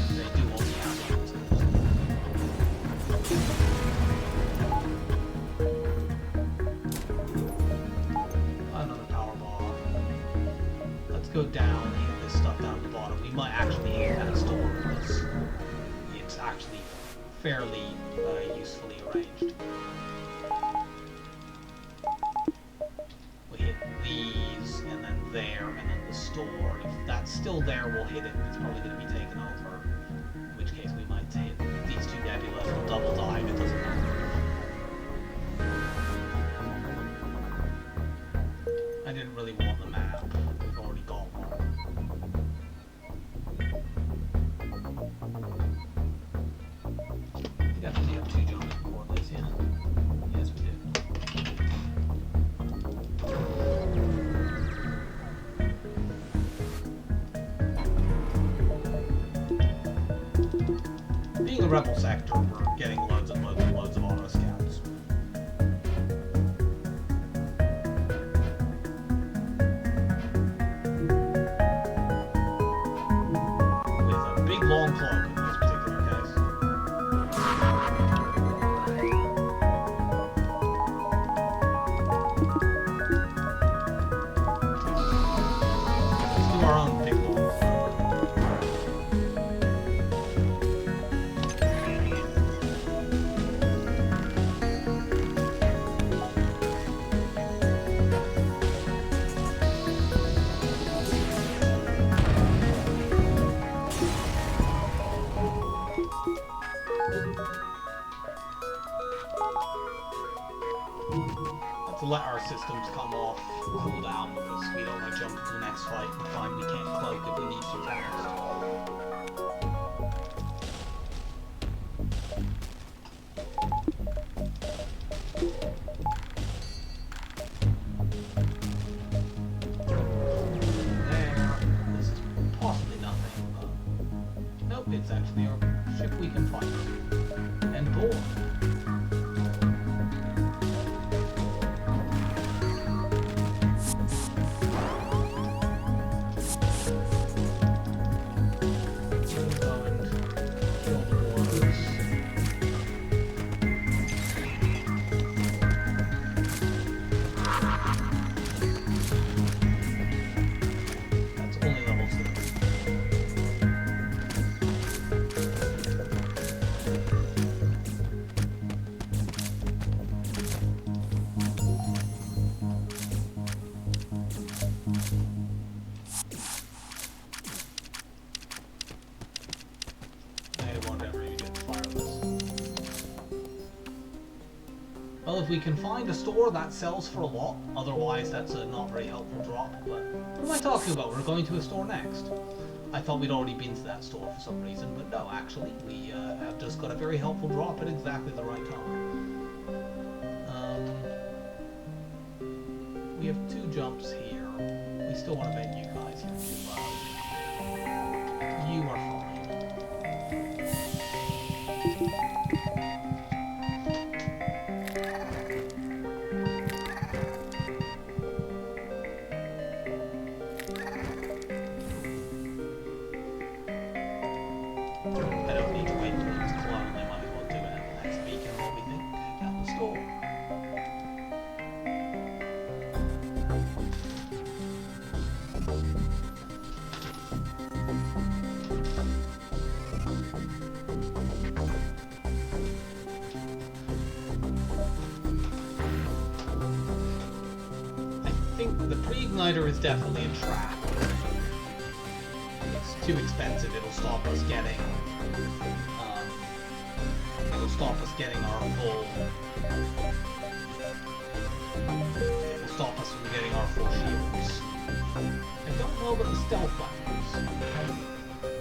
They do all the outcomes. Another power bar. Let's go down and hit this stuff down at the bottom. We might actually hit that store because it's actually fairly usefully arranged. We hit these, and then there, and then the store. If that's still there, we'll hit it. It's probably going to be taken over. In which case we might hit these 2 nebulas. We'll double dive. It doesn't matter. I didn't really want the map. We've already got one. We got to do 2 rebel sector, we're getting loads and loads and loads of auto scouts. With a big long cloak in this particular case. Let's do our own big long cloak. To let our systems come off, cool down, because we don't want to jump into the next fight and find we can't cloak if we need to fast. There. This is possibly nothing. Nope, it's actually our ship we can fight. And board. Well, if we can find a store that sells for a lot, otherwise that's a not very helpful drop, but what am I talking about? We're going to a store next. I thought we'd already been to that store for some reason, but no, actually, we have just got a very helpful drop at exactly the right time. We have 2 jumps here. We still want to bet you guys here too low. You are fine. I don't need to wait for them to clone, they might as well do it at the next beacon while we think at the store. I think the pre-igniter is definitely a trap. It's too expensive, it'll stop us getting our full. It will stop us from getting our full shields. I don't know about the stealth weapons.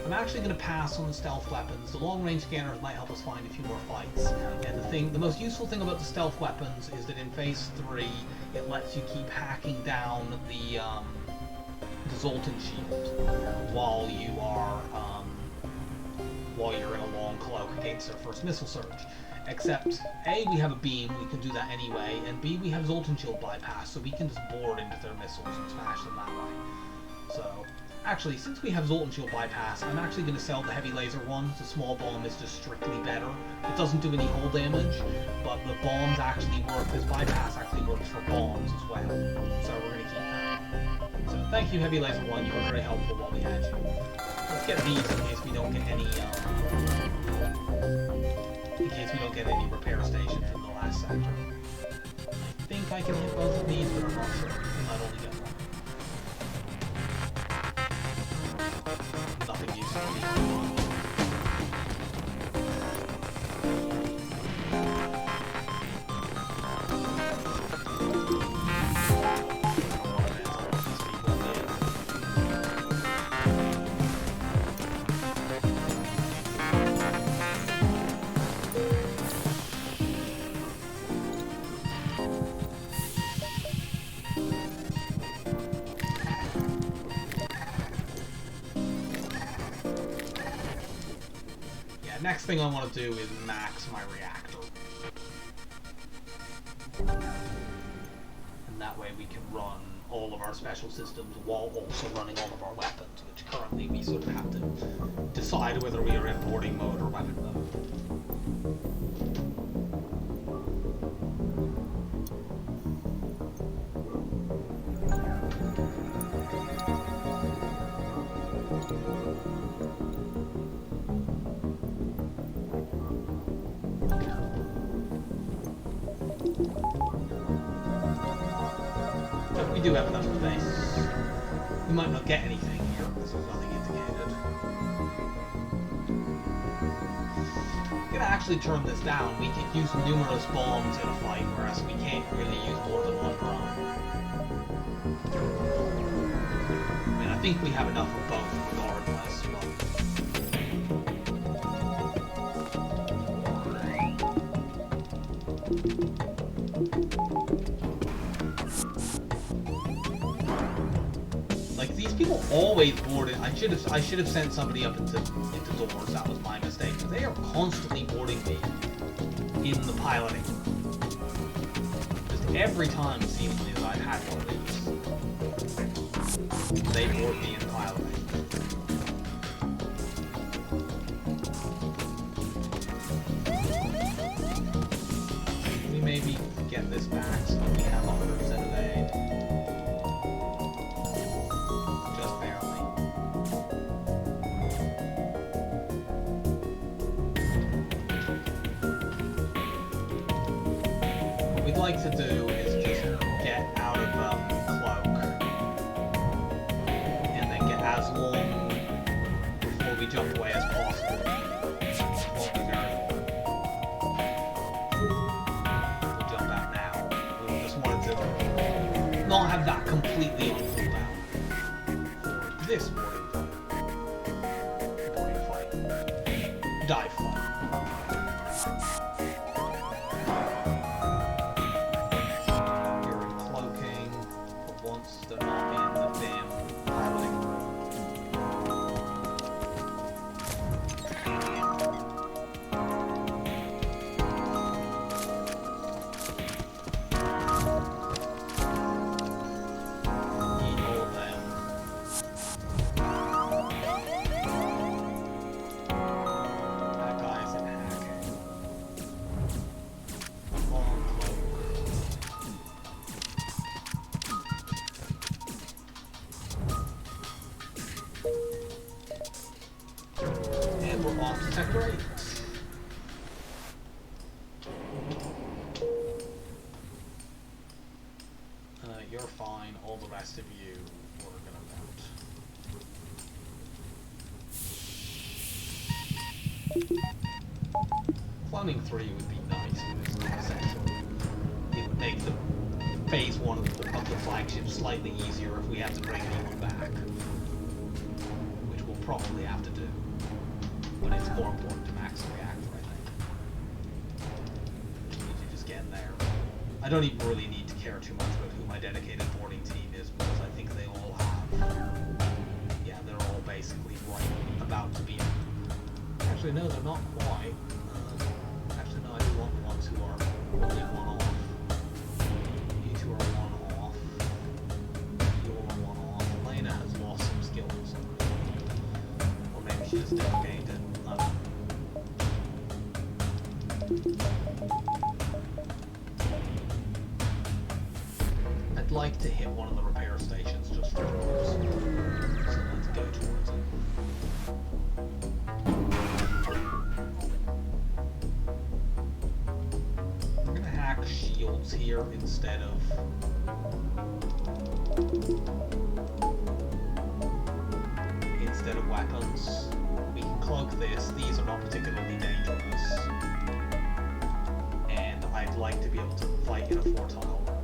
I'm actually going to pass on the stealth weapons. The long-range scanners might help us find a few more fights. And the most useful thing about the stealth weapons is that in Phase 3, it lets you keep hacking down the Zoltan shield while you're in a long cloak against their first missile surge. Except, A, we have a beam, we can do that anyway, and B, we have Zoltan shield bypass, so we can just board into their missiles and smash them that way. So, actually, since we have Zoltan shield bypass, I'm actually going to sell the heavy laser one. The small bomb is just strictly better. It doesn't do any hull damage, but the bombs actually work. This bypass actually works for bombs as well. So we're going to keep that. So thank you, heavy laser one. You were very helpful while we had you. Let's get these in case we don't get any. In case we don't get any repair station from the last sector. I think I can hit both of these, but I'm not sure. We might only get one. Nothing useful. next thing I want to do is max my reactor. And that way we can run all of our special systems while also running all of our weapons, which currently we sort of have to decide whether we are in boarding mode or weapon mode. We do have enough space. We might not get anything here because there's nothing indicated. I'm gonna actually turn this down. We can use numerous bombs in a fight, whereas we can't really use more than one drone. I mean, I think we have enough of both regardless, but... Like, these people always boarded. I should have sent somebody up into doors. That was my mistake. They are constantly boarding me in the piloting. Just every time, seemingly, that I've had one of these, they board me in piloting. We maybe get this back so we have 100% of aid. Like to do is just get out of cloak and then get as long before we jump away as possible. We'll jump out now. We just wanted to not have that completely on cooldown for this boarding fight. Dive fight. They're not in the damn piloting. Need all of them. That guy's in hacking. On cloak. And we're off to Sector 8. You're fine. All the rest of you, we're gonna mount. Cloning 3 would be nice in this section. It would make the phase 1 of the flagship slightly easier if we have to bring anyone back. Which we'll probably have to do. But it's more important to max the reactor, I think. We need to just get in there. I don't even really need to care too much about who my dedicated boarding team is, because I think they all have... Yeah, they're all basically right about to be... Actually, no, they're not quite. Actually, no, I do want the ones who are only one off. You two are one off. You all are one off. Elena has lost some skills. Or maybe she just never gained it. I'd like to hit one of the repair stations just for moves. So let's go towards it. We're gonna hack shields here instead of weapons. We can cloak this. These are not particularly dangerous. And I'd like to be able to fight in a 4-tile run.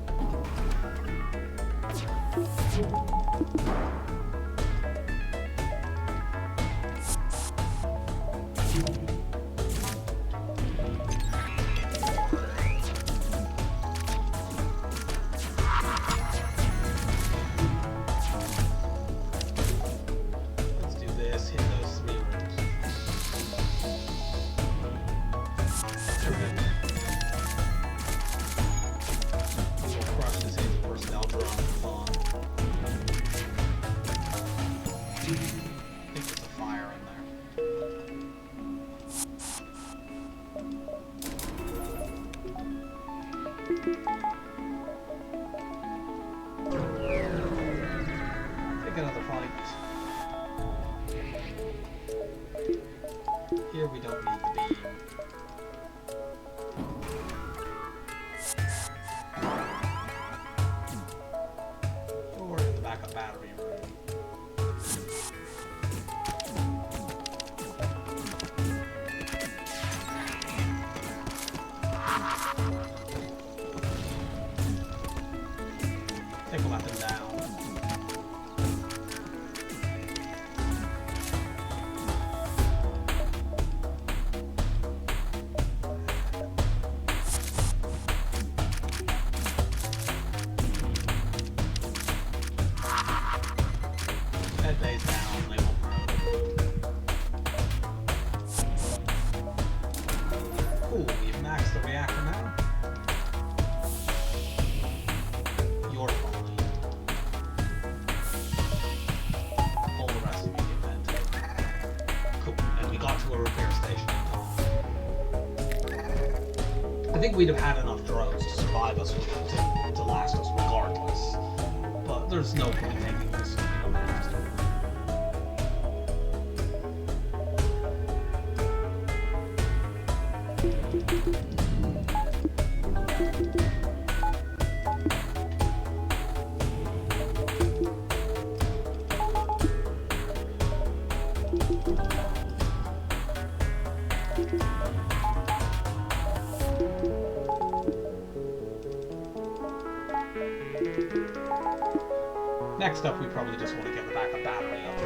Let's do this, hit those 3 rooms. Take another fight. Here we don't need the beam. Or in the backup battery room. Take a weapon down. Head base down, they won't run. Cool, we've maxed the reactor now. You're fine. All the rest of you get vented. Cool, and we got to a repair station in time. I think we'd have had enough drones to survive us, to last us regardless. But there's no point taking this, we don't have to. Next up, we probably just want to get the backup battery up.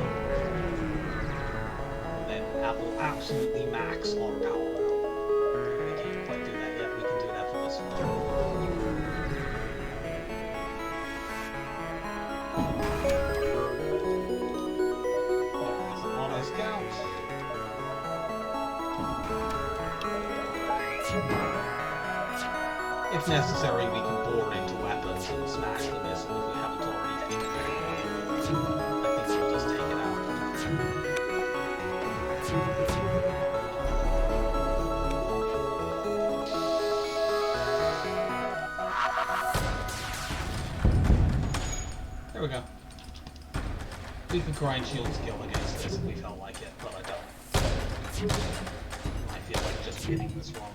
And then that will absolutely max our power out. We can't quite do that yet, we can do that for this one. There's an auto scout. If necessary, we can bore into weapons and smash the missile if we haven't already figured it out. I think we'll just take it out. There we go. We could grind shield skill against this if we felt like it, but I don't. I feel like just hitting this wrong.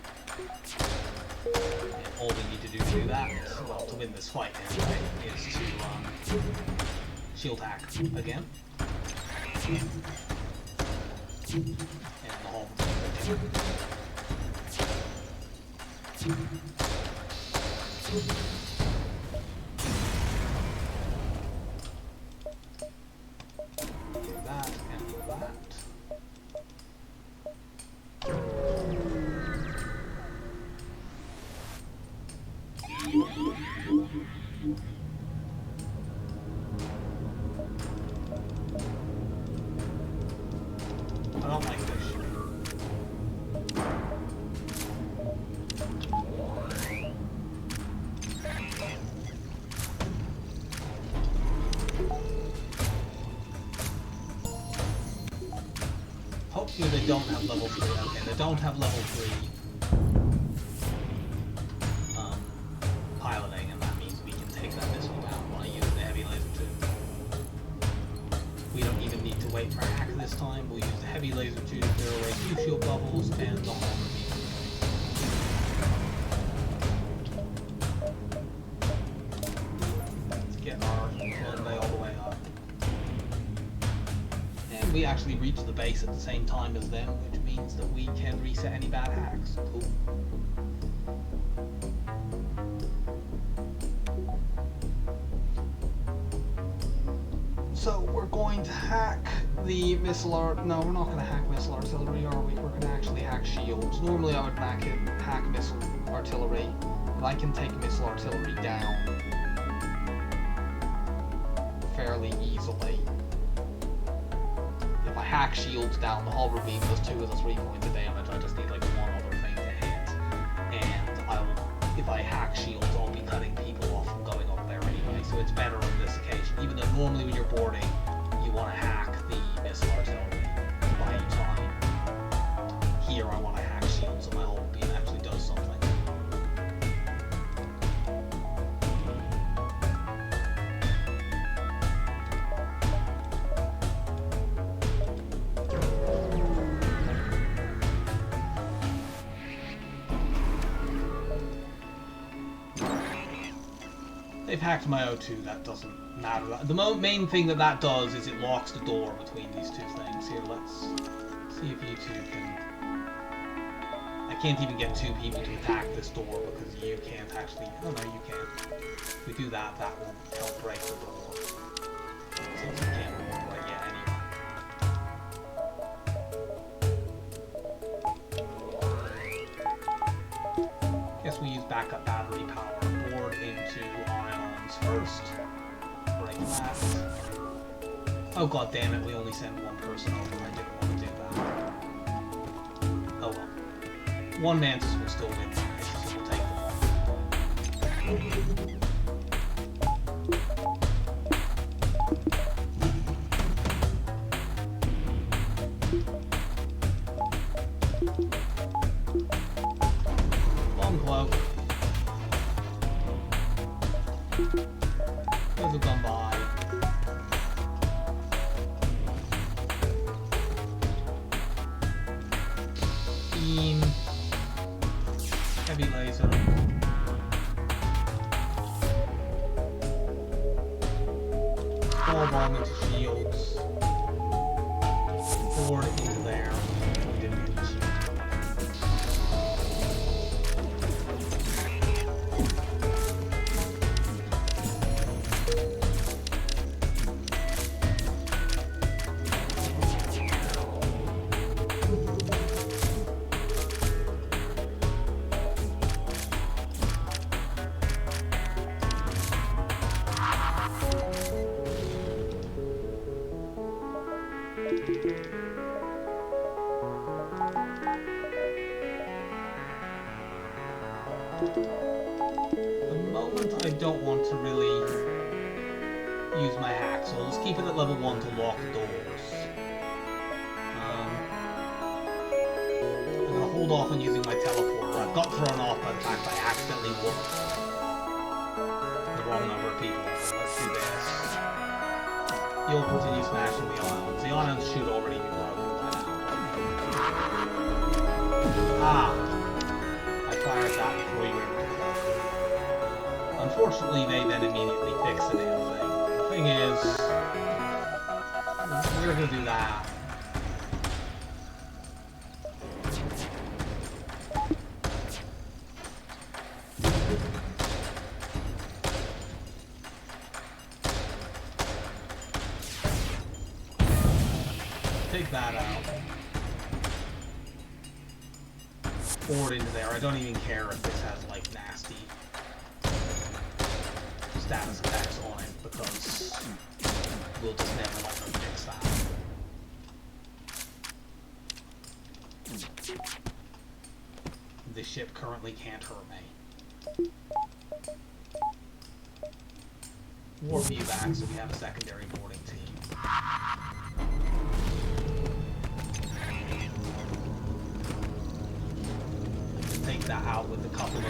And all we need to do that, well, to win this fight anyway, is to shield hack again. And the whole thing. Do that and that. I don't like this. Hopefully they don't have level 3. Okay, they don't have level 3 piloting, and that means we can take that missile down by using the heavy laser tube. We don't even need to wait for a hack this time. We'll use the heavy laser tube, clear away 2 shield bubbles, and the whole Let's get our runway all the way up. And we actually reach the base at the same time as them, which means that we can reset any bad hacks. Cool. So we're going to hack the missile no, we're not going to hack missile artillery, are we? We're going to actually hack shields. Normally I would hack missile artillery, but I can take missile artillery down fairly easily. If I hack shields down, the hull beam does 2 of the 3 points of damage. I just need like one other thing to hit. And if I hack shields, I'll be cutting people off from going up there anyway, so it's better on this occasion. Even though normally when you're boarding, you want to hack the missile artillery by time. Here I want to hack shields so my hull beam actually does something. They've hacked my O2, that doesn't matter. The main thing that does is it locks the door between these two things. Here, let's see if you two can... I can't even get two people to attack this door because you can't actually... Oh no, you can. If we do that, that will help break the door. Since we can't move right yet anyway. Guess we use backup battery power. Board into ions first. Break that. Oh god damn it, we only sent one person over. I didn't want to do that. Oh well. One Mantis will still win, so we'll take them. Bomb cloak. Those have gone by. Beam. Heavy laser. Ball bomb into shields. Board into there. We didn't get the shields. The moment I don't want to really use my hack, so let's keep it at level 1 to lock the doors. I'm going to hold off on using my teleporter. I've got thrown off by the fact I accidentally whooped the wrong number of people. So let's do this. You'll continue smashing the ions. The ions should already be broken by now. Ah! I fired that before you were able to play. Unfortunately, they then immediately fix the damn thing. The thing is, we're gonna do that. Take that out. Board into there. I don't even care if this has like nasty status effects on it because we'll just never let them fix that. This ship currently can't hurt me. Warp you back so we have a secondary boarding team. Take that out with a couple of...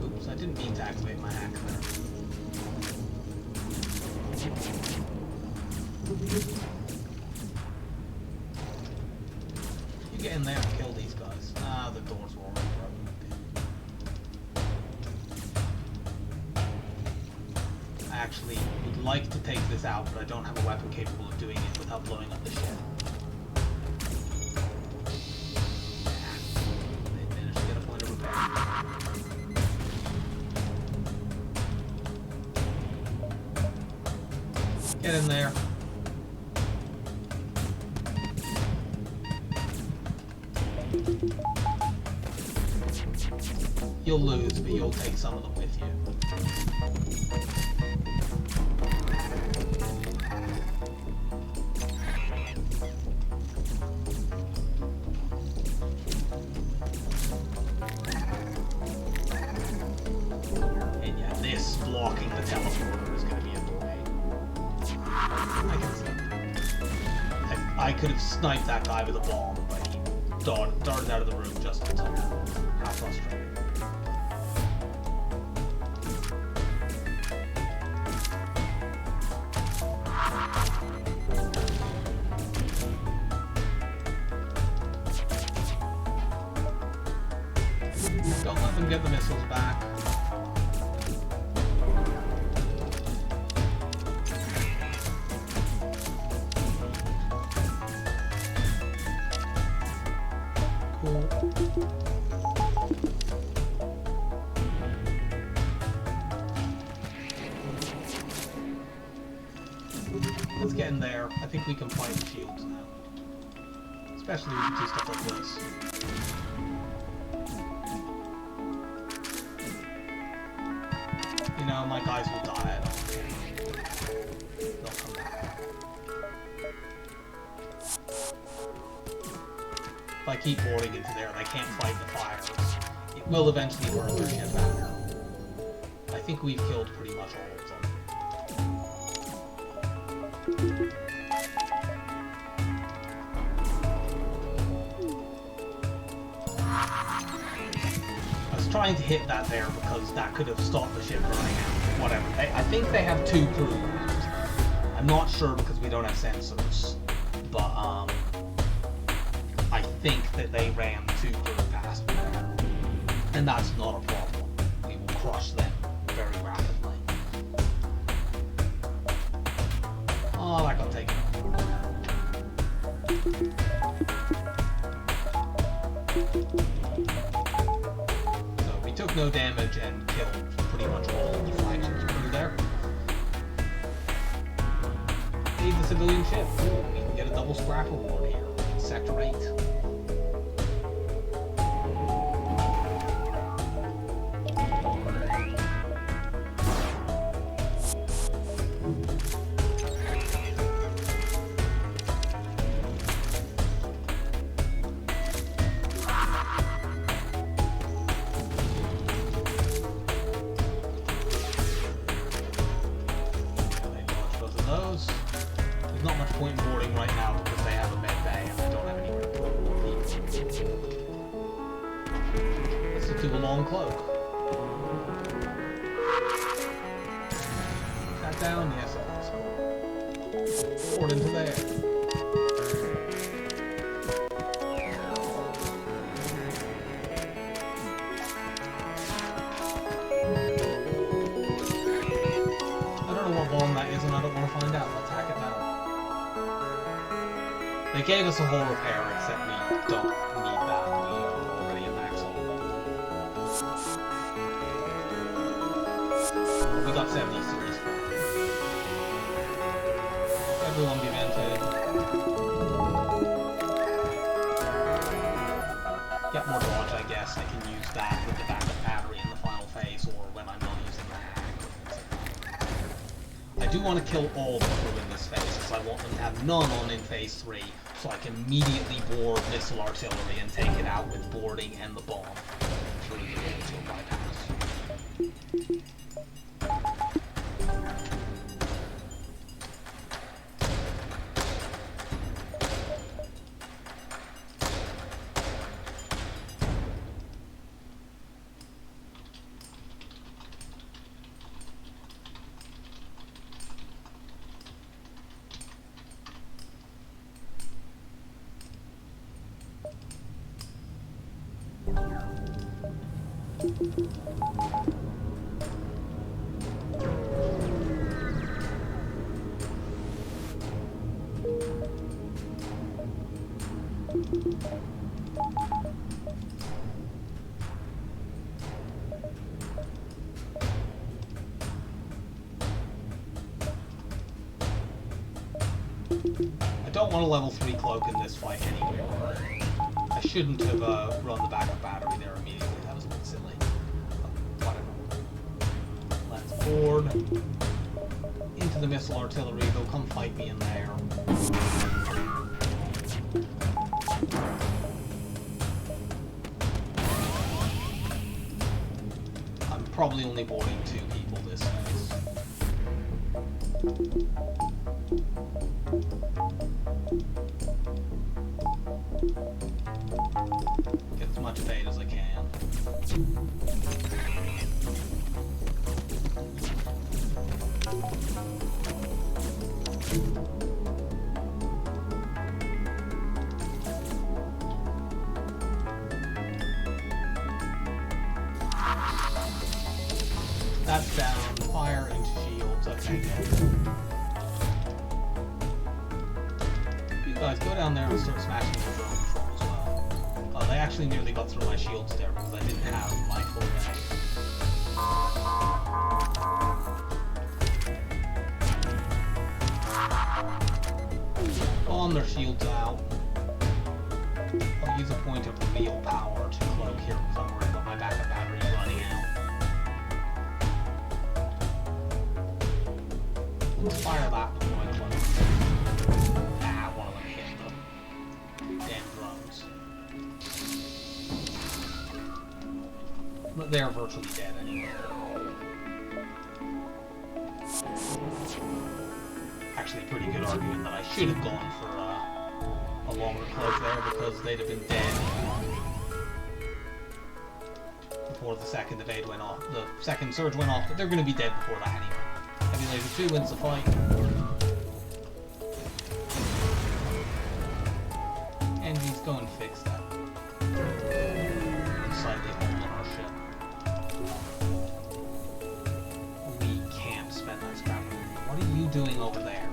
Oops, I didn't mean to activate my hack there. You get in there and kill these guys. Ah, the doors were already broken. I actually would like to take this out, but I don't have a weapon capable of doing it without blowing up the ship. Get in there. You'll lose, but you'll take some of them with you. And yeah, this blocking the teleporter is going to be a domain. I could have sniped that guy with a bomb, but he darted out of the room just in time. How frustrating. Don't let them get the missiles back. let's get in there. I think we can fight the shields now. Especially when you do stuff like this. You know, my guys will die. I don't care. They'll come back. If I keep boarding into there, they can't fight the fires. It will eventually burn their ship back. I think we've killed pretty much all of them. I was trying to hit that there because that could have stopped the ship burning out. Whatever. I think they have 2 crew members. I'm not sure because we don't have sensors. But, I think that they ran 2 crew past me. And that's not a problem. We will crush them very rapidly. Oh, that got taken off. So we took no damage and killed pretty much all of the flagship's crew there. Need the civilian ship. We can get a double scrap reward here. Sector 8. There's not much point in boarding right now because they have a med bay and I don't have anywhere to put more people. Let's do a long cloak. That down? Yes, that's cool. Board into there. I don't know what bomb that is and I don't want to find out. Let's hack it down. They gave us a whole repair, except we don't need that. We are already at max level. We got 70 series. Everyone be vented. Get more dodge, I guess. I can use that with the backup battery in the final phase, or when I'm not using the hack. I do want to kill all the crew in this phase, because I want them to have none on in phase 3, so I can immediately board missile artillery and take it out with boarding and the bomb through the missile bypass. I don't want a level 3 cloak in this fight anyway. I shouldn't have run the backup battery there immediately, that was a bit silly. But whatever. Let's board into the missile artillery, they'll come fight me in there. I'm probably only boarding 2 people this phase. Get as much bait as I can. That's down. Fire into shields. Okay, good. You guys go down there and start smashing the drone control as well. They actually nearly got through my shields there because I didn't have my full range. their shields out. I'll use a point of real power to cloak here because I'm worried about my backup battery running out. Let's fire that before I cloak. Ah, one of them hit the damn drones. But they're virtually dead anyway. Actually, pretty good argument that I should have gone for a longer cloak there because they'd have been dead before the second evade went off. The second surge went off, but they're going to be dead before that anyway. Heavy Laser 2 wins the fight. And he's going to fix that. Slightly holding our ship. We can't spend that scrap. What are you doing over there?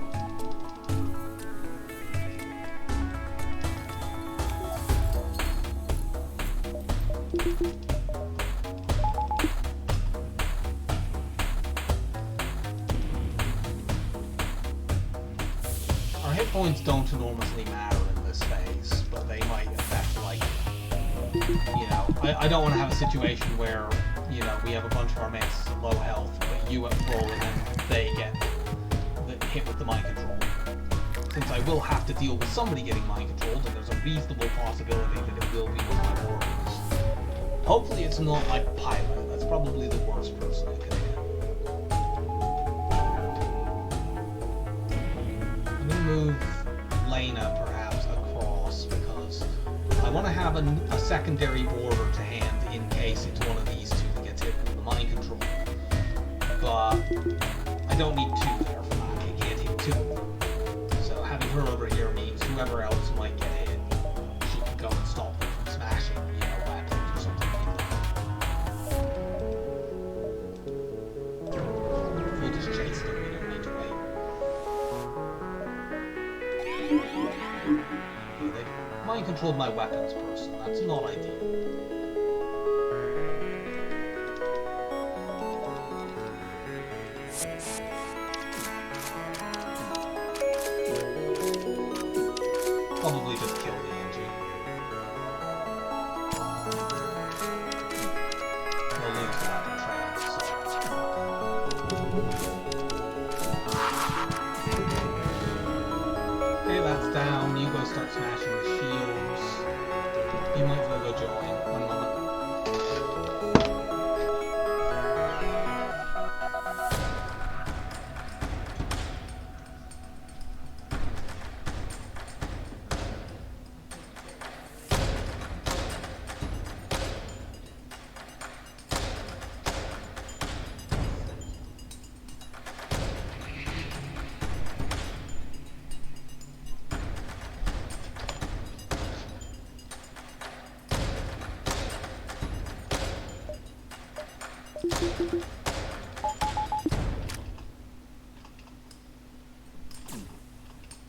Our hit points don't enormously matter in this phase, but they might affect, like, you know, I don't want to have a situation where, you know, we have a bunch of our mates low health, but you at full, and then they get hit with the mind control. Since I will have to deal with somebody getting mind controlled, and there's a reasonable possibility that it will be one of my warriors. Hopefully it's not like Pilot. That's probably the worst person it could hit. I'm going to move Lena perhaps across because I want to have a secondary border to hand in case it's one of these two that gets hit with the mind control. But I don't need two there for that. I can't hit two of them. So having her over here means whoever else might get hit, she can go and stop them from smashing, you know, weapons or something like that. We'll just chase them, we don't need to wait. Yeah, they mind controlled my weapons person, that's not ideal. Probably just kill the engine. We'll lose the weapon trail, so. Okay, that's down. You go start smashing the shields. You might as well go join. One moment.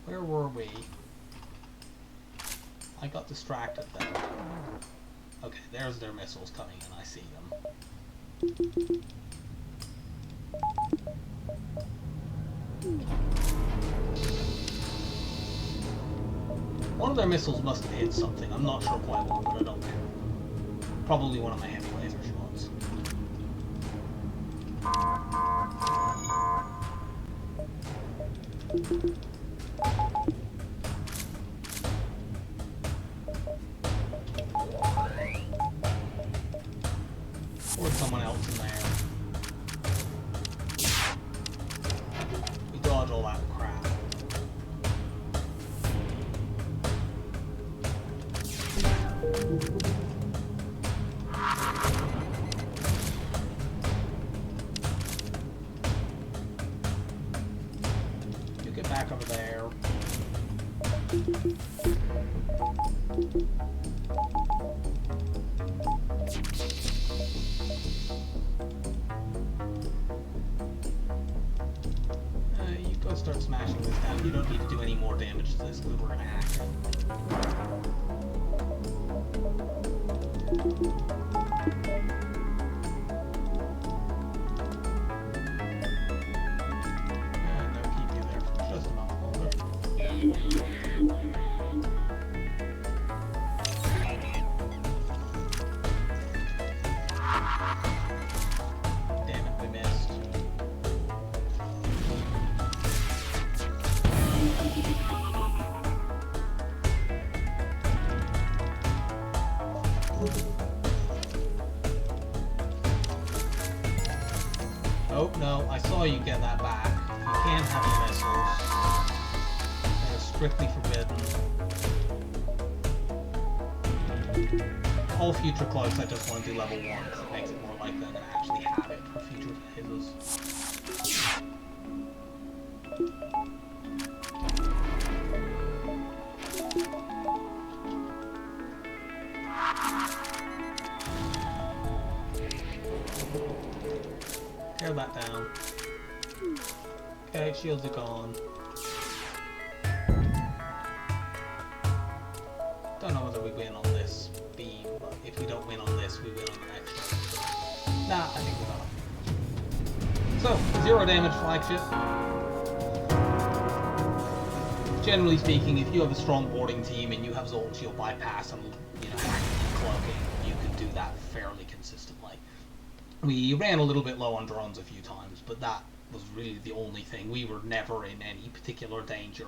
Where were we? I got distracted there. Okay, there's their missiles coming in, I see them. One of their missiles must have hit something. I'm not sure quite what, but I don't care. Probably one of my heavy laser shots. Or someone else in there. We dodge all that crap. You get back over there. You go start smashing this down. You don't need to do any more damage to this because we're going to hack it. And they'll keep you there for just a moment longer. Oh, no, I saw you get that back. You can't have your missiles. They're strictly forbidden. All future cloaks I just want to do level 1 because it makes it more likely I'm going to actually have it for future phases. Tear that down. Okay, shields are gone. Don't know whether we win on this beam, but if we don't win on this, we win on the next one. Nah, I think we got it. So, 0 damage flagship. Generally speaking, if you have a strong boarding team and you have Zolt Shield bypass and cloaking, you can do that fairly consistently. We ran a little bit low on drones a few times, but that was really the only thing. We were never in any particular danger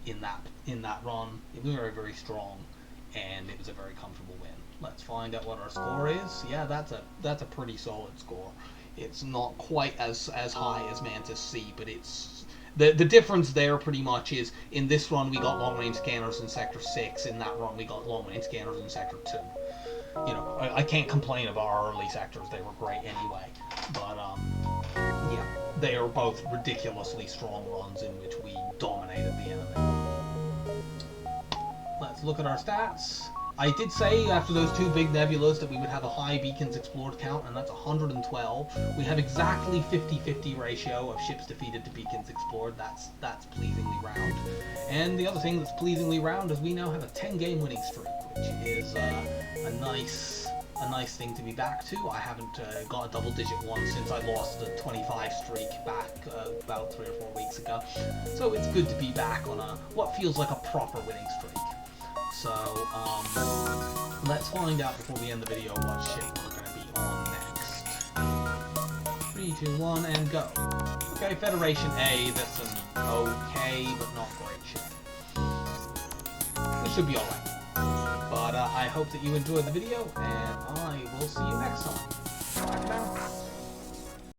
in that run. It was very, very strong, and it was a very comfortable win. Let's find out what our score is. Yeah, that's a pretty solid score. It's not quite as high as Mantis C, but it's the difference there pretty much is in this run we got long range scanners in Sector 6. In that run we got long range scanners in Sector 2. You know, I can't complain about our early sectors, they were great anyway, but yeah, they are both ridiculously strong runs in which we dominated the enemy. Let's look at our stats. I did say after those 2 big nebulas that we would have a high beacons explored count, and that's 112. We have exactly 50-50 ratio of ships defeated to beacons explored. That's pleasingly round. And the other thing that's pleasingly round is we now have a 10-game winning streak, which is a nice thing to be back to. I haven't got a double-digit one since I lost the 25 streak back about 3 or 4 weeks ago. So it's good to be back on what feels like a proper winning streak. So, let's find out before we end the video what ship we're going to be on next. 3, 2, 1, and go. Okay, Federation A, that's an okay, but not great ship. This should be alright. But I hope that you enjoyed the video, and I will see you next time. Bye for now.